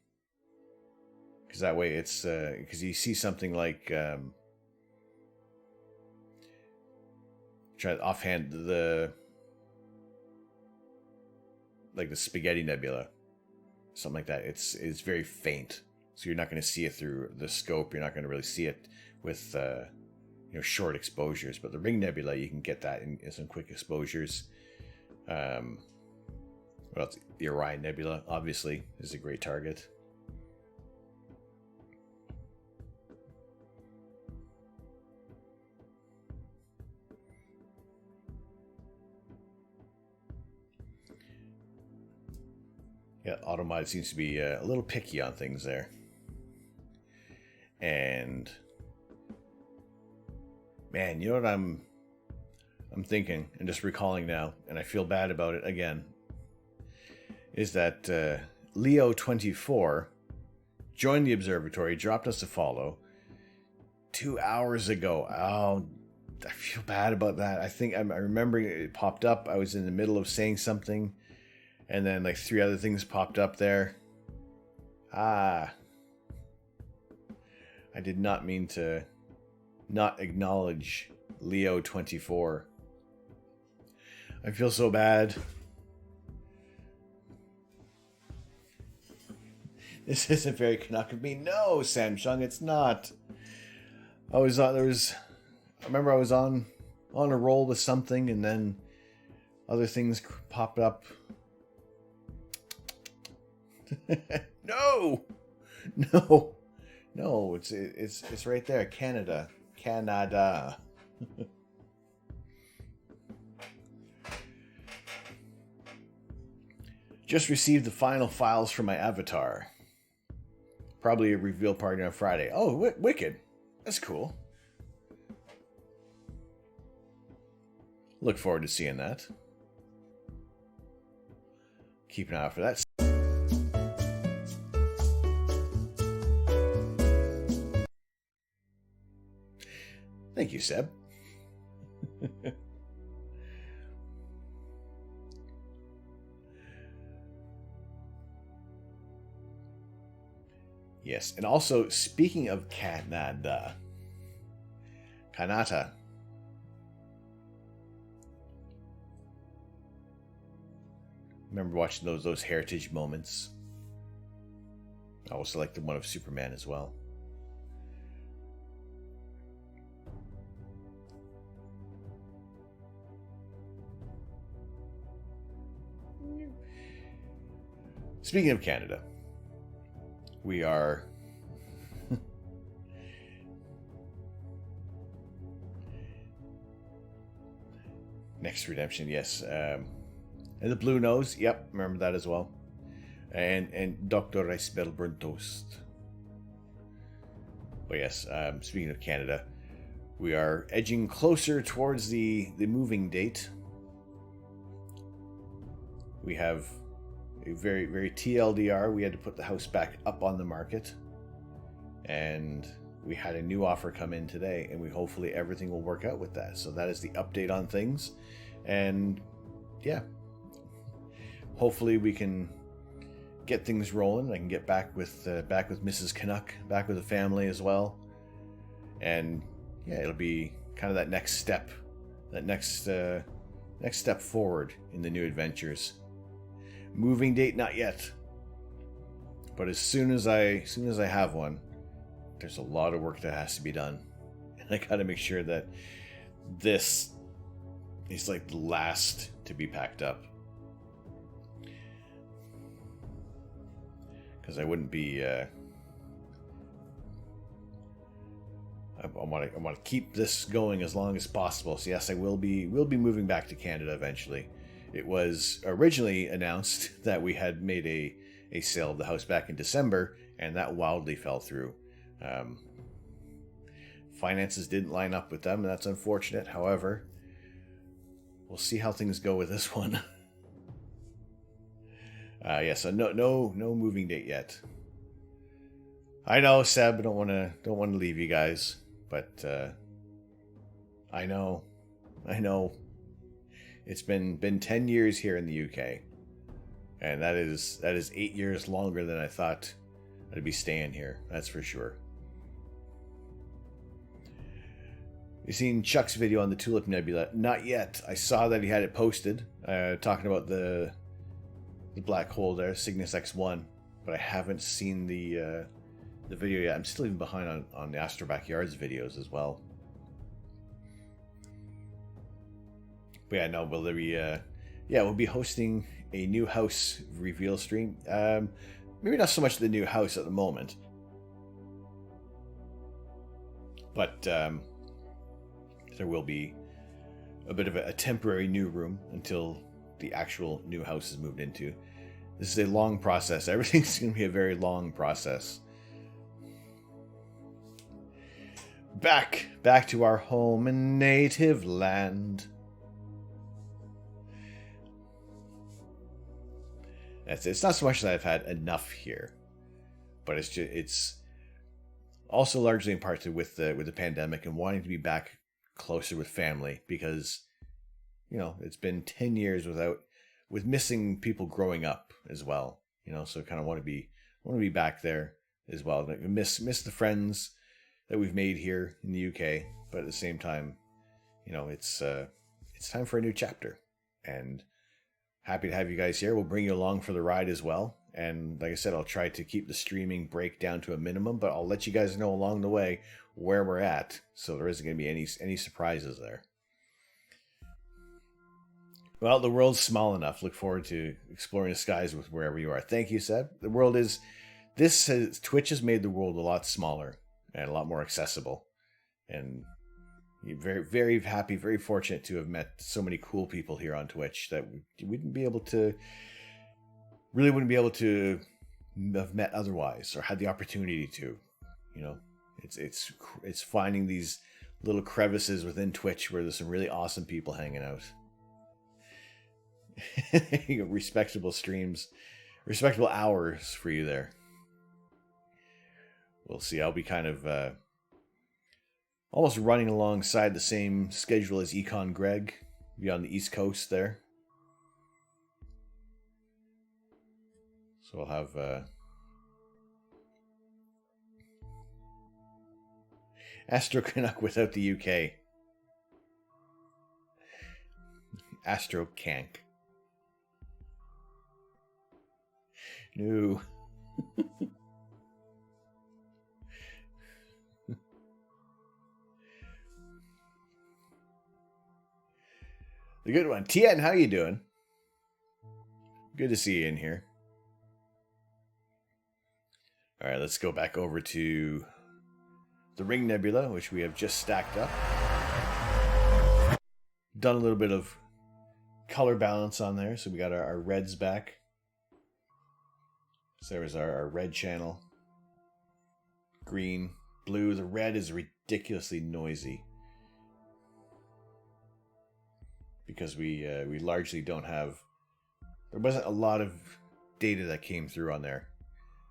because that way it's because you see something like try offhand the Spaghetti Nebula, something like that. It's very faint, so you're not going to see it through the scope. You're not going to really see it with short exposures. But the Ring Nebula, you can get that in some quick exposures. What else? The Orion Nebula, obviously, is a great target. Yeah, Automod seems to be a little picky on things there. And man, you know what I'm thinking and just recalling now, and I feel bad about it again, is that Leo24 joined the observatory, dropped us a follow 2 hours ago. Oh, I feel bad about that. I think I remember it popped up. I was in the middle of saying something, and then like 3 other things popped up there. I did not mean to not acknowledge Leo 24. I feel so bad. This isn't very Canuck of me. No, Samsung, it's not. I remember I was on a roll with something, and then other things popped up. No, it's right there. Canada. Just received the final files for my avatar. Probably a reveal party on Friday. Oh, wicked. That's cool. Look forward to seeing that. Keep an eye out for that. Thank you, Seb. Yes, and also, speaking of Kanata. Remember watching those heritage moments? I also like the one of Superman as well. Speaking of Canada, we are Next Redemption, yes. And the Blue Nose, yep, remember that as well. And Dr. Iceberg Toast. But yes, speaking of Canada, we are edging closer towards the moving date. We have a very, very TLDR. We had to put the house back up on the market. And we had a new offer come in today, and hopefully everything will work out with that. So that is the update on things. And yeah, hopefully we can get things rolling. I can get back with Mrs. Canuck, back with the family as well. And yeah, it'll be kind of that next step, next step forward in the new adventures. Moving date, not yet. But as soon as I have one, there's a lot of work that has to be done. And I gotta make sure that this is like the last to be packed up. Because I wouldn't be I want to keep this going as long as possible. So yes, I will be moving back to Canada eventually. It was originally announced that we had made a sale of the house back in December, and that wildly fell through. Finances didn't line up with them, and that's unfortunate. However, we'll see how things go with this one. So no moving date yet. I know, Seb, I don't want to leave you guys, but I know. It's been 10 years here in the UK, and that is 8 years longer than I thought I'd be staying here. That's for sure. You seen Chuck's video on the Tulip Nebula? Not yet. I saw that he had it posted, talking about the black hole there, Cygnus X1, but I haven't seen the video yet. I'm still even behind on the Astro Backyards videos as well. But yeah, no, will there be? We'll be hosting a new house reveal stream. Maybe not so much the new house at the moment, but there will be a bit of a temporary new room until the actual new house is moved into. This is a long process. Everything's going to be a very long process. Back to our home and native land. It's not so much that I've had enough here, but it's also largely in part with the pandemic and wanting to be back closer with family, because it's been 10 years with missing people growing up as well. So kind of want to be back there as well. Miss the friends that we've made here in the UK, but at the same time, it's time for a new chapter, and happy to have you guys here. We'll bring you along for the ride as well. And like I said, I'll try to keep the streaming break down to a minimum, but I'll let you guys know along the way where we're at, so there isn't going to be any surprises there. Well, the world's small enough. Look forward to exploring the skies with wherever you are. Thank you, Seb. Twitch has made the world a lot smaller and a lot more accessible. And very, very happy, very fortunate to have met so many cool people here on Twitch that we wouldn't be able to have met otherwise, or had the opportunity to. It's finding these little crevices within Twitch where there's some really awesome people hanging out. Respectable streams, respectable hours for you there. We'll see. I'll be kind of almost running alongside the same schedule as Econ Greg, be on the East Coast there. So I'll have Astro Canuck without the UK. Astro Cank. No. The good one. Tien, how you doing? Good to see you in here. All right, let's go back over to the Ring Nebula, which we have just stacked up. Done a little bit of color balance on there, so we got our reds back. So there was our red channel. Green, blue. The red is ridiculously noisy, because we largely don't have... There wasn't a lot of data that came through on there.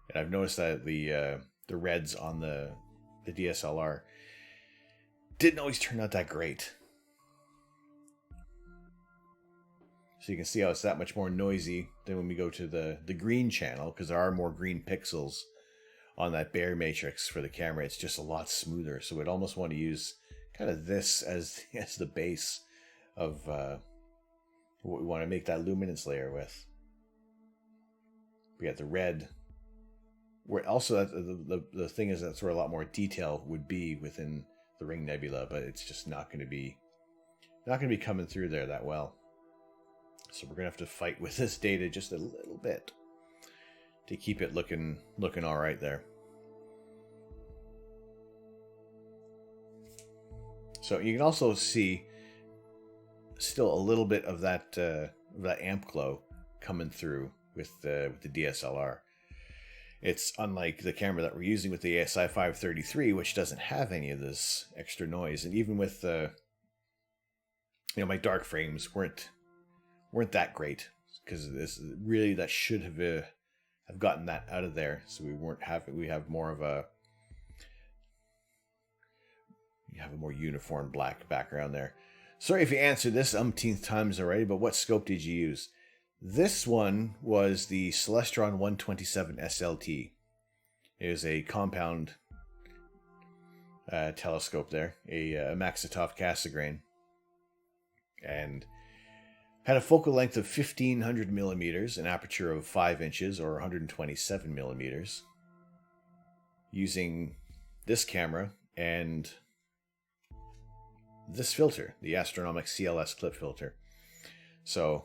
And I've noticed that the reds on the DSLR didn't always turn out that great. So you can see how it's that much more noisy than when we go to the green channel, because there are more green pixels on that bare matrix for the camera. It's just a lot smoother. So we'd almost want to use kind of this as the base of what we want to make that luminance layer with. We got the red. Where also the thing is that's where a lot more detail would be within the Ring Nebula, but it's just not going to be coming through there that well. So we're gonna have to fight with this data just a little bit to keep it looking all right there. So you can also see still a little bit of that amp glow coming through with the DSLR. It's unlike the camera that we're using with the ASI 533, which doesn't have any of this extra noise. And even with my dark frames weren't that great, because that should have gotten that out of there. So we have more of a more uniform black background there. Sorry if you answered this umpteenth times already, but what scope did you use? This one was the Celestron 127 SLT. It is a compound telescope there, a Maxitov Cassegrain, and had a focal length of 1500 millimeters, an aperture of 5 inches or 127 millimeters, using this camera and this filter, the Astronomy CLS clip filter. So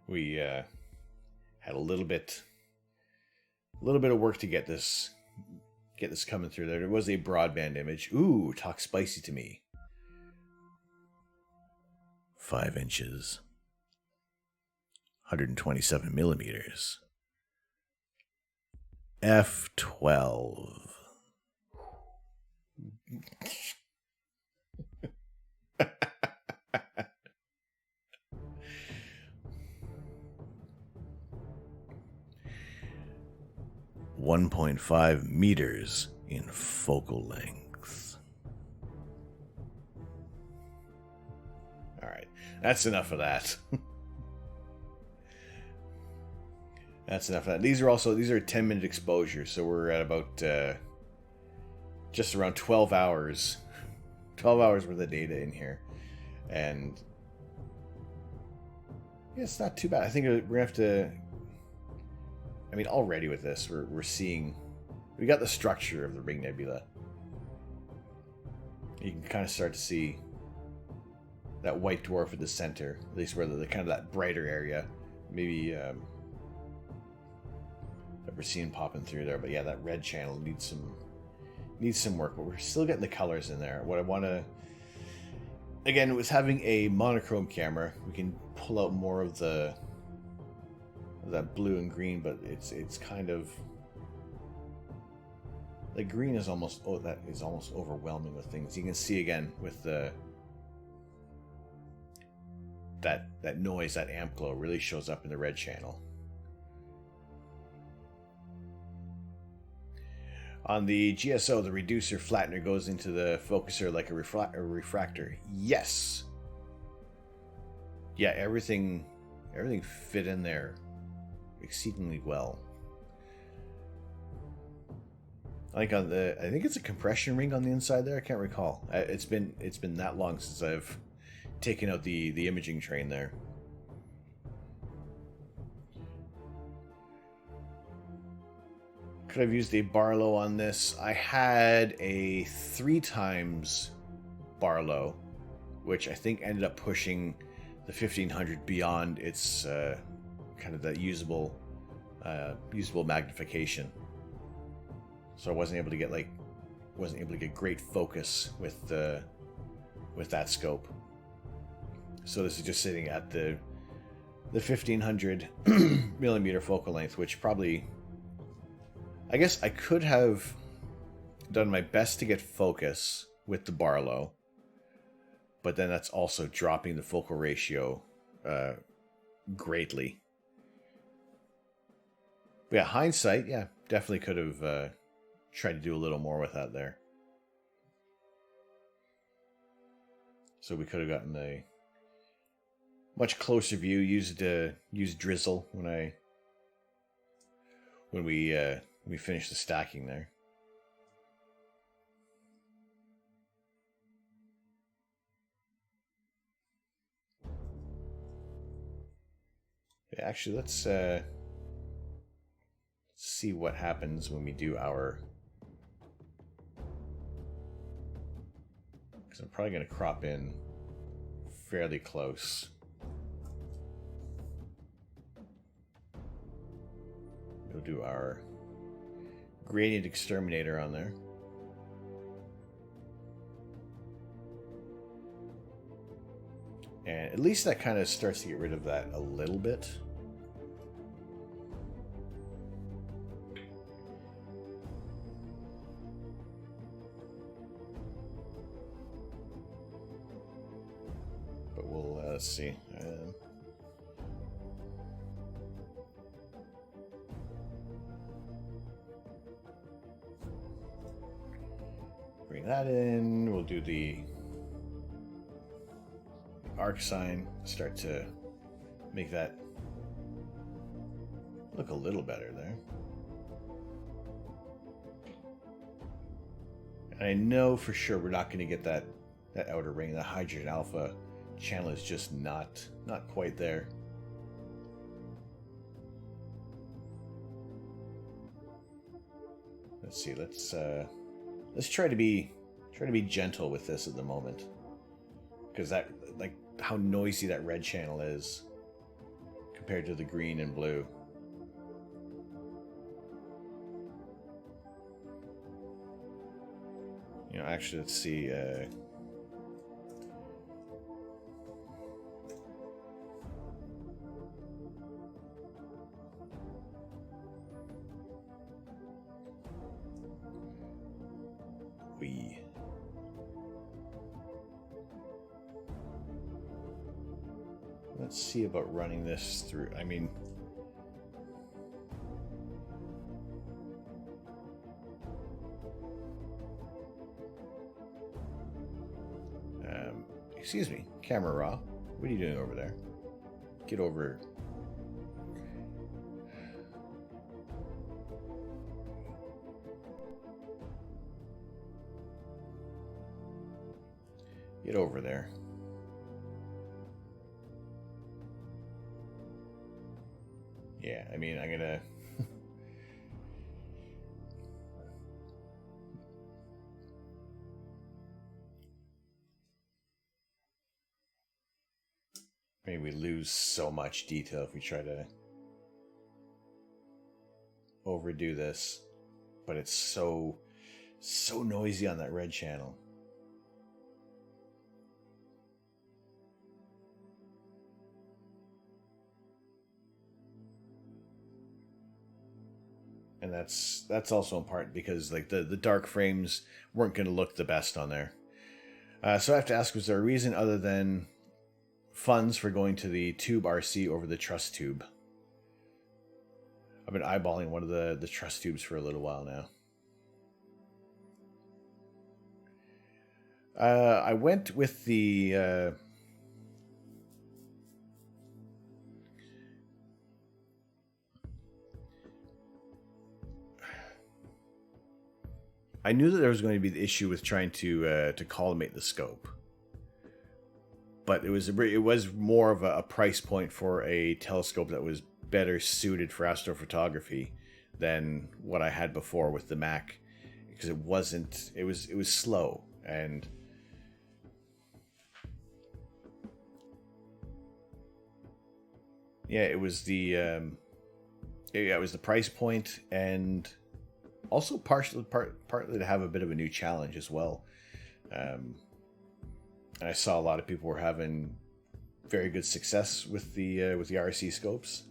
we had a little bit of work to get this coming through there. It was a broadband image. Ooh, talk spicy to me. 5 inches, 127 millimeters, f12. .5 meters in focal length. All right, that's enough of that. That's enough of that. These are 10-minute exposures, so we're at about just around 12 hours. 12 hours worth of data in here. And yeah, it's not too bad. I think we're going to have to... I mean, already with this, we're seeing... We got the structure of the Ring Nebula. You can kind of start to see that white dwarf at the center, at least where the kind of that brighter area, maybe that we're seeing popping through there. But yeah, that red channel needs some work, but we're still getting the colors in there. What I want to, again, with having a monochrome camera, we can pull out more of that blue and green, but it's kind of, the green is almost, that is almost overwhelming with things. You can see again with that noise, that amp glow really shows up in the red channel. On the GSO, the reducer flattener goes into the focuser like a refractor. Yes. Yeah, everything fit in there exceedingly well. Like on I think it's a compression ring on the inside there. I can't recall. It's been that long since I've taken out the imaging train there. Could I have used a Barlow on this? I had a 3x Barlow, which I think ended up pushing the 1500 beyond its kind of that usable magnification. So I wasn't able to get great focus with that scope. So this is just sitting at the 1500 millimeter focal length, which probably, I guess I could have done my best to get focus with the Barlow, but then that's also dropping the focal ratio greatly. But yeah, hindsight, yeah, definitely could have tried to do a little more with that there. So we could have gotten a much closer view. Used drizzle when we finished the stacking there. Yeah, actually, let's see what happens when we do our... Because I'm probably going to crop in fairly close. We'll do our gradient exterminator on there. And at least that kind of starts to get rid of that a little bit. But we'll, let's see. Bring that in. We'll do the arc sign. Start to make that look a little better there. And I know for sure we're not going to get that outer ring. The hydrogen alpha channel is just not quite there. Let's see. Let's try to be gentle with this at the moment, because that, like, how noisy that red channel is compared to the green and blue. You know, actually, let's see. Let's see about running this through. I mean, excuse me, camera raw. What are you doing over there? Get over. Get over there. Yeah, I mean, I'm gonna... Maybe we lose so much detail if we try to overdo this. But it's so noisy on that red channel. And that's also in part because like the dark frames weren't going to look the best on there. So I have to ask, was there a reason other than funds for going to the tube RC over the truss tube? I've been eyeballing one of the truss tubes for a little while now. I went with the... I knew that there was going to be the issue with trying to collimate the scope, but it was more of a price point for a telescope that was better suited for astrophotography than what I had before with the Mac, because it was slow, and yeah, it was the price point, and also partly to have a bit of a new challenge as well. And I saw a lot of people were having very good success with the RC scopes.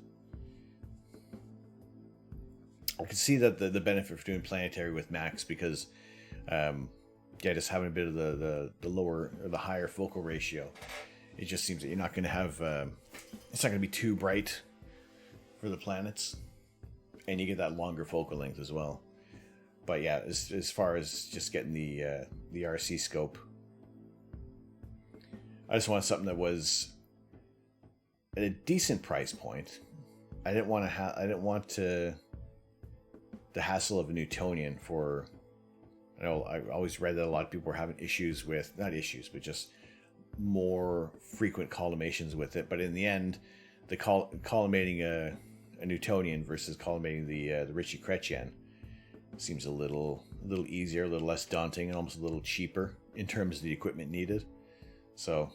I could see that the benefit for doing planetary with Max, because just having a bit of the lower or the higher focal ratio, it just seems that you're not going to have it's not going to be too bright for the planets, and you get that longer focal length as well. But yeah, as far as just getting the RC scope, I just wanted something that was at a decent price point. I didn't want the hassle of a Newtonian for... I know I always read that a lot of people were having issues with, not issues, but just more frequent collimations with it. But in the end, the collimating a Newtonian versus collimating the Ritchie-Chrétien seems a little easier, a little less daunting, and almost a little cheaper in terms of the equipment needed. So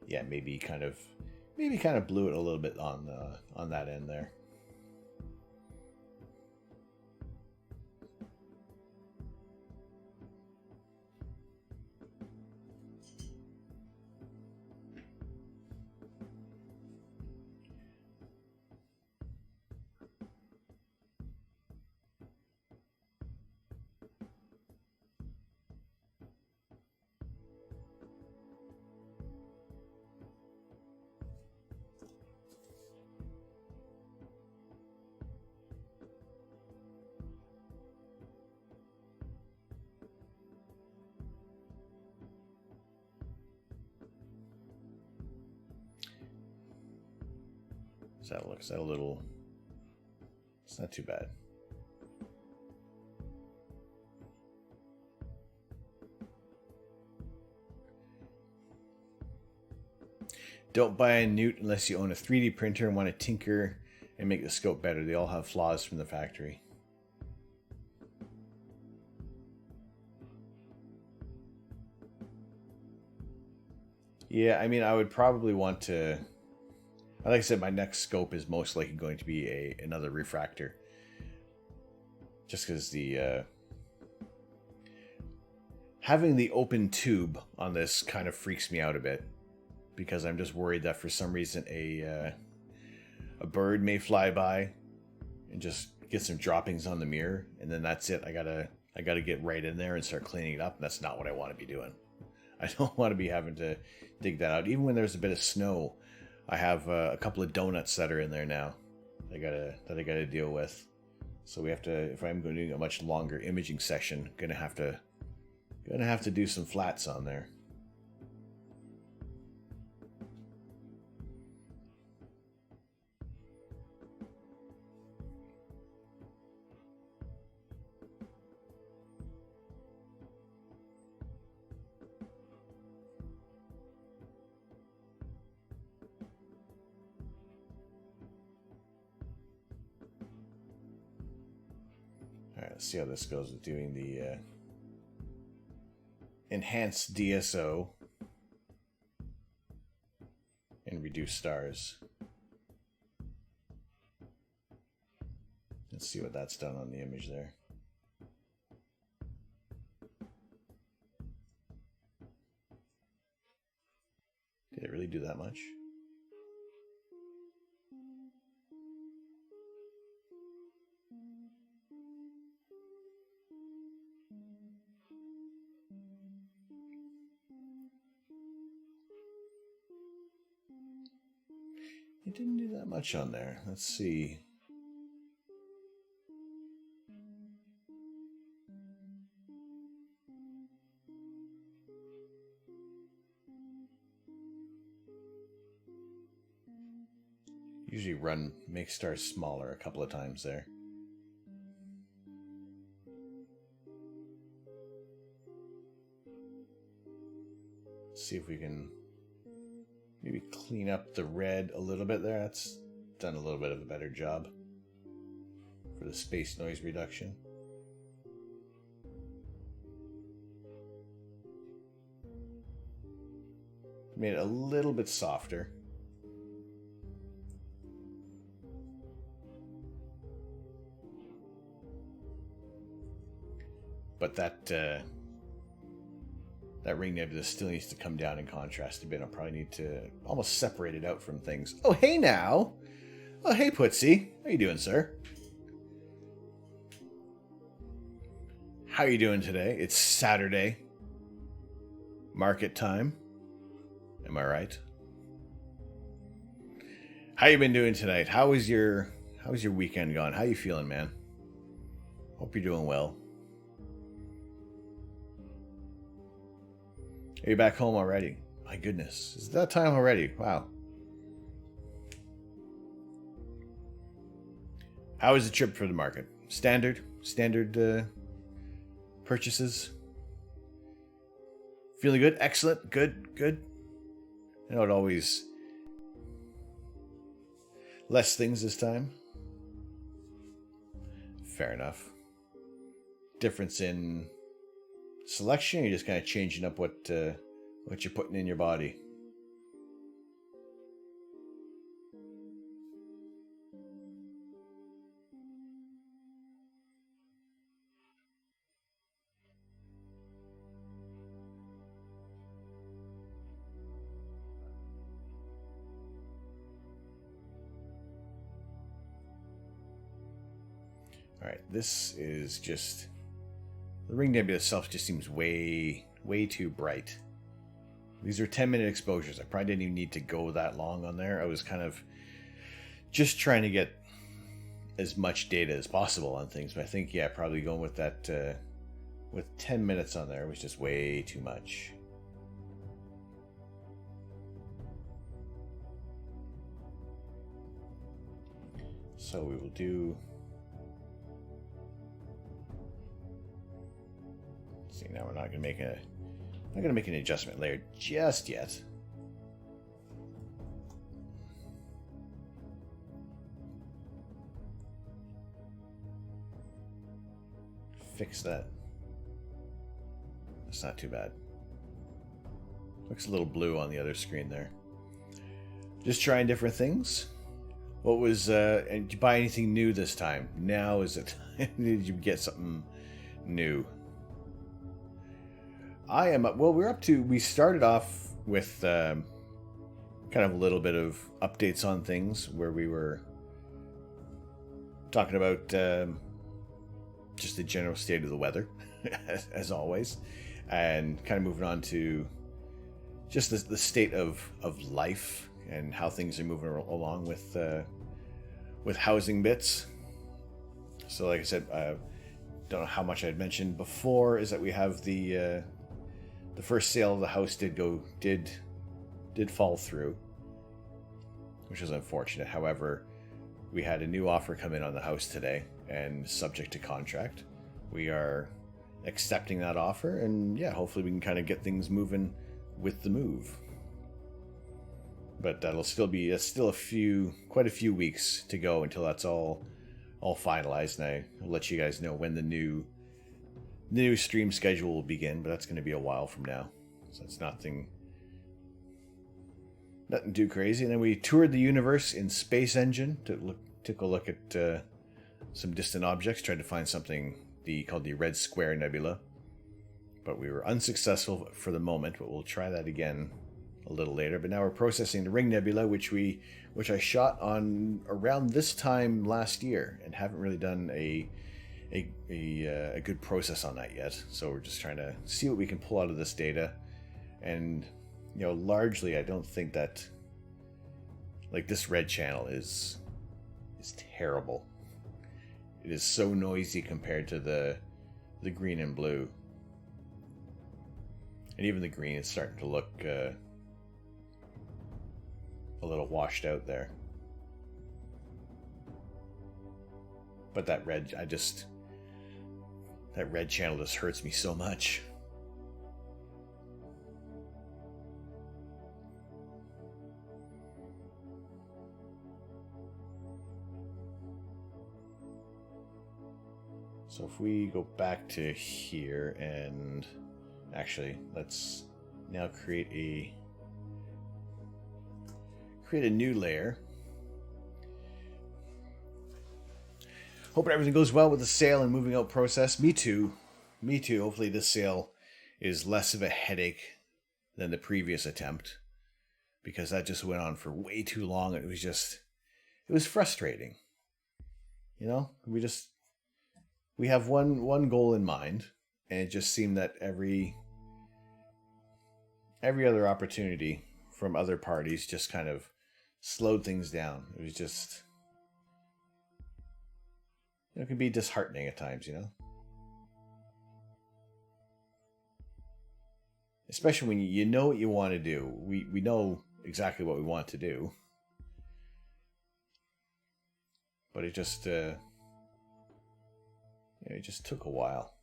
yeah, maybe kind of blew it a little bit on that end there. So that looks a little... It's not too bad. Don't buy a Newt unless you own a 3D printer and want to tinker and make the scope better. They all have flaws from the factory. Yeah, I mean, I would probably want to... Like I said, my next scope is most likely going to be another refractor. Just because the... having the open tube on this kind of freaks me out a bit. Because I'm just worried that for some reason a bird may fly by and just get some droppings on the mirror, and then that's it. I gotta get right in there and start cleaning it up, and that's not what I want to be doing. I don't want to be having to dig that out. Even when there's a bit of snow, I have a couple of donuts that are in there now that I gotta deal with. So we have to, if I'm going to do a much longer imaging session, gonna have to do some flats on there. Let's see how this goes with doing the enhanced DSO and reduce stars. Let's see what that's done on the image there. Did it really do that much? It didn't do that much on there. Let's see. Usually make stars smaller a couple of times there. Let's see if we can maybe clean up the red a little bit there. That's done a little bit of a better job for the space noise reduction. Made it a little bit softer. But that Ring Nebula still needs to come down in contrast a bit. I'll probably need to almost separate it out from things. Oh, hey now! Oh, hey Putzi. How you doing, sir? How you doing today? It's Saturday. Market time. Am I right? How you been doing tonight? How was your weekend gone? How you feeling, man? Hope you're doing well. Are you back home already? My goodness. Is it that time already? Wow. How was the trip for the market? Standard purchases? Feeling good? Excellent? Good? I know it always... Less things this time? Fair enough. Difference in... selection, or you're just kind of changing up what you're putting in your body? All right, this is just... The Ring Nebula itself just seems way too bright. These are 10-minute exposures. I probably didn't even need to go that long on there. I was kind of just trying to get as much data as possible on things. But I think, yeah, probably going with that, with 10 minutes on there was just way too much. So we will do... See, now we're not going to make an adjustment layer just yet. Fix that. That's not too bad. Looks a little blue on the other screen there. Just trying different things. What was, did you buy anything new this time? Now is it? Did you get something new? We started off with kind of a little bit of updates on things where we were talking about just the general state of the weather, as always, and kind of moving on to just the state of life and how things are moving along with housing bits. So like I said, don't know how much I'd mentioned before, is that we have the first sale of the house did fall through, which is unfortunate. However, we had a new offer come in on the house today, and subject to contract, we are accepting that offer, and yeah, hopefully we can kind of get things moving with the move. But that'll still be quite a few weeks to go until that's all all finalized, and I'll let you guys know when the new stream schedule will begin, but that's going to be a while from now. So it's nothing too crazy. And then we toured the universe in Space Engine, took a look at some distant objects, tried to find something called the Red Square Nebula. But we were unsuccessful for the moment, but we'll try that again a little later. But now we're processing the Ring Nebula, which I shot on around this time last year, and haven't really done a good process on that yet. So we're just trying to see what we can pull out of this data. And largely I don't think that this red channel is terrible. It is so noisy compared to the green and blue. And even the green is starting to look a little washed out there. But that red channel just hurts me so much. So if we go back to here, and actually let's now create a new layer. Hope everything goes well with the sail and moving out process. Me too. Hopefully this sail is less of a headache than the previous attempt, because that just went on for way too long. It was frustrating. We have one goal in mind, and it just seemed that every other opportunity from other parties just kind of slowed things down. It was just, it can be disheartening at times, Especially when you know what you want to do. We know exactly what we want to do, but it just took a while.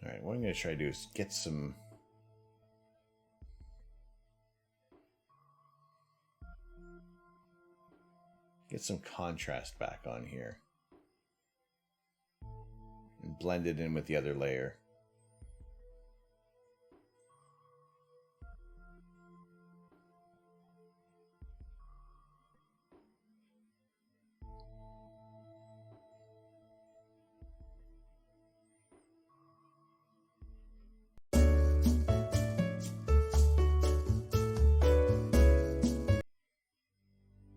Alright, what I'm going to try to do is get some contrast back on here and blend it in with the other layer.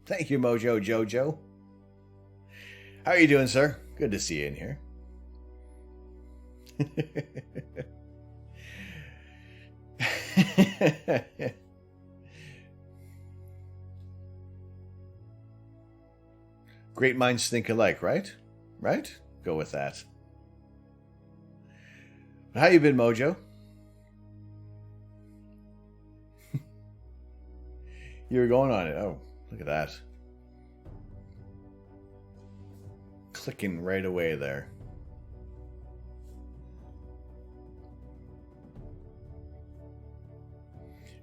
Thank you, Mojo Jojo. How are you doing, sir? Good to see you in here. Great minds think alike, right? Right? Go with that. How you been, Mojo? You were going on it. Oh, look at that. Clicking right away there.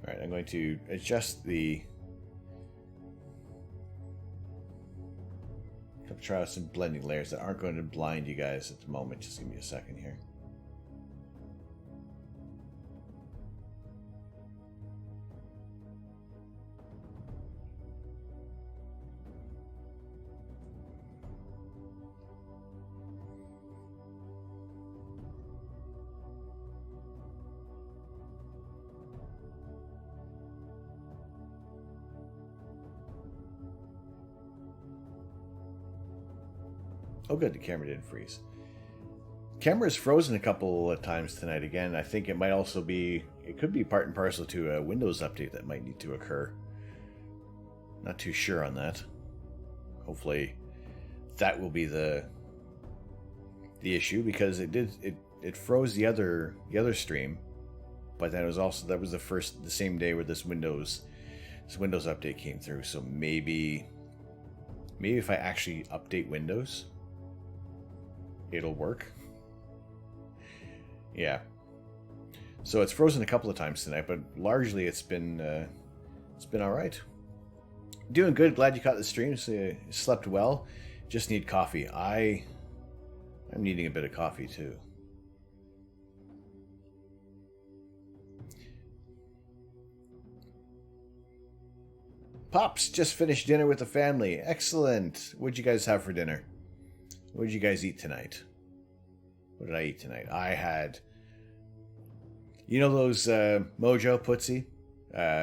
Alright, I'm going to adjust the... try out some blending layers that aren't going to blind you guys at the moment. Just give me a second here. Oh good, the camera didn't freeze. Camera's frozen a couple of times tonight again. I think it might also be, it could be part and parcel to a Windows update that might need to occur. Not too sure on that. Hopefully that will be the issue, because it froze the other stream, but then it was also, that was the same day where this Windows update came through. So maybe if I actually update Windows, it'll work. Yeah. So it's frozen a couple of times tonight, but largely it's been all right. Doing good. Glad you caught the stream. So you slept well. Just need coffee. I'm needing a bit of coffee too. Pops just finished dinner with the family. Excellent. What'd you guys have for dinner? What did you guys eat tonight? What did I eat tonight? I had, you know those Mojo Putzi,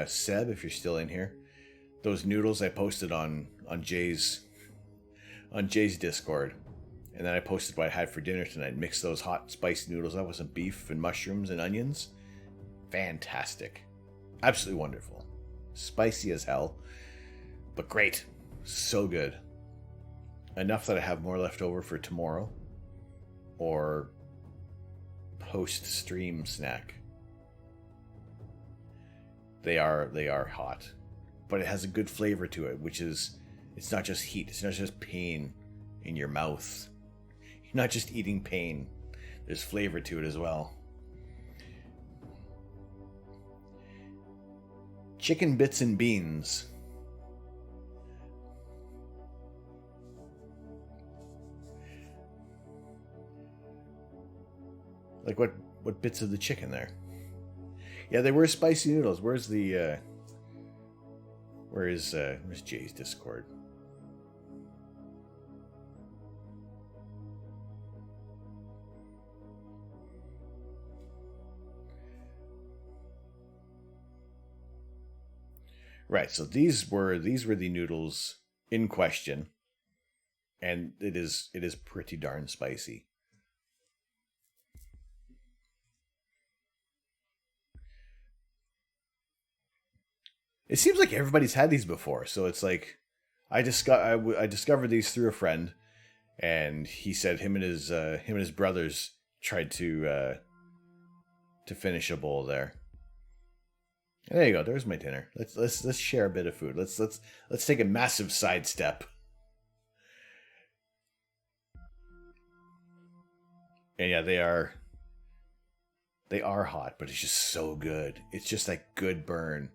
Seb, if you're still in here, those noodles I posted on Jay's Discord, and then I posted what I had for dinner tonight. Mixed those hot spicy noodles up with some beef and mushrooms and onions. Fantastic, absolutely wonderful, spicy as hell, but great, so good. Enough that I have more left over for tomorrow or post-stream snack. They are hot, but it has a good flavor to it, which is, it's not just heat, it's not just pain in your mouth. You're not just eating pain. There's flavor to it as well. Chicken bits and beans. Like what bits of the chicken there? Yeah, they were spicy noodles. Where's Jay's Discord? Right, so these were the noodles in question, and it is pretty darn spicy. It seems like everybody's had these before, so it's like I discovered these through a friend, and he said him and his brothers tried to finish a bowl there. And there you go. There's my dinner. Let's share a bit of food. Let's take a massive sidestep. And yeah, they are hot, but it's just so good. It's just that good burn.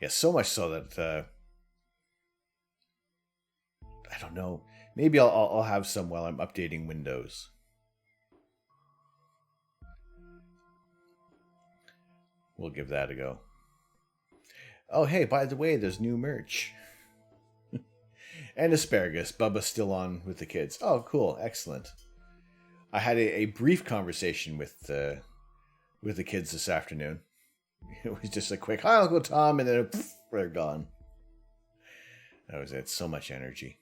Yeah, so much so that I don't know. Maybe I'll have some while I'm updating Windows. We'll give that a go. Oh, hey, by the way, there's new merch. And asparagus. Bubba's still on with the kids. Oh, cool. Excellent. I had a brief conversation with the kids this afternoon. It was just a quick, hi, Uncle Tom, and then they're gone. That was it. So much energy.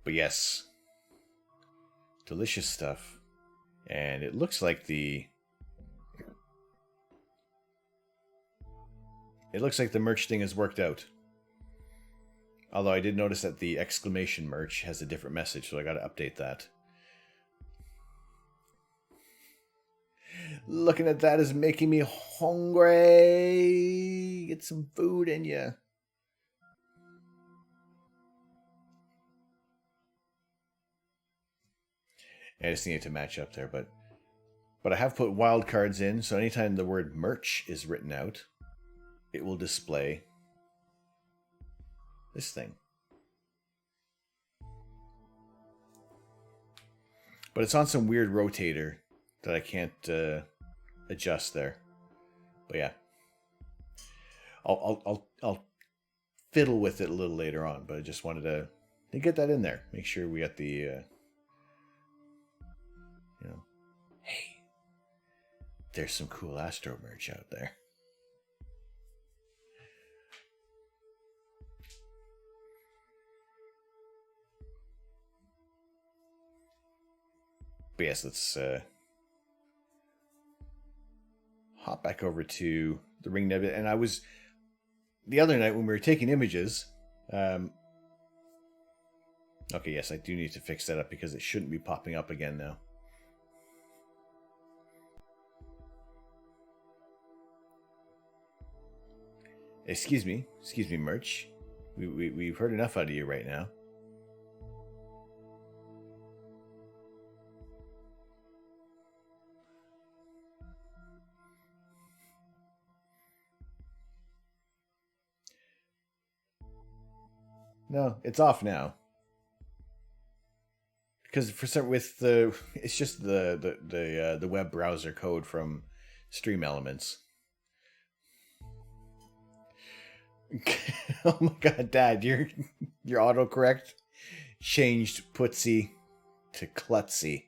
But yes, delicious stuff. And it looks like the merch thing has worked out. Although I did notice that the exclamation merch has a different message, so I got to update that. Looking at that is making me hungry. Get some food in you. I just need it to match up there, but I have put wildcards in, so anytime the word merch is written out, it will display this thing. But it's on some weird rotator that I can't adjust there. But yeah, I'll fiddle with it a little later on. But I just wanted to get that in there. Make sure we got the hey, there's some cool Astro merch out there. But yes, let's hop back over to the Ring Nebula. And I was, the other night when we were taking images, okay, yes, I do need to fix that up because it shouldn't be popping up again now. Excuse me, Merch. We've heard enough out of you right now. No, it's off now. Because for some it's just the web browser code from Stream Elements. Oh my god, Dad, your autocorrect changed Putzi to Klutzy.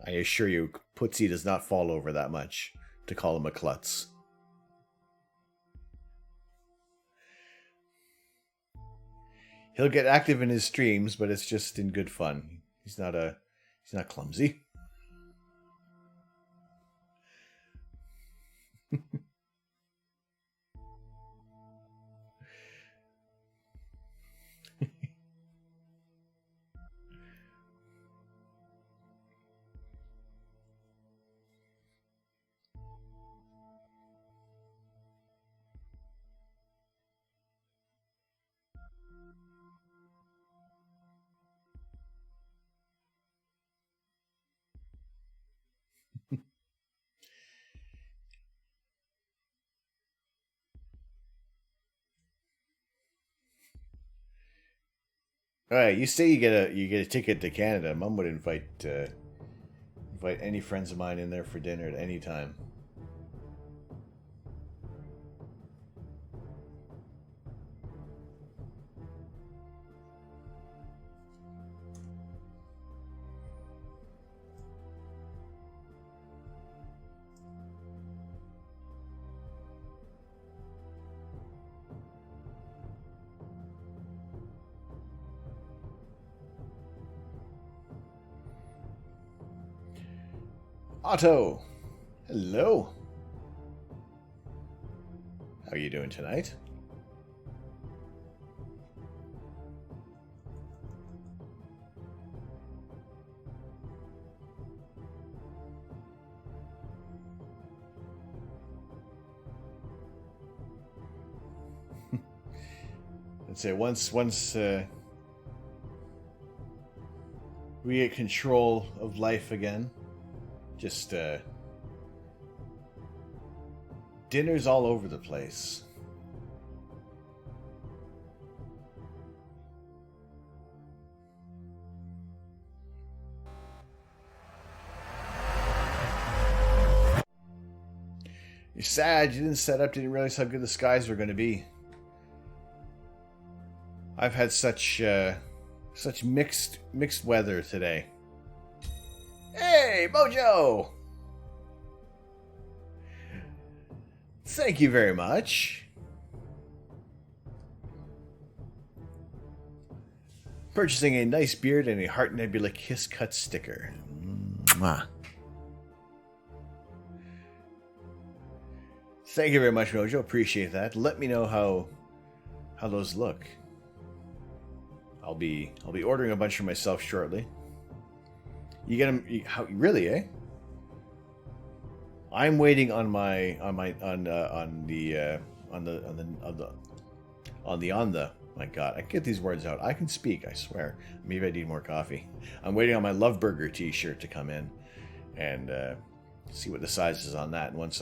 I assure you, Putzi does not fall over that much to call him a klutz. He'll get active in his streams, but it's just in good fun. He's not clumsy. All right, you say you get a ticket to Canada. Mom would invite any friends of mine in there for dinner at any time. Otto, hello. How are you doing tonight? Let's say once we get control of life again. Just, dinners all over the place. You're sad you didn't set up, didn't realize how good the skies were going to be. I've had such mixed weather today. Hey, Mojo! Thank you very much. Purchasing a nice beard and a Heart Nebula Kiss Cut sticker. Mwah. Thank you very much, Mojo. Appreciate that. Let me know how those look. I'll be ordering a bunch for myself shortly. You get them? Really? Eh? I'm waiting on my my God, I can get these words out. I can speak. I swear. Maybe I need more coffee. I'm waiting on my Love Burger T-shirt to come in, and see what the size is on that. And once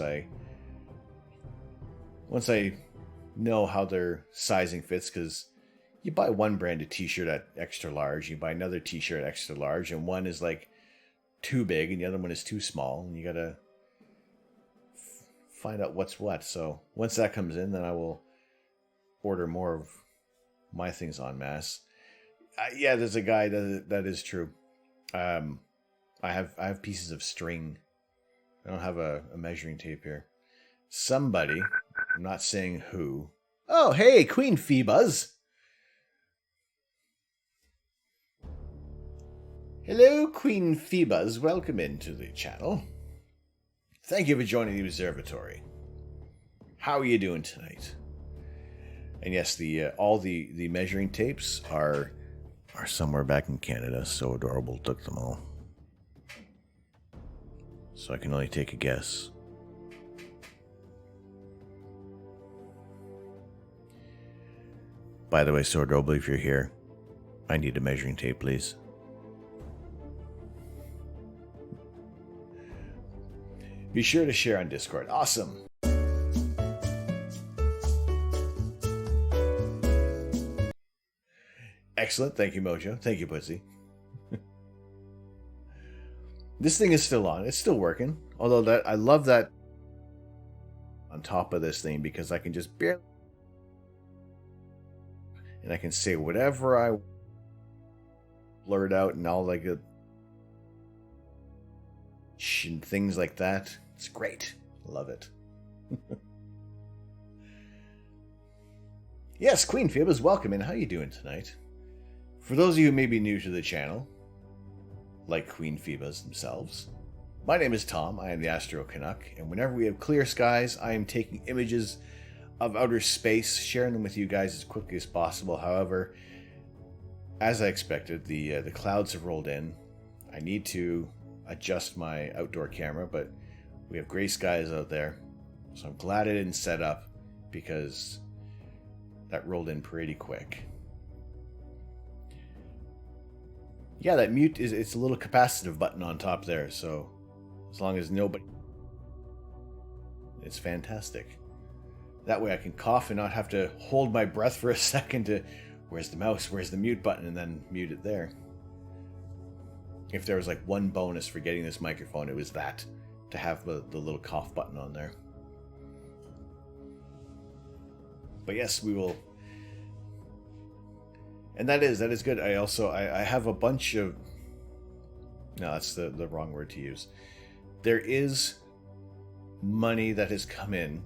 I know how their sizing fits, because you buy one branded T-shirt at extra large, you buy another T-shirt at extra large, and one is like too big and the other one is too small, and you gotta find out what's what. So once that comes in, then I will order more of my things en masse. Yeah, there's a guy that is true. I have pieces of string. I don't have a measuring tape here. Somebody, I'm not saying who. Oh, hey, Queen Phoebus. Hello, Queen Phoebus. Welcome into the channel. Thank you for joining the observatory. How are you doing tonight? And yes, all the measuring tapes are somewhere back in Canada. So adorable, took them all. So I can only take a guess. By the way, Swordroble, if you're here, I need a measuring tape, please. Be sure to share on Discord. Awesome. Excellent. Thank you, Mojo. Thank you, Pussy. This thing is still on. It's still working. Although that I love that on top of this thing because I can just barely... And I can say whatever I blurt out and all like and things like that. It's great. Love it. Yes, Queen Fib is welcome in. How you doing tonight? For those of you who may be new to the channel, like Queen Phoebas themselves, my name is Tom. I am the Astro Canuck, and whenever we have clear skies, I am taking images of outer space, sharing them with you guys as quickly as possible. However, as I expected, the clouds have rolled in. I need to adjust my outdoor camera, but we have gray skies out there, so I'm glad I didn't set up because that rolled in pretty quick. Yeah, that mute it's a little capacitive button on top there, so as long as nobody... It's fantastic. That way I can cough and not have to hold my breath for a second to... Where's the mouse? Where's the mute button? And then mute it there. If there was like one bonus for getting this microphone, it was that. To have the little cough button on there. But yes, we will... And that is good. I have a bunch of... No, that's the wrong word to use. There is money that has come in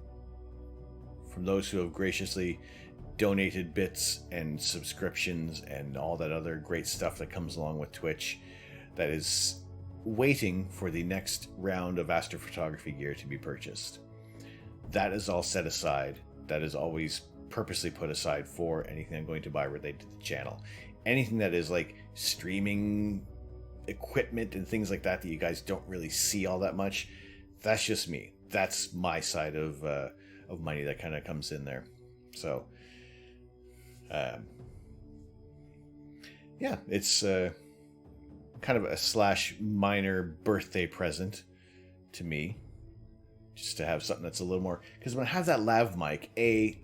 from those who have graciously donated bits and subscriptions and all that other great stuff that comes along with Twitch that is waiting for the next round of astrophotography gear to be purchased. That is all set aside. That is always purposely put aside for anything I'm going to buy related to the channel. Anything that is like streaming equipment and things like that that you guys don't really see all that much, that's just me. That's my side of money that kind of comes in there. So, yeah, it's kind of a / minor birthday present to me. Just to have something that's a little more... Because when I have that lav mic,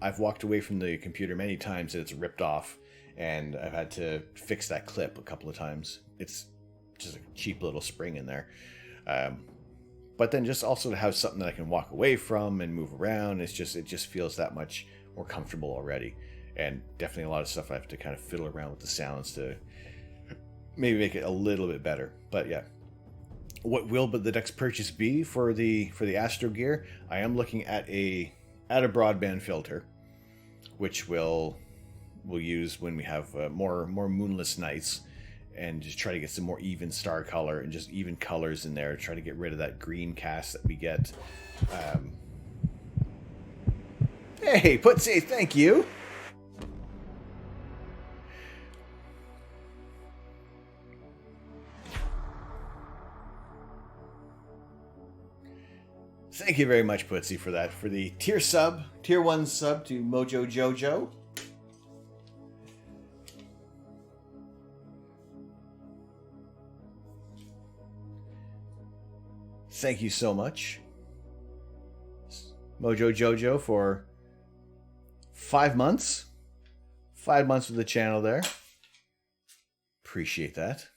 I've walked away from the computer many times and it's ripped off. And I've had to fix that clip a couple of times. It's just a cheap little spring in there. But then just also to have something that I can walk away from and move around. It just feels that much more comfortable already. And definitely a lot of stuff I have to kind of fiddle around with the sounds to maybe make it a little bit better. But yeah. What will the next purchase be for the Astro gear? I am looking at a broadband filter, which we'll use when we have more moonless nights, and just try to get some more even star color and just even colors in there. Try to get rid of that green cast that we get. Hey, Putsy, thank you. Thank you very much, Putsy, for that. For the tier 1 sub to Mojo Jojo. Thank you so much, Mojo Jojo, for 5 months. 5 months with the channel there. Appreciate that.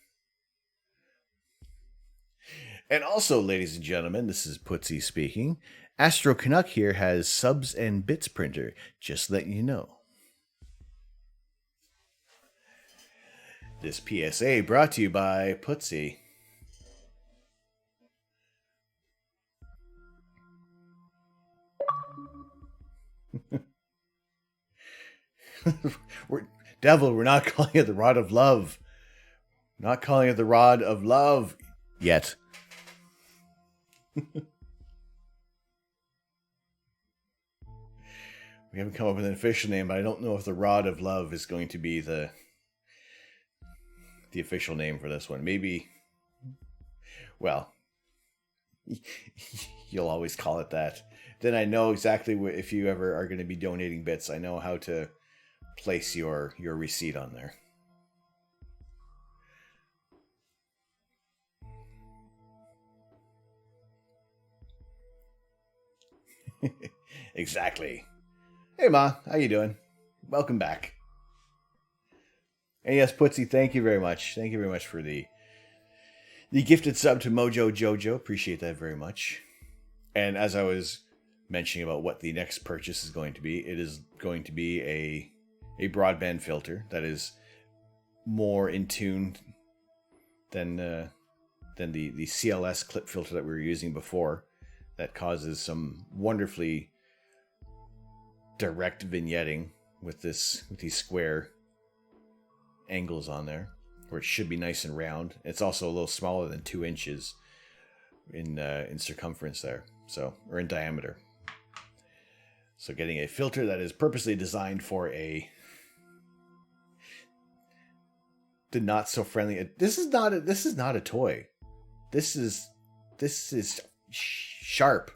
And also, ladies and gentlemen, this is Putsy speaking. Astro Canuck here has subs and bits printer, just letting you know. This PSA brought to you by Putsy. We're not calling it the Rod of Love. Not calling it the Rod of Love yet. We haven't come up with an official name, but I don't know if the Rod of Love is going to be the official name for this one. Maybe, well, You'll always call it that. Then I know exactly if you ever are going to be donating bits, I know how to place your receipt on there. Exactly. Hey Ma, how you doing? Welcome back. And yes, Putzi, thank you very much. Thank you very much for the gifted sub to Mojo Jojo. Appreciate that very much. And as I was mentioning about what the next purchase is going to be, it is going to be a broadband filter that is more in tune than the CLS clip filter that we were using before. That causes some wonderfully direct vignetting with these square angles on there, where it should be nice and round. It's also a little smaller than 2 inches in circumference there, or in diameter. So getting a filter that is purposely designed for the not so friendly. This is not a toy. This is sharp.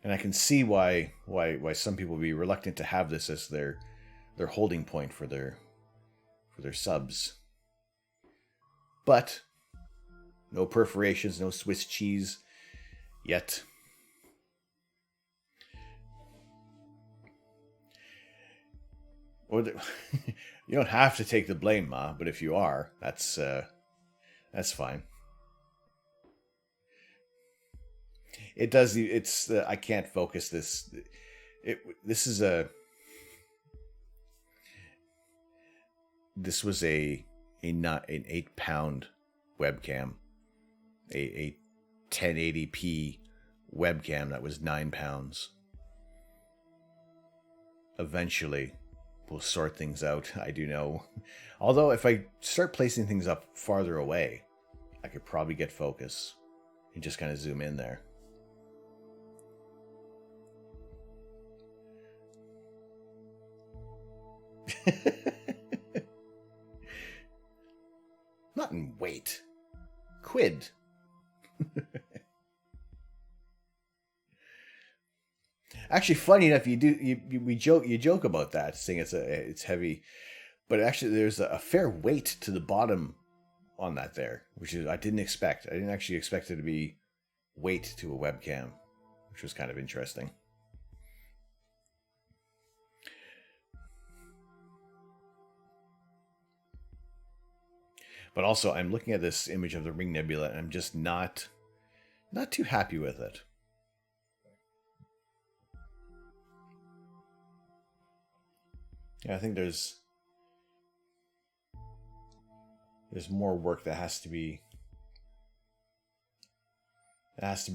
And I can see why some people would be reluctant to have this as their holding point for their subs. But no perforations, no Swiss cheese yet. You don't have to take the blame, Ma, but if you are, that's fine. It does. It's. I can't focus this. This was an 8-pound webcam, a 1080p webcam that was 9 pounds. Eventually, we'll sort things out. I do know. Although, if I start placing things up farther away, I could probably get focus and just kind of zoom in there. Not in weight. Quid. Actually, funny enough, you joke about that, saying it's heavy, but actually there's a fair weight to the bottom on that there, which I didn't expect. I didn't actually expect it to be weight to a webcam, which was kind of interesting. But also, I'm looking at this image of the Ring Nebula, and I'm just not too happy with it. Yeah, I think there's more work that has to be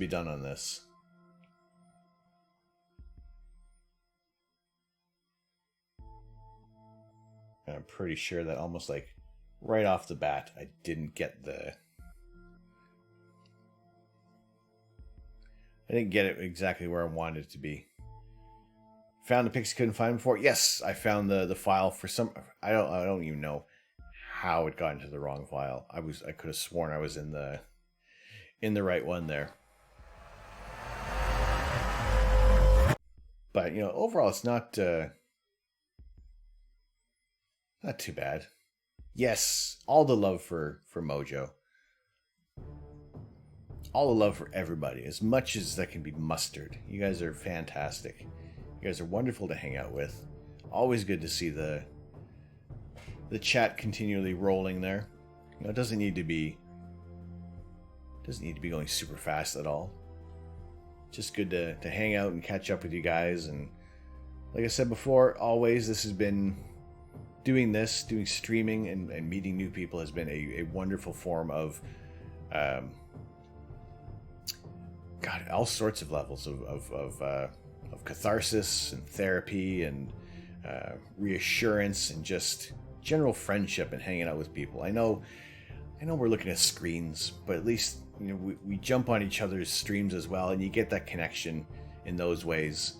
done on this. And I'm pretty sure that almost like right off the bat, I didn't get it exactly where I wanted it to be. Found the pixie couldn't find before. Yes, I found the file for some. I don't even know how it got into the wrong file. I could have sworn I was in the right one there. But overall, it's not too bad. Yes, all the love for Mojo. All the love for everybody, as much as that can be mustered. You guys are fantastic. You guys are wonderful to hang out with. Always good to see the chat continually rolling there. It doesn't need to be going super fast at all. Just good to hang out and catch up with you guys. And like I said before, always this has been doing streaming and meeting new people has been a wonderful form of all sorts of levels of catharsis and therapy and reassurance and just general friendship and hanging out with people. I know we're looking at screens, but at least we jump on each other's streams as well, and you get that connection in those ways.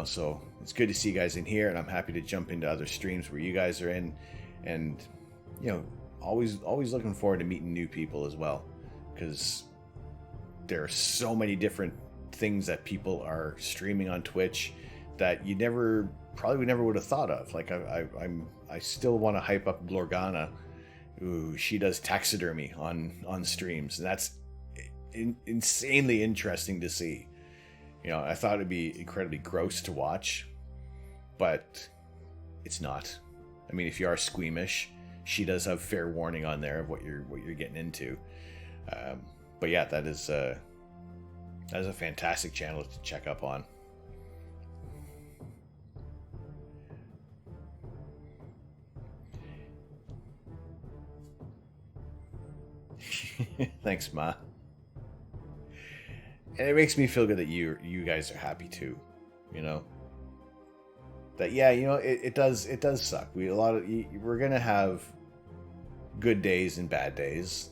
So it's good to see you guys in here, and I'm happy to jump into other streams where you guys are in, and always looking forward to meeting new people as well, because there are so many different things that people are streaming on Twitch that you probably never would have thought of. Like I still want to hype up Glorgana. Ooh, she does taxidermy on streams, and that's insanely interesting to see. You know, I thought it'd be incredibly gross to watch, but it's not. I mean, if you are squeamish, she does have fair warning on there of what you're getting into. But yeah, that is a fantastic channel to check up on. Thanks, Ma. And it makes me feel good that you guys are happy too. You know, that yeah, you know, it does suck. We're gonna have good days and bad days.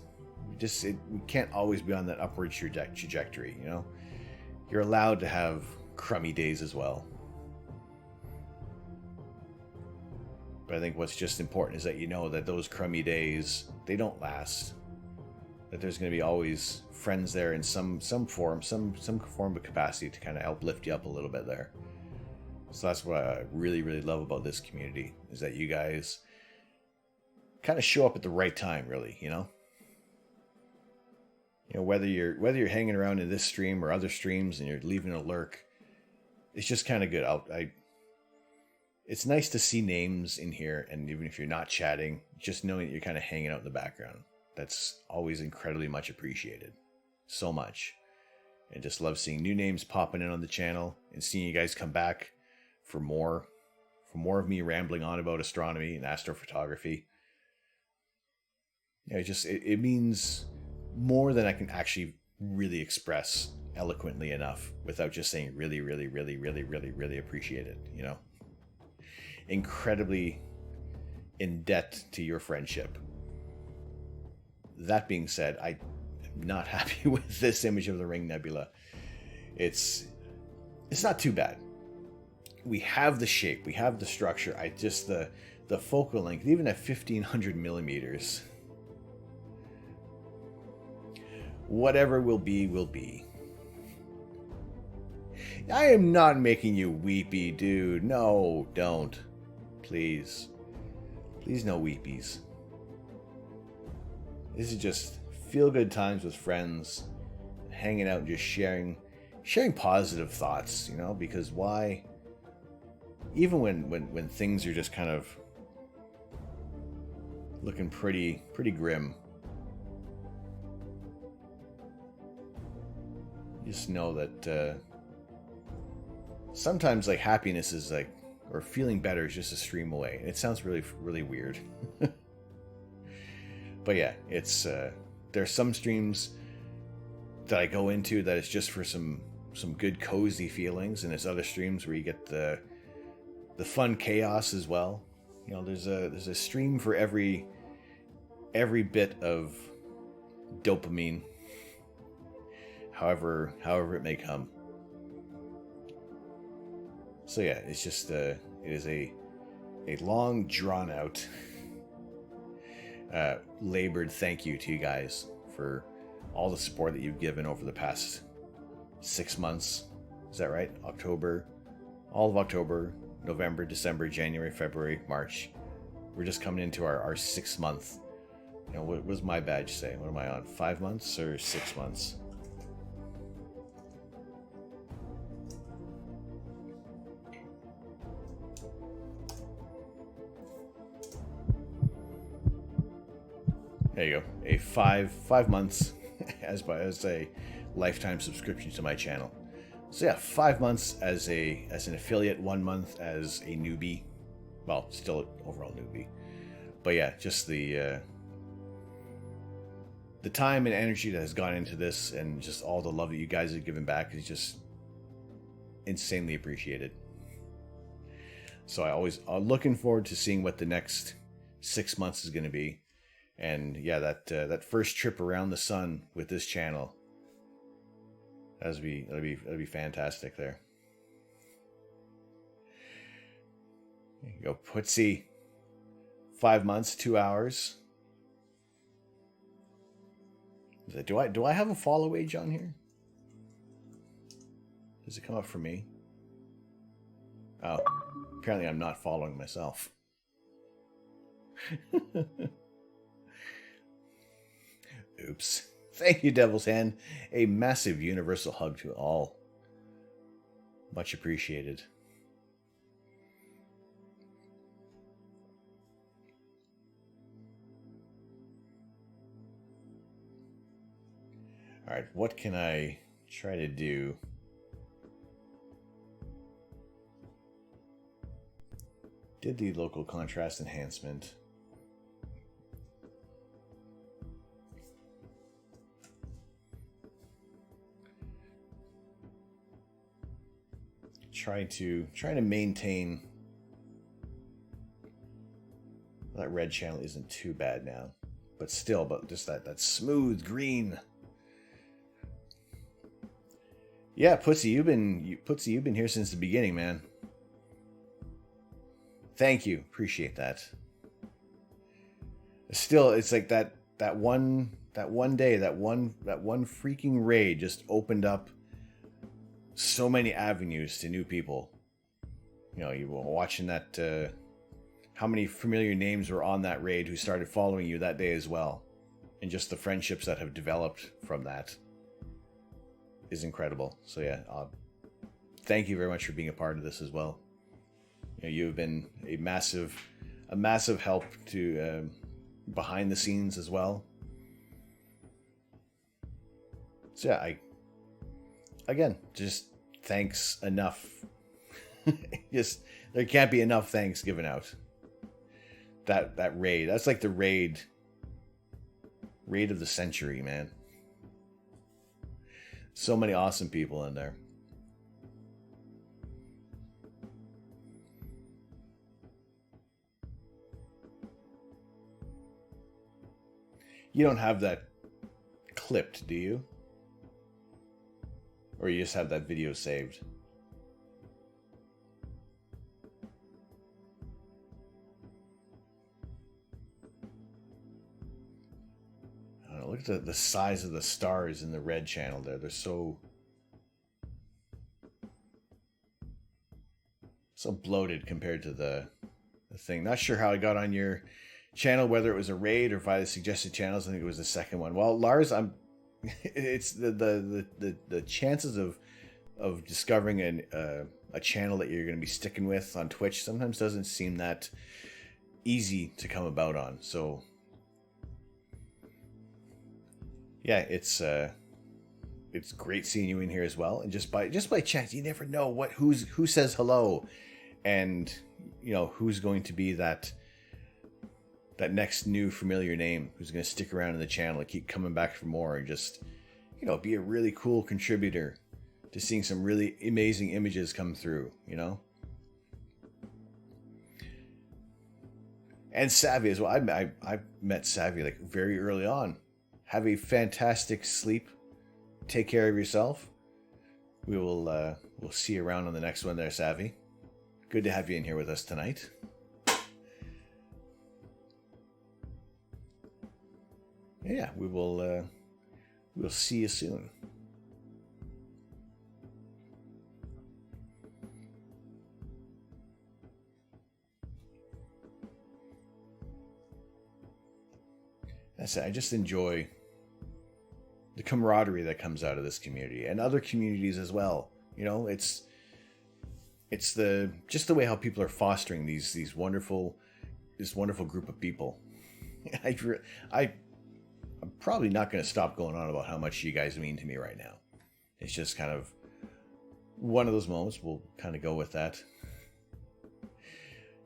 We can't always be on that upward trajectory. You know, you're allowed to have crummy days as well. But I think what's just important is that you know that those crummy days, they don't last. That there's going to be always friends there in some form of capacity to kind of help lift you up a little bit there. So that's what I really, really love about this community, is that you guys kind of show up at the right time, really, you know? You know, whether you're hanging around in this stream or other streams and you're leaving a lurk, it's just kind of good. It's nice to see names in here, and even if you're not chatting, just knowing that you're kind of hanging out in the background. That's always incredibly much appreciated. So much. And just love seeing new names popping in on the channel and seeing you guys come back for more of me rambling on about astronomy and astrophotography. You know, it means more than I can actually really express eloquently enough without just saying really, really, really, really, really, really appreciate it, you know? Incredibly in debt to your friendship. That being said, I am not happy with this image of the Ring Nebula. It's not too bad. We have the shape, we have the structure. The focal length, even at 1500 millimeters. Whatever will be, will be. I am not making you weepy, dude. No, don't. Please. Please, no weepies. This is just feel-good times with friends, hanging out and just sharing positive thoughts, you know, because why? Even when things are just kind of looking pretty grim, just know that sometimes like happiness is like, or feeling better is just a stream away. And it sounds really, really weird. But yeah, it's there's some streams that I go into that it's just for some good cozy feelings, and there's other streams where you get the fun chaos as well. You know, there's a stream for every bit of dopamine, however it may come. So yeah, it's just it is a long drawn out labored thank you to you guys for all the support that you've given over the past 6 months. Is that right? October, all of October, November, December, January, February, March. We're just coming into our 6th month. You know, what does my badge say? What am I on? 5 months or 6 months? There you go. A 5 months as a lifetime subscription to my channel. So yeah, 5 months as an affiliate, 1 month as a newbie. Well, still an overall newbie. But yeah, just the time and energy that has gone into this, and just all the love that you guys have given back is just insanely appreciated. So I'm looking forward to seeing what the next 6 months is going to be. And yeah, that first trip around the sun with this channel, that'll be fantastic there. There you go, Putzi. 5 months, 2 hours. Do I have a follow age on here? Does it come up for me? Oh, apparently I'm not following myself. Oops. Thank you, Devil's Hand. A massive universal hug to all. Much appreciated. Alright, what can I try to do? Did the local contrast enhancement. Trying to maintain. That red channel isn't too bad now, but still, just that smooth green. Yeah, Putsy, you've been here since the beginning, man. Thank you, appreciate that. Still, it's like that one day, that one freaking raid just opened up so many avenues to new people. You know, you were watching that. How many familiar names were on that raid who started following you that day as well, and just the friendships that have developed from that is incredible. So yeah, thank you very much for being a part of this as well. You know, you've been a massive help to behind the scenes as well. So yeah, again, just thanks enough. Just there can't be enough thanks given out. That raid, that's like the raid of the century, man. So many awesome people in there. You don't have that clipped, do you? Or you just have that video saved? I don't know, look at the size of the stars in the red channel there. They're so bloated compared to the thing. Not sure how I got on your channel, whether it was a raid or via the suggested channels. I think it was the second one. Well, Lars, it's the chances of discovering a channel that you're going to be sticking with on Twitch sometimes doesn't seem that easy to come about on. So yeah, it's great seeing you in here as well. And just by chance, you never know who says hello, and you know who's going to be that next new familiar name who's going to stick around in the channel and keep coming back for more, and just, you know, be a really cool contributor to seeing some really amazing images come through, you know. And Savvy as well. I met Savvy like very early on. Have a fantastic sleep. Take care of yourself. We'll see you around on the next one there, Savvy. Good to have you in here with us tonight. Yeah, we'll see you soon. That's it. I just enjoy the camaraderie that comes out of this community and other communities as well. You know, it's just the way how people are fostering this wonderful group of people. I'm probably not going to stop going on about how much you guys mean to me right now. It's just kind of one of those moments. We'll kind of go with that.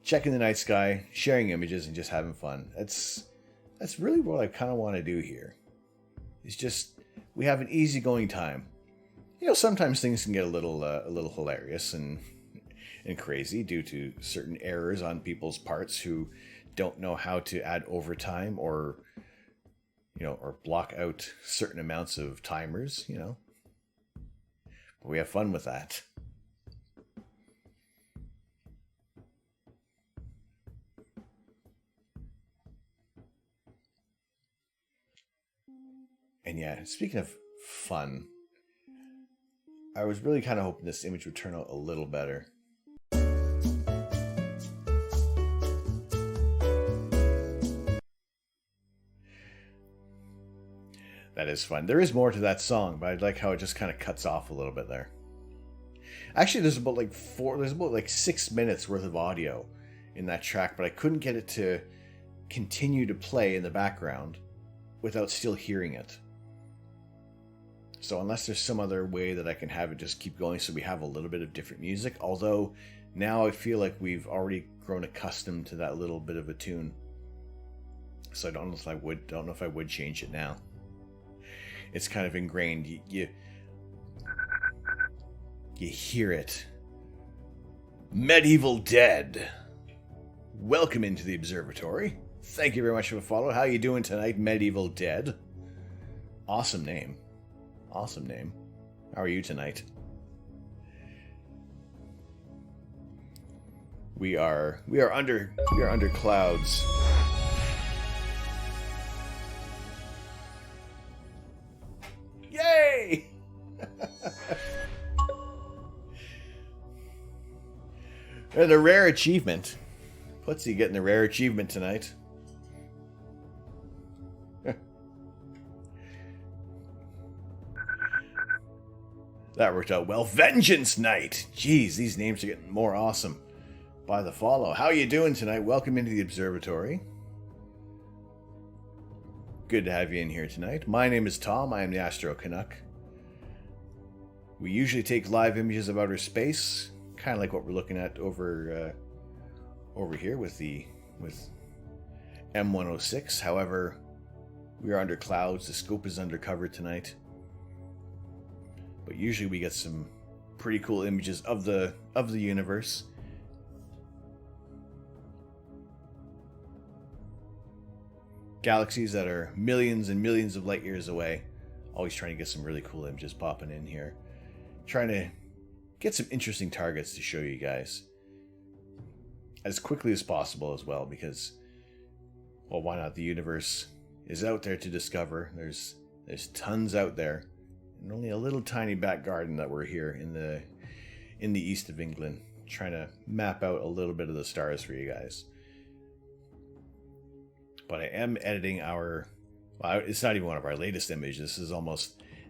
Checking the night sky, sharing images, and just having fun. That's really what I kind of want to do here. It's just, we have an easygoing time. You know, sometimes things can get a little hilarious and crazy due to certain errors on people's parts who don't know how to add overtime or, you know, or block out certain amounts of timers, you know. But we have fun with that. And yeah, speaking of fun, I was really kind of hoping this image would turn out a little better. That is fun. There is more to that song, but I like how it just kind of cuts off a little bit there. Actually, there's about like 6 minutes worth of audio in that track, but I couldn't get it to continue to play in the background without still hearing it. So unless there's some other way that I can have it just keep going so we have a little bit of different music, although now I feel like we've already grown accustomed to that little bit of a tune. So I don't know if I would change it now. It's kind of ingrained. You hear it. Medieval Dead. Welcome into the observatory. Thank you very much for the follow. How you doing tonight, Medieval Dead? Awesome name. Awesome name. How are you tonight? We are under clouds. Yay! And a rare achievement. Putsy getting the rare achievement tonight. That worked out well. Vengeance Knight! Jeez, these names are getting more awesome by the follow. How you doing tonight? Welcome into the observatory. Good to have you in here tonight. My name is Tom. I am the Astro Canuck. We usually take live images of outer space, kind of like what we're looking at over here with M106. However, we are under clouds. The scope is undercover tonight. But usually we get some pretty cool images of the universe. Galaxies that are millions and millions of light years away. Always trying to get some really cool images popping in here. Trying to get some interesting targets to show you guys. As quickly as possible as well, because, well, why not? The universe is out there to discover. There's tons out there. And only a little tiny back garden that we're here in the east of England. Trying to map out a little bit of the stars for you guys. But I am editing it's not even one of our latest images.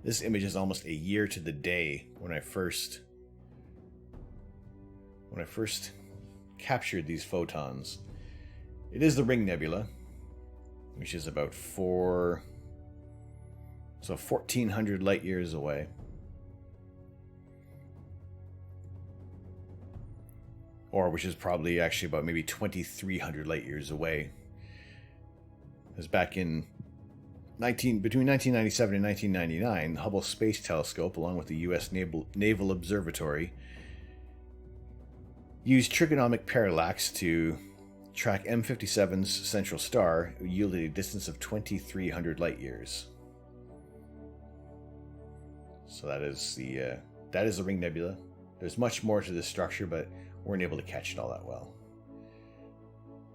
This image is almost a year to the day when I first captured these photons. It is the Ring Nebula, which is about 1,400 light years away. Or which is probably actually about maybe 2,300 light years away. Because back in between 1997 and 1999, the Hubble Space Telescope, along with the U.S. Naval Observatory, used trigonometric parallax to track M57's central star, yielded a distance of 2,300 light years. So that is the Ring Nebula. There's much more to this structure, but we weren't able to catch it all that well.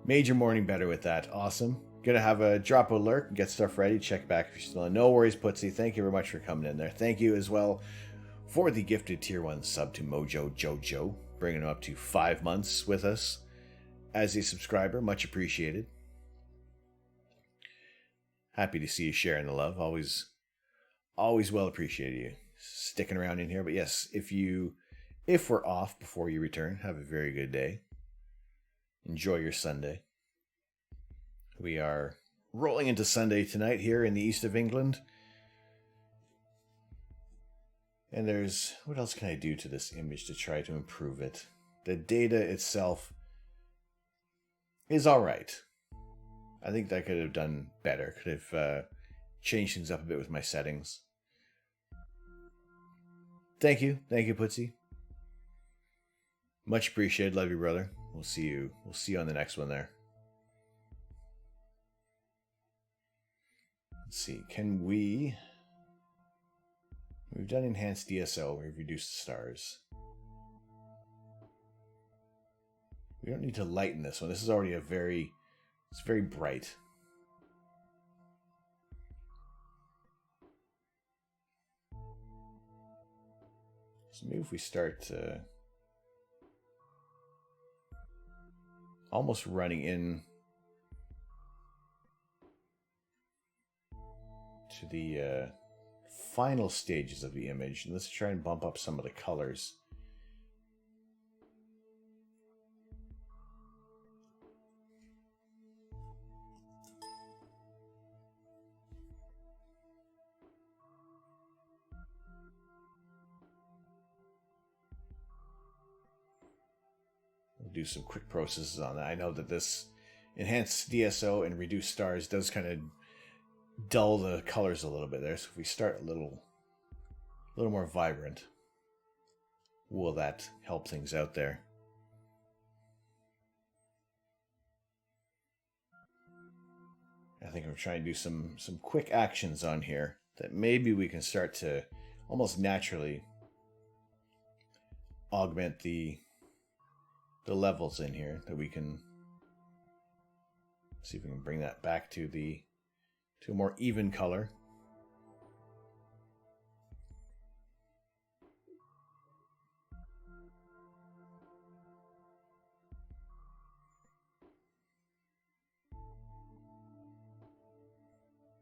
Made your morning better with that. Awesome. Gonna have a drop alert, get stuff ready, check back if you're still on. No worries, Putsy. Thank you very much for coming in there. Thank you as well for the gifted tier 1 sub to Mojo Jojo, bringing him up to 5 months with us as a subscriber. Much appreciated. Happy to see you sharing the love. Always well appreciated you sticking around in here. But yes, if we're off before you return, have a very good day. Enjoy your Sunday. We are rolling into Sunday tonight here in the east of England. And what else can I do to this image to try to improve it? The data itself is alright. I think that could have done better. Could have changed things up a bit with my settings. Thank you, Putsy. Much appreciated. Love you, brother. We'll see you on the next one there. Let's see, we've done enhanced DSO, we've reduced the stars. We don't need to lighten this one. This is already it's very bright. So maybe if we start almost running in to the final stages of the image, and let's try and bump up some of the colors. We'll do some quick processes on that. I know that this enhanced DSO and reduced stars does kind of dull the colors a little bit there. So if we start a little more vibrant, will that help things out there? I think I'm trying to do some quick actions on here that maybe we can start to almost naturally augment the levels in here, that we can see if we can bring that back to a more even color.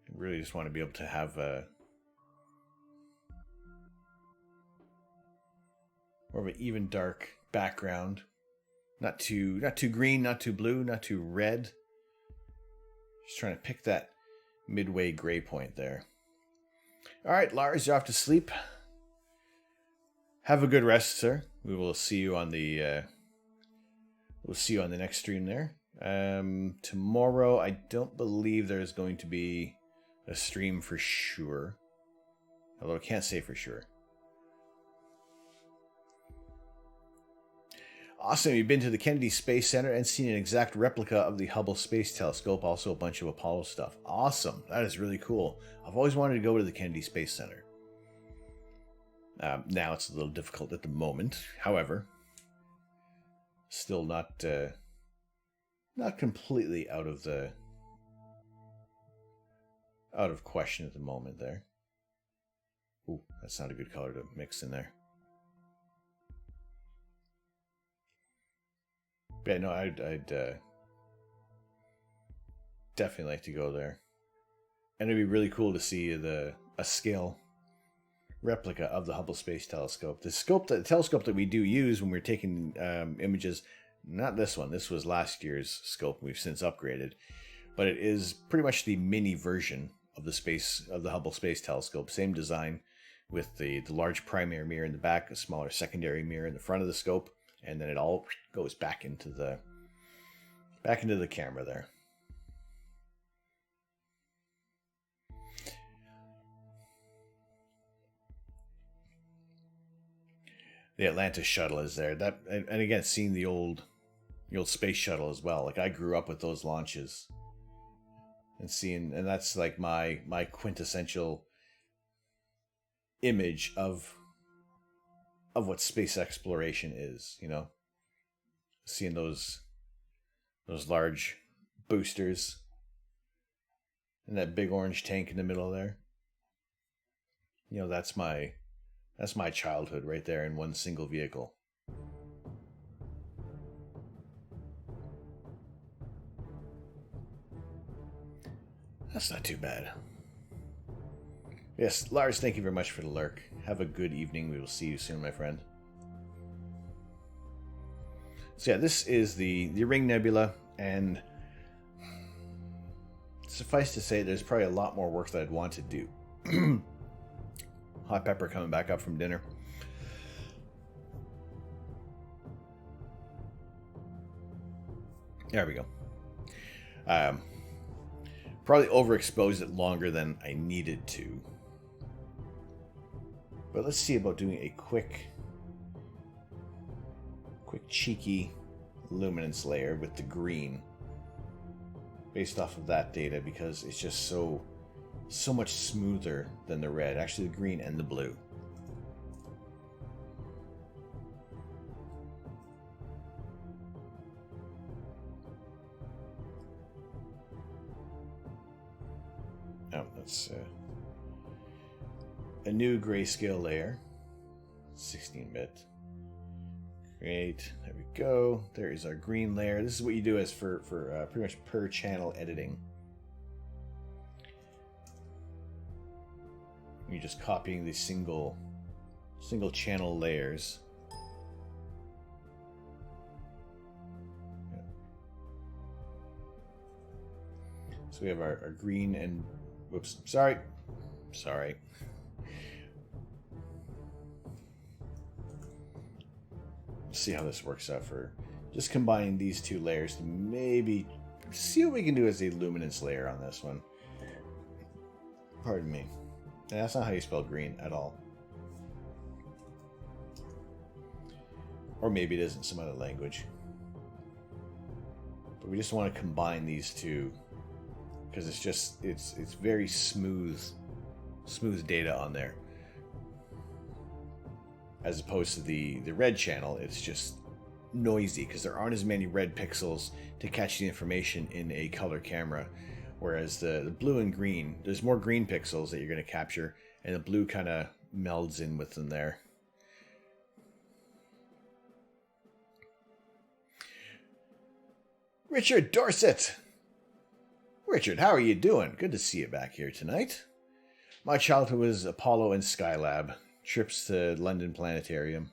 I really just want to be able to have a more of an even dark background. Not too green, not too blue, not too red. Just trying to pick that midway gray point there. All right, Lars, you're off to sleep. Have a good rest, sir. We will see you on the next stream there. Tomorrow, I don't believe there's going to be a stream for sure. Although I can't say for sure. Awesome, you've been to the Kennedy Space Center and seen an exact replica of the Hubble Space Telescope, also a bunch of Apollo stuff. Awesome, that is really cool. I've always wanted to go to the Kennedy Space Center. Now it's a little difficult at the moment, however, still not completely out of question at the moment there. Ooh, that's not a good color to mix in there. Yeah, no, I'd definitely like to go there, and it'd be really cool to see a scale replica of the Hubble Space Telescope. The telescope that we do use when we're taking images, not this one. This was last year's scope. We've since upgraded, but it is pretty much the mini version of the Hubble Space Telescope. Same design, with the large primary mirror in the back, a smaller secondary mirror in the front of the scope. And then it all goes back into the camera there. The Atlantis shuttle is there. That and again, seeing the old space shuttle as well. Like, I grew up with those launches, and that's like my quintessential image of what space exploration is, you know, seeing those large boosters and that big orange tank in the middle there. You know, that's my childhood right there in one single vehicle. That's not too bad. Yes, Lars, thank you very much for the lurk. Have a good evening. We will see you soon, my friend. So yeah, this is the Ring Nebula, and suffice to say, there's probably a lot more work that I'd want to do. Hot pepper coming back up from dinner. There we go. Probably overexposed it longer than I needed to. But let's see about doing a quick cheeky luminance layer with the green based off of that data, because it's just so much smoother than the red. Actually, the green and the blue. Oh, that's a new grayscale layer. 16-bit. Great. There we go. There is our green layer. This is what you do as for pretty much per channel editing. You're just copying these single channel layers. So we have our green and... Whoops. Sorry. Let's see how this works out for just combining these two layers to maybe see what we can do as a luminance layer on this one. Pardon me. And that's not how you spell green at all. Or maybe it is in some other language. But we just want to combine these two because it's very smooth data on there. As opposed to the red channel, it's just noisy because there aren't as many red pixels to catch the information in a color camera. Whereas the blue and green, there's more green pixels that you're going to capture, and the blue kind of melds in with them there. Richard Dorset! Richard, how are you doing? Good to see you back here tonight. My childhood was Apollo and Skylab. Trips to London Planetarium.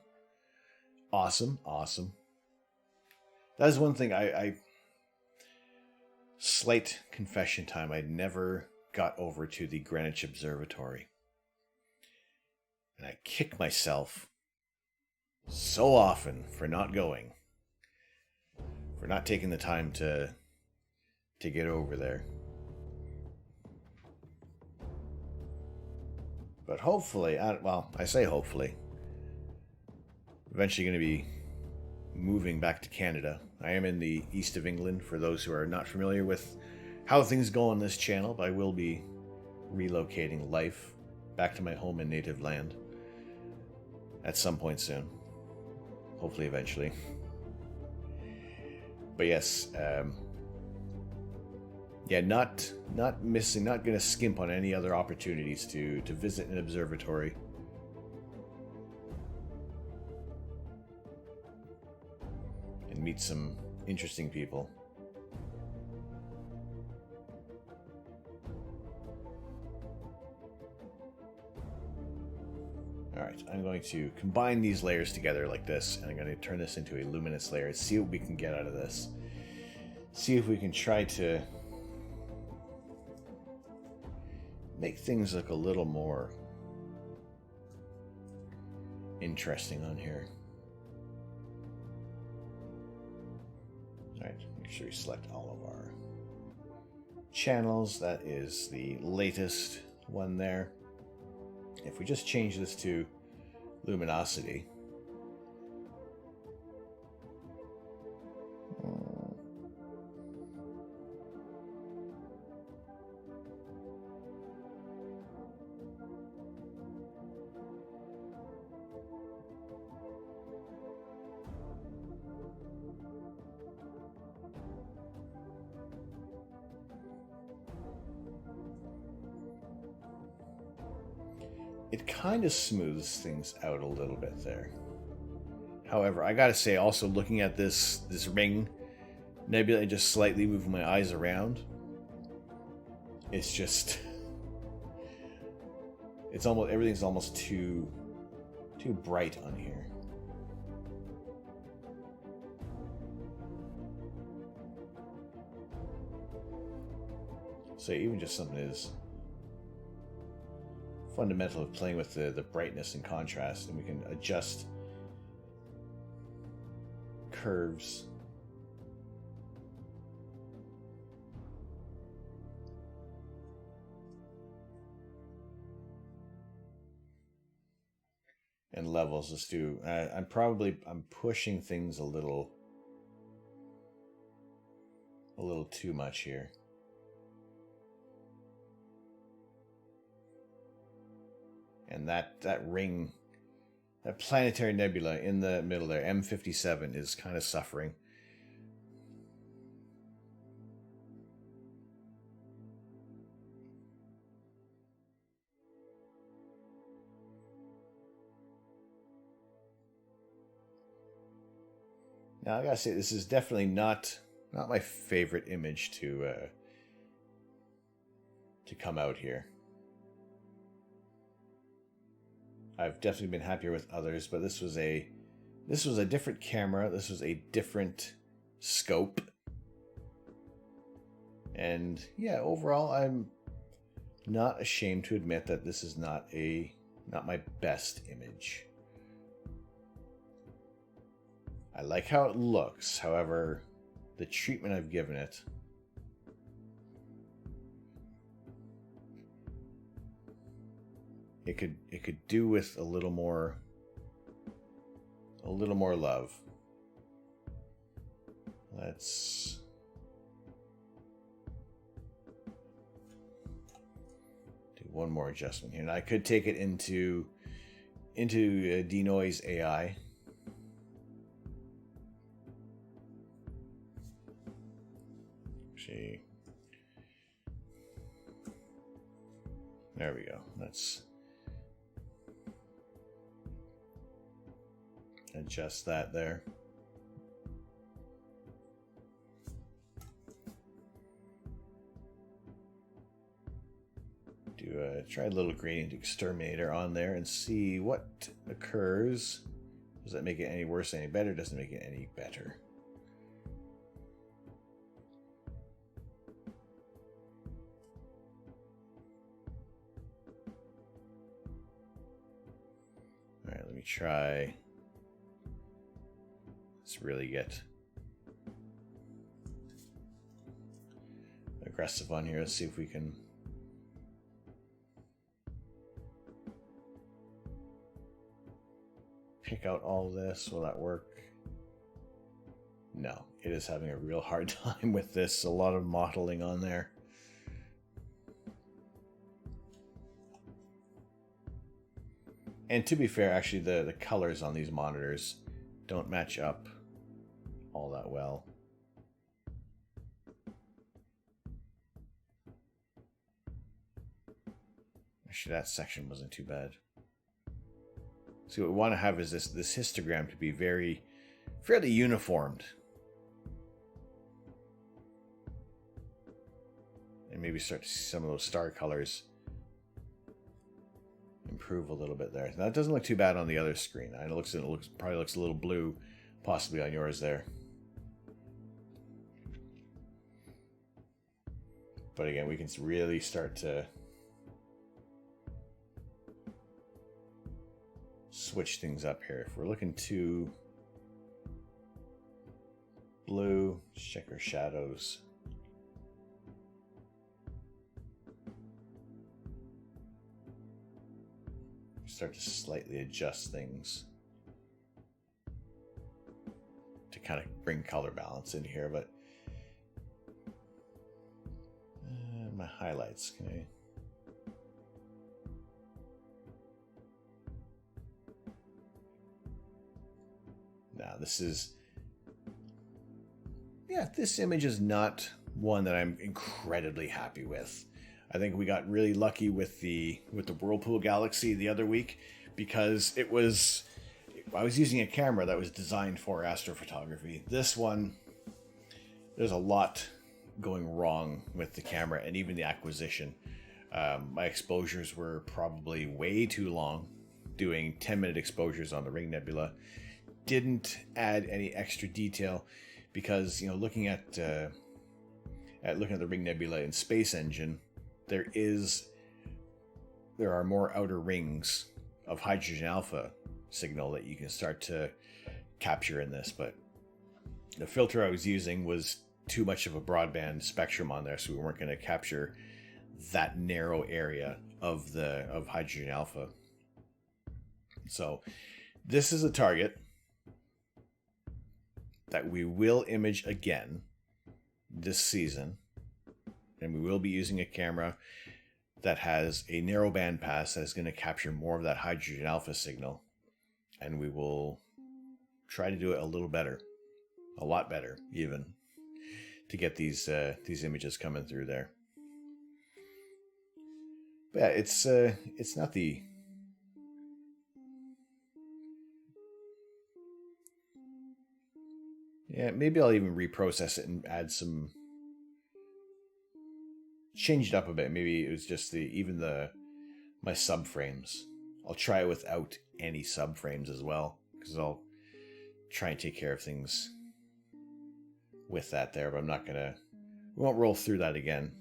Awesome. That is one thing I slight confession time. I never got over to the Greenwich Observatory. And I kick myself so often for not going. For not taking the time to get over there. But hopefully, I say hopefully, eventually going to be moving back to Canada. I am in the east of England, for those who are not familiar with how things go on this channel, but I will be relocating life back to my home and native land at some point soon. Hopefully eventually. But yes, yeah, not missing, not going to skimp on any other opportunities to visit an observatory. And meet some interesting people. Alright, I'm going to combine these layers together like this, and I'm going to turn this into a luminous layer and see what we can get out of this. See if we can try to make things look a little more interesting on here. Alright, make sure we select all of our channels. That is the latest one there. If we just change this to luminosity, it kind of smooths things out a little bit there. However, I gotta say, also looking at this Ring Nebula and just slightly moving my eyes around, it's just, it's almost, everything's almost too bright on here. So even just something is fundamental of playing with the brightness and contrast, and we can adjust curves. And levels. Let's do, I'm pushing things a little too much here. And that ring, that planetary nebula in the middle there, M57, is kind of suffering. Now I gotta say, this is definitely not my favorite image to come out here. I've definitely been happier with others, but this was a different camera. This was a different scope. And yeah, overall, I'm not ashamed to admit that this is not my best image. I like how it looks. However, the treatment I've given it, it could do with a little more love. Let's do one more adjustment here. And I could take it into denoise AI. See. There we go. Let's adjust that there. Try a little gradient exterminator on there and see what occurs. Does that make it any worse, any better? Doesn't make it any better. All right, let me try. Let's really get aggressive on here. Let's see if we can pick out all this. Will that work? No, it is having a real hard time with this. A lot of mottling on there. And to be fair, actually, the colors on these monitors don't match up all that well. Actually, that section wasn't too bad. So what we want to have is this histogram to be fairly uniformed. And maybe start to see some of those star colors improve a little bit there. Now, it doesn't look too bad on the other screen. It probably looks a little blue, possibly on yours there. But again, we can really start to switch things up here. If we're looking to blue, check our shadows. Start to slightly adjust things to kind of bring color balance in here, but my highlights, can I? Now this image is not one that I'm incredibly happy with. I think we got really lucky with the Whirlpool Galaxy the other week because I was using a camera that was designed for astrophotography. This one, there's a lot going wrong with the camera and even the acquisition. My exposures were probably way too long, doing 10-minute exposures on the Ring Nebula. Didn't add any extra detail because, looking at the Ring Nebula in Space Engine, there are more outer rings of hydrogen alpha signal that you can start to capture in this, but the filter I was using was too much of a broadband spectrum on there, so we weren't going to capture that narrow area of hydrogen alpha. So this is a target that we will image again this season, and we will be using a camera that has a narrow band pass that is going to capture more of that hydrogen alpha signal, and we will try to do it a little better, a lot better even, to get these images coming through there. But yeah, it's not the Yeah, maybe I'll even reprocess it and add some, change it up a bit. Maybe it was just my subframes. I'll try it without any subframes as well, because I'll try and take care of things with that there, but I'm not gonna, we won't roll through that again.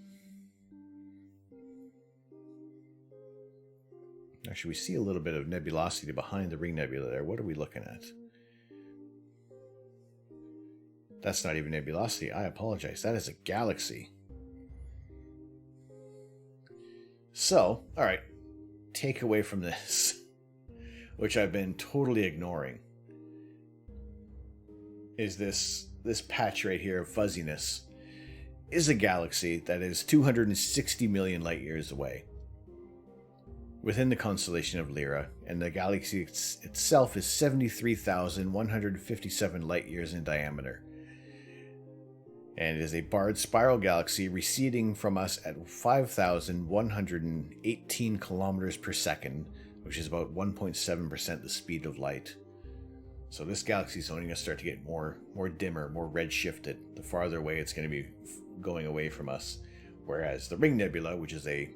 Actually, we see a little bit of nebulosity behind the Ring Nebula there. What are we looking at? That's not even nebulosity. I apologize. That is a galaxy. So, all right. Takeaway from this, which I've been totally ignoring, is this patch right here of fuzziness is a galaxy that is 260 million light years away within the constellation of Lyra, and the galaxy itself is 73,157 light years in diameter. And it is a barred spiral galaxy receding from us at 5,118 kilometers per second, which is about 1.7% the speed of light. So this galaxy is only going to start to get more dimmer, more redshifted the farther away it's going to be going away from us. Whereas the Ring Nebula, which is a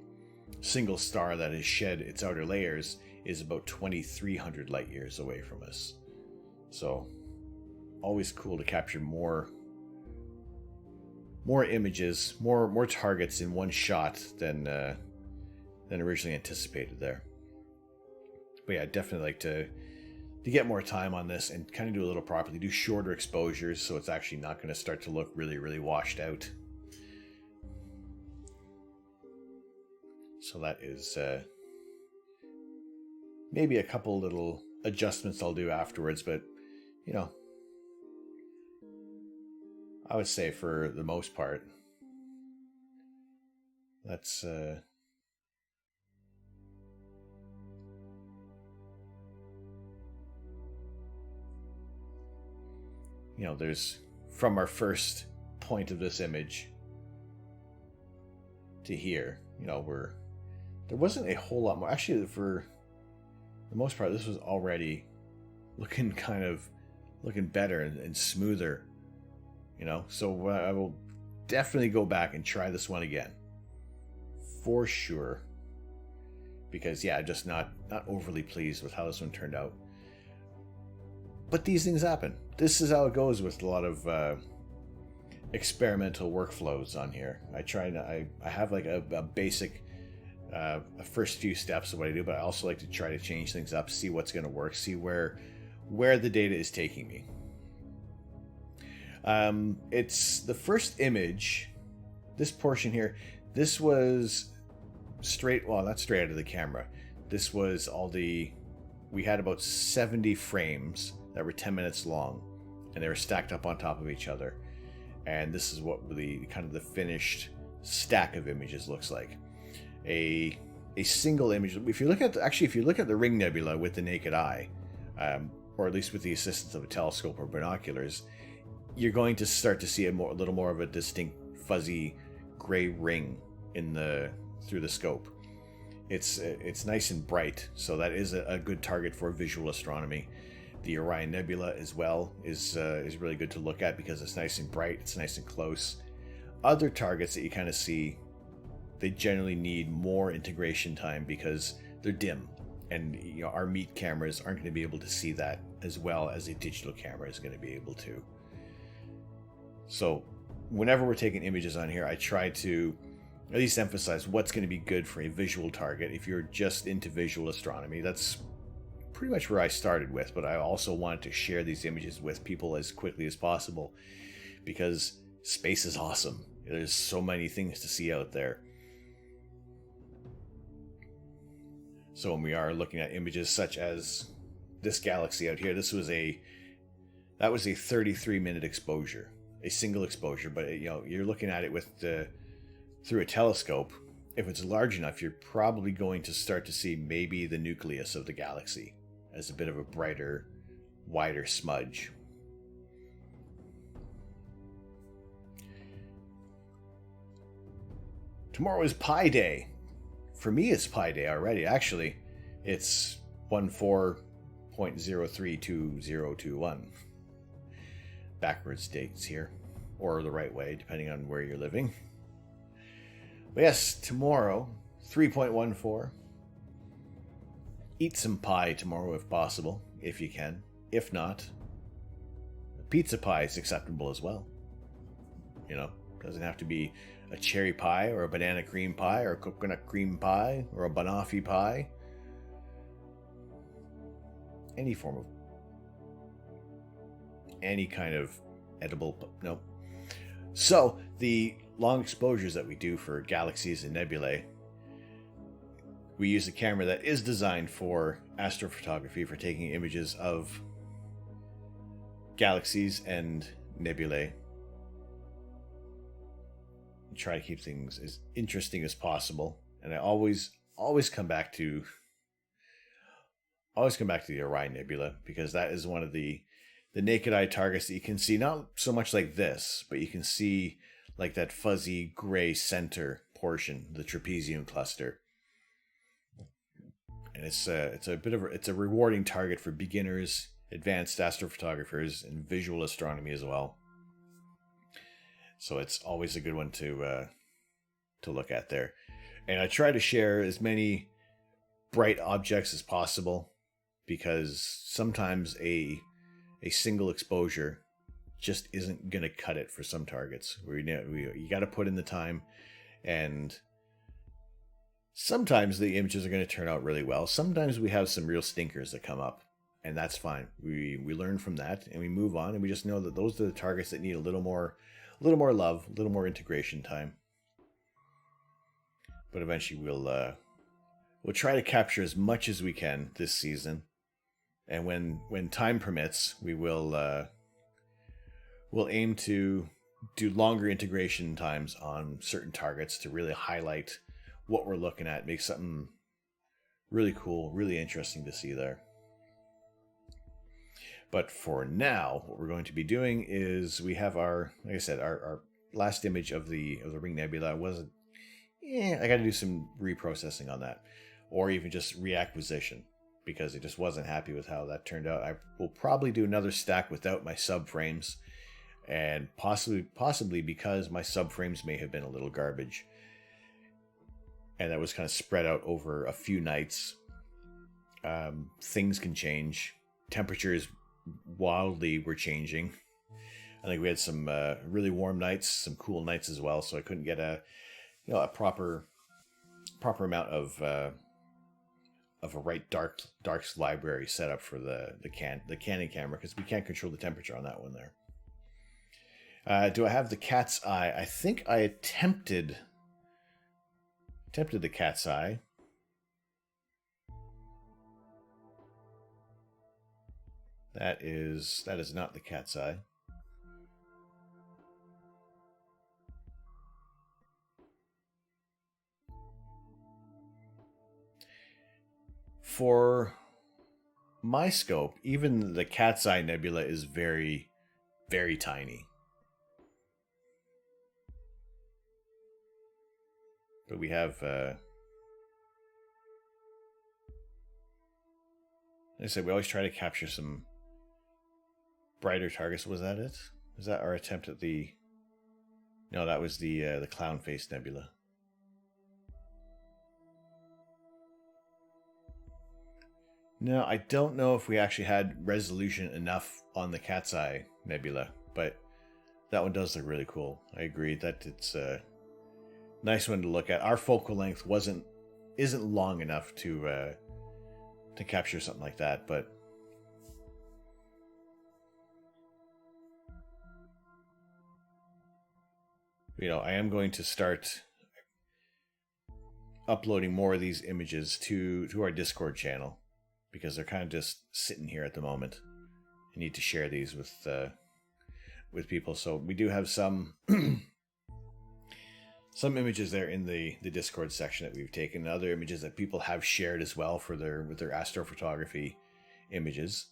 single star that has shed its outer layers, is about 2,300 light years away from us. So always cool to capture more images, more targets in one shot than originally anticipated there. But yeah, I'd definitely like to get more time on this and kind of do a little properly, do shorter exposures, so it's actually not going to start to look really, really washed out. So that is maybe a couple little adjustments I'll do afterwards, but you know, I would say for the most part, that's you know, there's, from our first point of this image to here, you know, there wasn't a whole lot more. Actually, for the most part, this was already looking better and smoother, you know. So I will definitely go back and try this one again, for sure. Because yeah, I'm just not overly pleased with how this one turned out. But these things happen. This is how it goes with a lot of experimental workflows on here. I have like a basic first few steps of what I do, but I also like to try to change things up, see what's going to work, see where the data is taking me. It's the first image, this portion here. This was not straight out of the camera. This was we had about 70 frames that were 10 minutes long, and they were stacked up on top of each other. And this is what the kind of the finished stack of images looks like. A single image. If you look at the Ring Nebula with the naked eye, or at least with the assistance of a telescope or binoculars, you're going to start to see a little more of a distinct fuzzy gray ring through the scope. It's nice and bright, so that is a good target for visual astronomy. The Orion Nebula as well is really good to look at because it's nice and bright, it's nice and close. Other targets that you kind of see, they generally need more integration time because they're dim, and you know, our meat cameras aren't going to be able to see that as well as a digital camera is going to be able to. So whenever we're taking images on here, I try to at least emphasize what's going to be good for a visual target. If you're just into visual astronomy, that's pretty much where I started with, but I also wanted to share these images with people as quickly as possible because space is awesome. There's so many things to see out there. So when we are looking at images such as this galaxy out here, that was a 33-minute exposure, a single exposure, but you know, you're looking at it through a telescope. If it's large enough, you're probably going to start to see maybe the nucleus of the galaxy as a bit of a brighter, wider smudge. Tomorrow is Pi Day. For me, it's Pi Day already. Actually, it's 14.032021. backwards dates here, or the right way, depending on where you're living. But yes, tomorrow, 3.14. Eat some pie tomorrow if possible, if you can. If not, pizza pie is acceptable as well. You know, doesn't have to be a cherry pie or a banana cream pie or a coconut cream pie or a banoffee pie. Any form of, any kind of edible, no. So the long exposures that we do for galaxies and nebulae, we use a camera that is designed for astrophotography, for taking images of galaxies and nebulae. We try to keep things as interesting as possible, and I always come back to the Orion Nebula, because that is one of the naked eye targets that you can see, not so much like this, but you can see like that fuzzy gray center portion, the trapezium cluster. And it's a rewarding target for beginners, advanced astrophotographers, and visual astronomy as well. So it's always a good one to look at there. And I try to share as many bright objects as possible, because sometimes a single exposure just isn't going to cut it for some targets. You got to put in the time, and sometimes the images are going to turn out really well. Sometimes we have some real stinkers that come up, and that's fine. We learn from that and we move on, and we just know that those are the targets that need a little more love, a little more integration time. But eventually we'll try to capture as much as we can this season. And when time permits, we'll aim to do longer integration times on certain targets to really highlight what we're looking at, make something really cool, really interesting to see there. But for now, what we're going to be doing is we have our last image of the Ring Nebula wasn't. I got to do some reprocessing on that, or even just reacquisition, because I just wasn't happy with how that turned out. I will probably do another stack without my subframes, and possibly because my subframes may have been a little garbage, and that was kind of spread out over a few nights. Things can change. Temperatures wildly were changing. I think we had some really warm nights, some cool nights as well, so I couldn't get a proper amount of a right dark library set up for the Canon camera, because we can't control the temperature on that one there. Do I have the cat's eye? I think I attempted the cat's eye. That is not the cat's eye. For my scope, even the cat's eye nebula is very, very tiny. But we have, like I said, we always try to capture some brighter targets. Was that it? Was that our attempt at the... No, that was the clown face nebula. No, I don't know if we actually had resolution enough on the cat's eye nebula, but that one does look really cool. I agree that it's a nice one to look at. Our focal length isn't long enough to capture something like that, but I am going to start uploading more of these images to our Discord channel, because they're kind of just sitting here at the moment. I need to share these with people. So we do have some some images there in the Discord section that we've taken, other images that people have shared as well with their astrophotography images.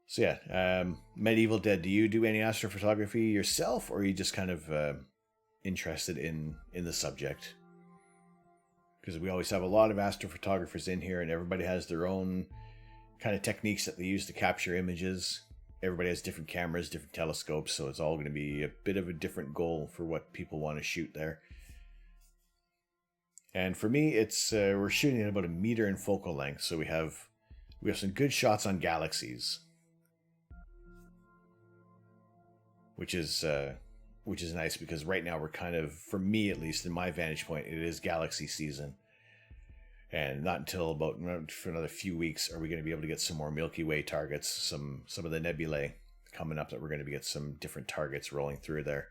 So yeah, Medieval Dead, do you do any astrophotography yourself, or are you just kind of interested in the subject? Because we always have a lot of astrophotographers in here, and everybody has their own kind of techniques that they use to capture images. everybody has different cameras, different telescopes, so it's all going to be a bit of a different goal for what people want to shoot there. And for me, it's we're shooting at about 1 meter in focal length, so we have some good shots on galaxies, which is nice because right now we're kind of, for me at least, in my vantage point, it is galaxy season. And not until for another few weeks are we going to be able to get some more Milky Way targets, some of the nebulae coming up that we're going to get some different targets rolling through there.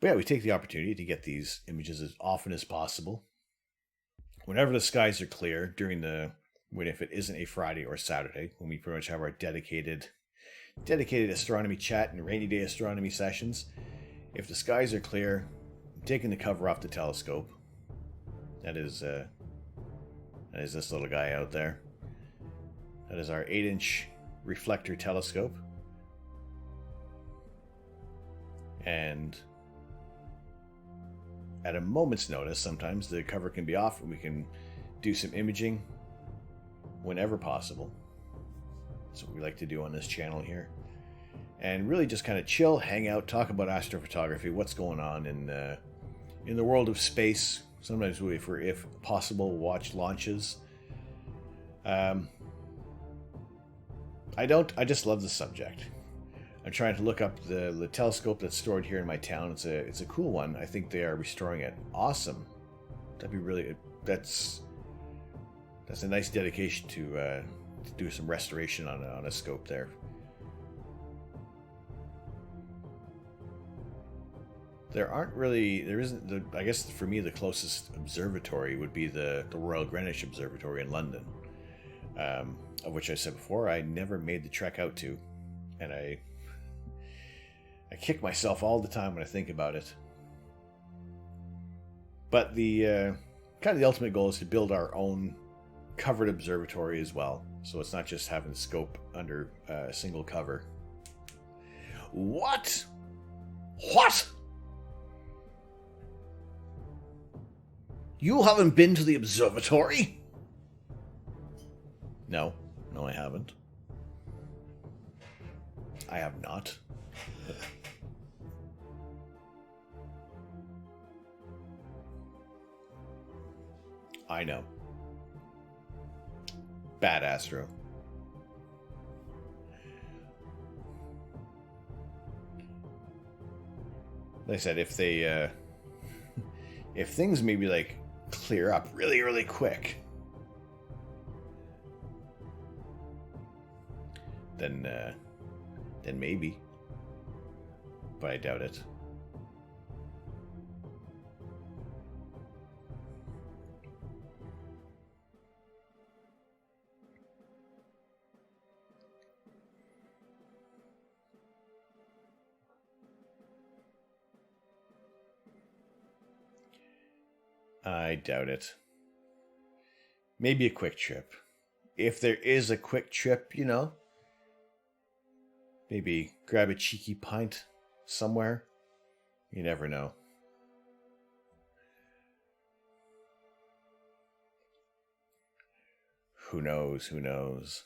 But yeah, we take the opportunity to get these images as often as possible. Whenever the skies are clear, if it isn't a Friday or Saturday, when we pretty much have our dedicated astronomy chat and rainy day astronomy sessions, if the skies are clear, I'm taking the cover off the telescope. That is this little guy out there. That is our 8-inch reflector telescope. And at a moment's notice, sometimes the cover can be off and we can do some imaging whenever possible. That's what we like to do on this channel here. And really just kind of chill, hang out, talk about astrophotography, what's going on in the world of space. Sometimes if possible, watch launches. I just love the subject. I'm trying to look up the telescope that's stored here in my town. It's a cool one. I think they are restoring it. Awesome. That'd be really, that's a nice dedication to do some restoration on a scope there. I guess for me the closest observatory would be the Royal Greenwich Observatory in London, of which I said before I never made the trek out to, and I kick myself all the time when I think about it. But the kind of the ultimate goal is to build our own covered observatory as well, so it's not just having the scope under a single cover. What? You haven't been to the observatory? No, I haven't. I have not. I know. Bad Astro. Like I said, if things maybe like clear up really, really quick, then maybe. But I doubt it. I doubt it. Maybe a quick trip. If there is a quick trip, maybe grab a cheeky pint somewhere. You never know. Who knows?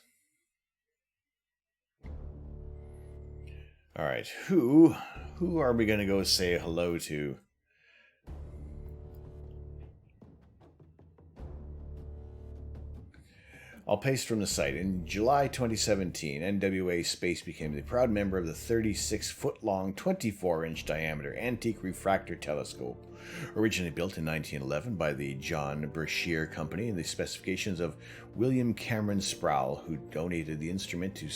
All right, who are we going to go say hello to? I'll paste from the site. In July 2017, NWA Space became the proud member of the 36-foot-long, 24-inch diameter antique refractor telescope. Originally built in 1911 by the John Brashear Company and the specifications of William Cameron Sproul, who donated the instrument to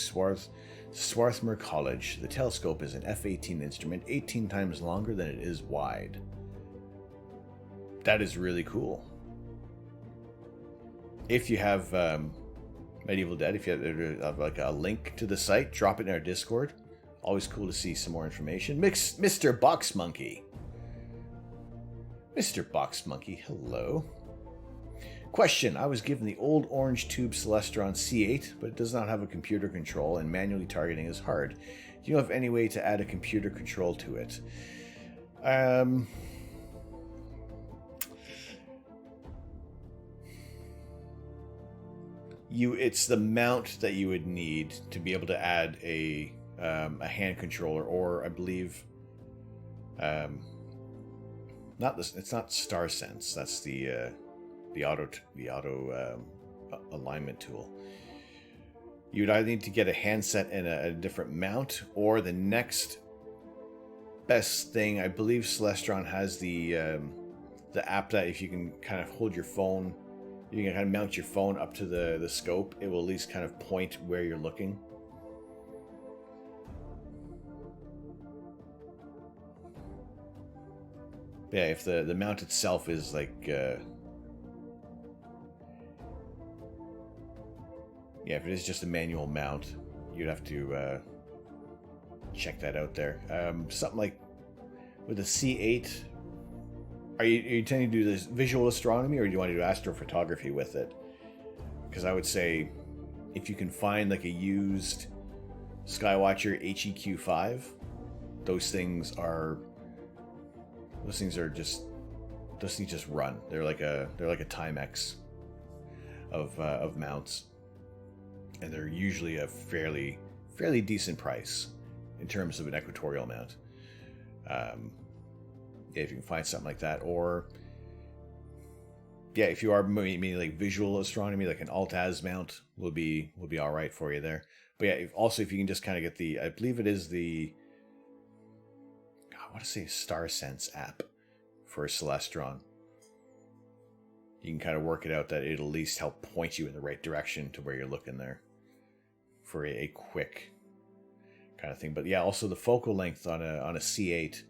Swarthmore College. The telescope is an F-18 instrument, 18 times longer than it is wide. That is really cool. If you have Medieval Dead, if you have like a link to the site, drop it in our Discord. Always cool to see some more information. Mr. Box Monkey. Mr. Box Monkey, hello. Question: I was given the old orange tube Celestron C8, but it does not have a computer control, and manually targeting is hard. Do you know of any way to add a computer control to it? it's the mount that you would need to be able to add a hand controller, or I believe, not this. It's not Star Sense. That's the auto alignment tool. You'd either need to get a handset and a different mount, or the next best thing, I believe Celestron has the app that if you can kind of hold your phone, you can kind of mount your phone up to the scope, it will at least kind of point where you're looking. Yeah, if the mount itself is like yeah, if it is just a manual mount, you'd have to check that out there. Something like with a C8, are you tending to do this visual astronomy, or do you want to do astrophotography with it? Because I would say if you can find like a used Skywatcher HEQ5, those things just run. They're like a Timex of mounts, and they're usually a fairly decent price in terms of an equatorial mount. Yeah, if you can find something like that, or yeah, if you are meaning like visual astronomy, like an alt-az mount will be all right for you there. But yeah, if you can just kind of get the, I believe it is the, I want to say Star Sense app for Celestron. You can kind of work it out that it'll at least help point you in the right direction to where you're looking there for a quick kind of thing. But yeah, also the focal length on a C8,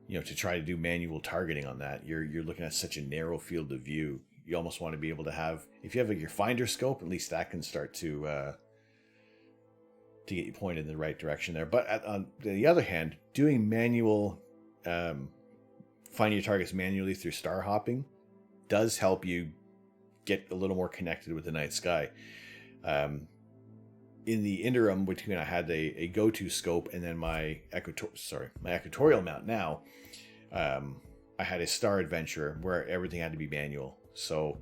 you know, to try to do manual targeting on that, you're looking at such a narrow field of view. You almost want to be able to have, if you have like your finder scope, at least that can start to get you pointed in the right direction there. But on the other hand, doing manual, finding your targets manually through star hopping does help you get a little more connected with the night sky. In the interim between I had a go-to scope and then my equatorial mount now, I had a Star Adventure where everything had to be manual. So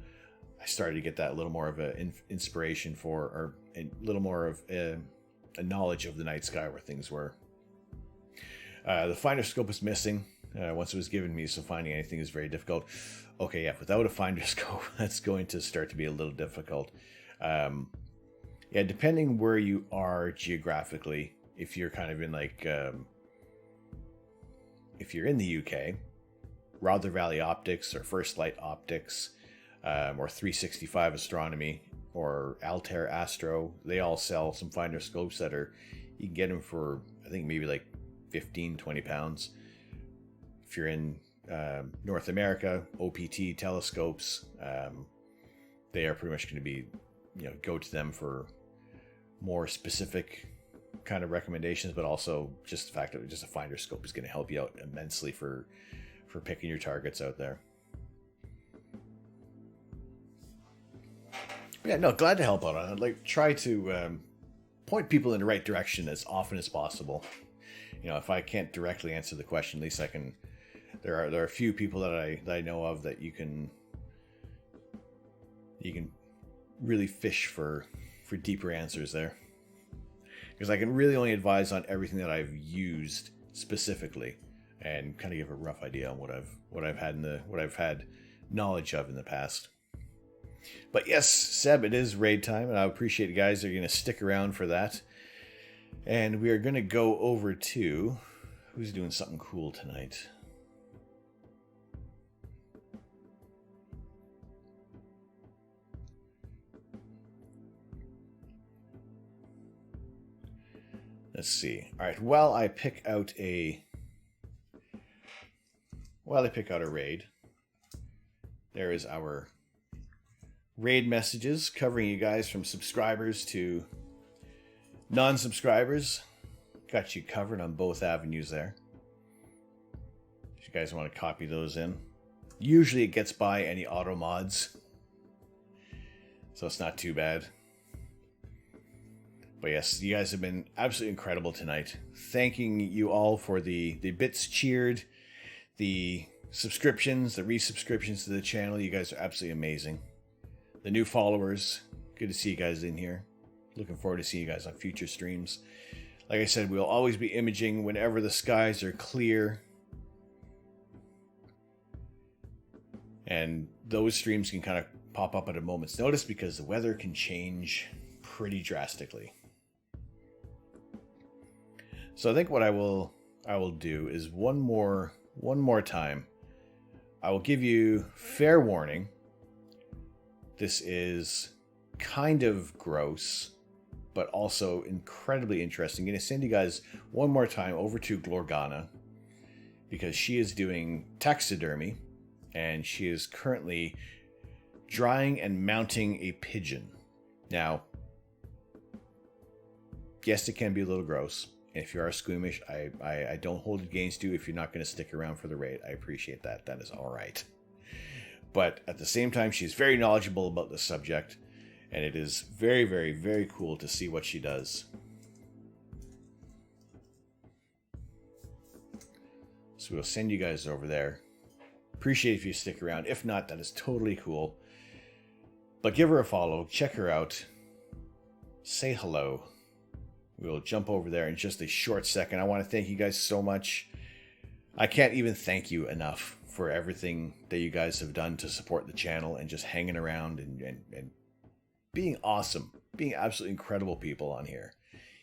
I started to get that little more of an inspiration for, or a little more of a knowledge of the night sky where things were. The finder scope was missing once it was given me, so finding anything is very difficult. Okay, yeah, without a finder scope, that's going to start to be a little difficult. Yeah, depending where you are geographically, if you're kind of in like, if you're in the UK, Rother Valley Optics or First Light Optics, or 365 Astronomy or Altair Astro, they all sell some finder scopes that are, you can get them for, I think maybe like 15, 20 pounds. If you're in North America, OPT telescopes, they are pretty much going to be, you know, go to them for more specific kind of recommendations, but also just the fact that just a finder scope is going to help you out immensely for picking your targets out there. Yeah, no, glad to help out on it. Like, try to point people in the right direction as often as possible. You know, if I can't directly answer the question, at least I can. There are a few people that I know of that you can really fish for deeper answers there, because I can really only advise on everything that I've used specifically, and kind of give a rough idea on what I've had knowledge of in the past. But yes, Seb, it is raid time, and I appreciate you guys are going to stick around for that. And we are going to go over to who's doing something cool tonight. Let's see. All right. While I pick out a raid, there is our raid messages covering you guys from subscribers to non-subscribers. Got you covered on both avenues there. If you guys want to copy those in, usually it gets by any auto mods, so it's not too bad. But yes, you guys have been absolutely incredible tonight. Thanking you all for the bits cheered, the subscriptions, the resubscriptions to the channel. You guys are absolutely amazing. the new followers. Good to see you guys in here. Looking forward to seeing you guys on future streams. Like I said, we'll always be imaging whenever the skies are clear. And those streams can kind of pop up at a moment's notice because the weather can change pretty drastically. So I think what I will do is one more time, I will give you fair warning. This is kind of gross, but also incredibly interesting. I'm going to send you guys one more time over to Glorgana because she is doing taxidermy and she is currently drying and mounting a pigeon. Now, yes, it can be a little gross. If you are squeamish, I don't hold it against you if you're not going to stick around for the raid. I appreciate that. That is all right. But at the same time, she's very knowledgeable about the subject, and it is very, very, very cool to see what she does. So we'll send you guys over there. Appreciate if you stick around. If not, that is totally cool. But give her a follow. Check her out. Say hello. We'll jump over there in just a short second. I want to thank you guys so much. I can't even thank you enough for everything that you guys have done to support the channel and just hanging around and being awesome. Being absolutely incredible people on here.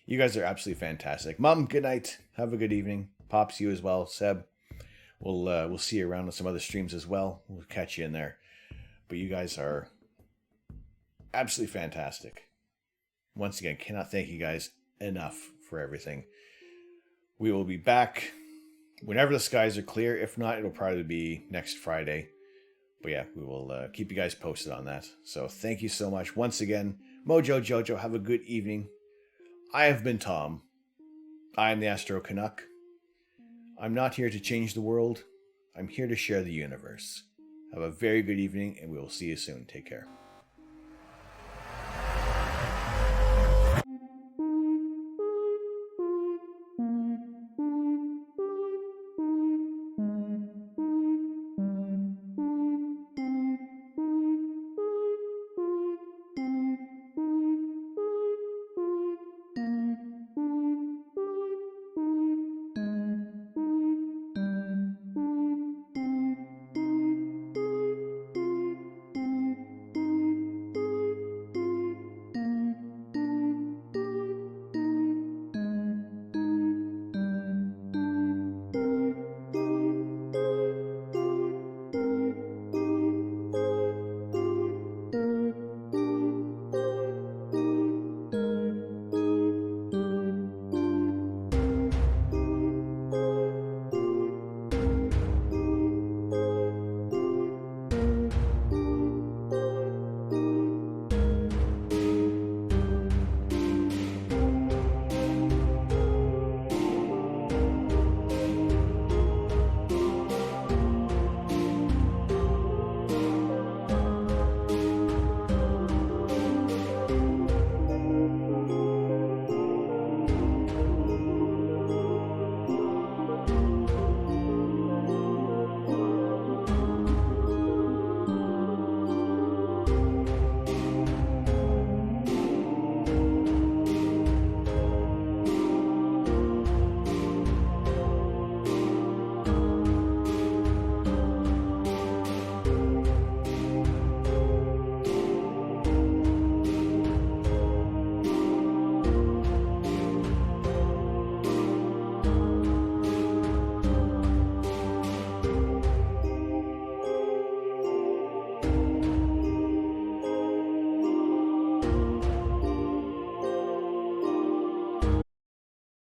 You guys are absolutely fantastic. Mom, good night. Have a good evening. Pops, you as well. Seb, we'll see you around on some other streams as well. We'll catch you in there. But you guys are absolutely fantastic. Once again, cannot thank you guys enough for everything. We will be back whenever the skies are clear. If not, it'll probably be next Friday. But yeah, we will keep you guys posted on that. So thank you so much. Once again, Mojo Jojo, have a good evening. I have been Tom. I am the Astro Canuck. I'm not here to change the world. I'm here to share the universe. Have a very good evening, and we will see you soon. Take care.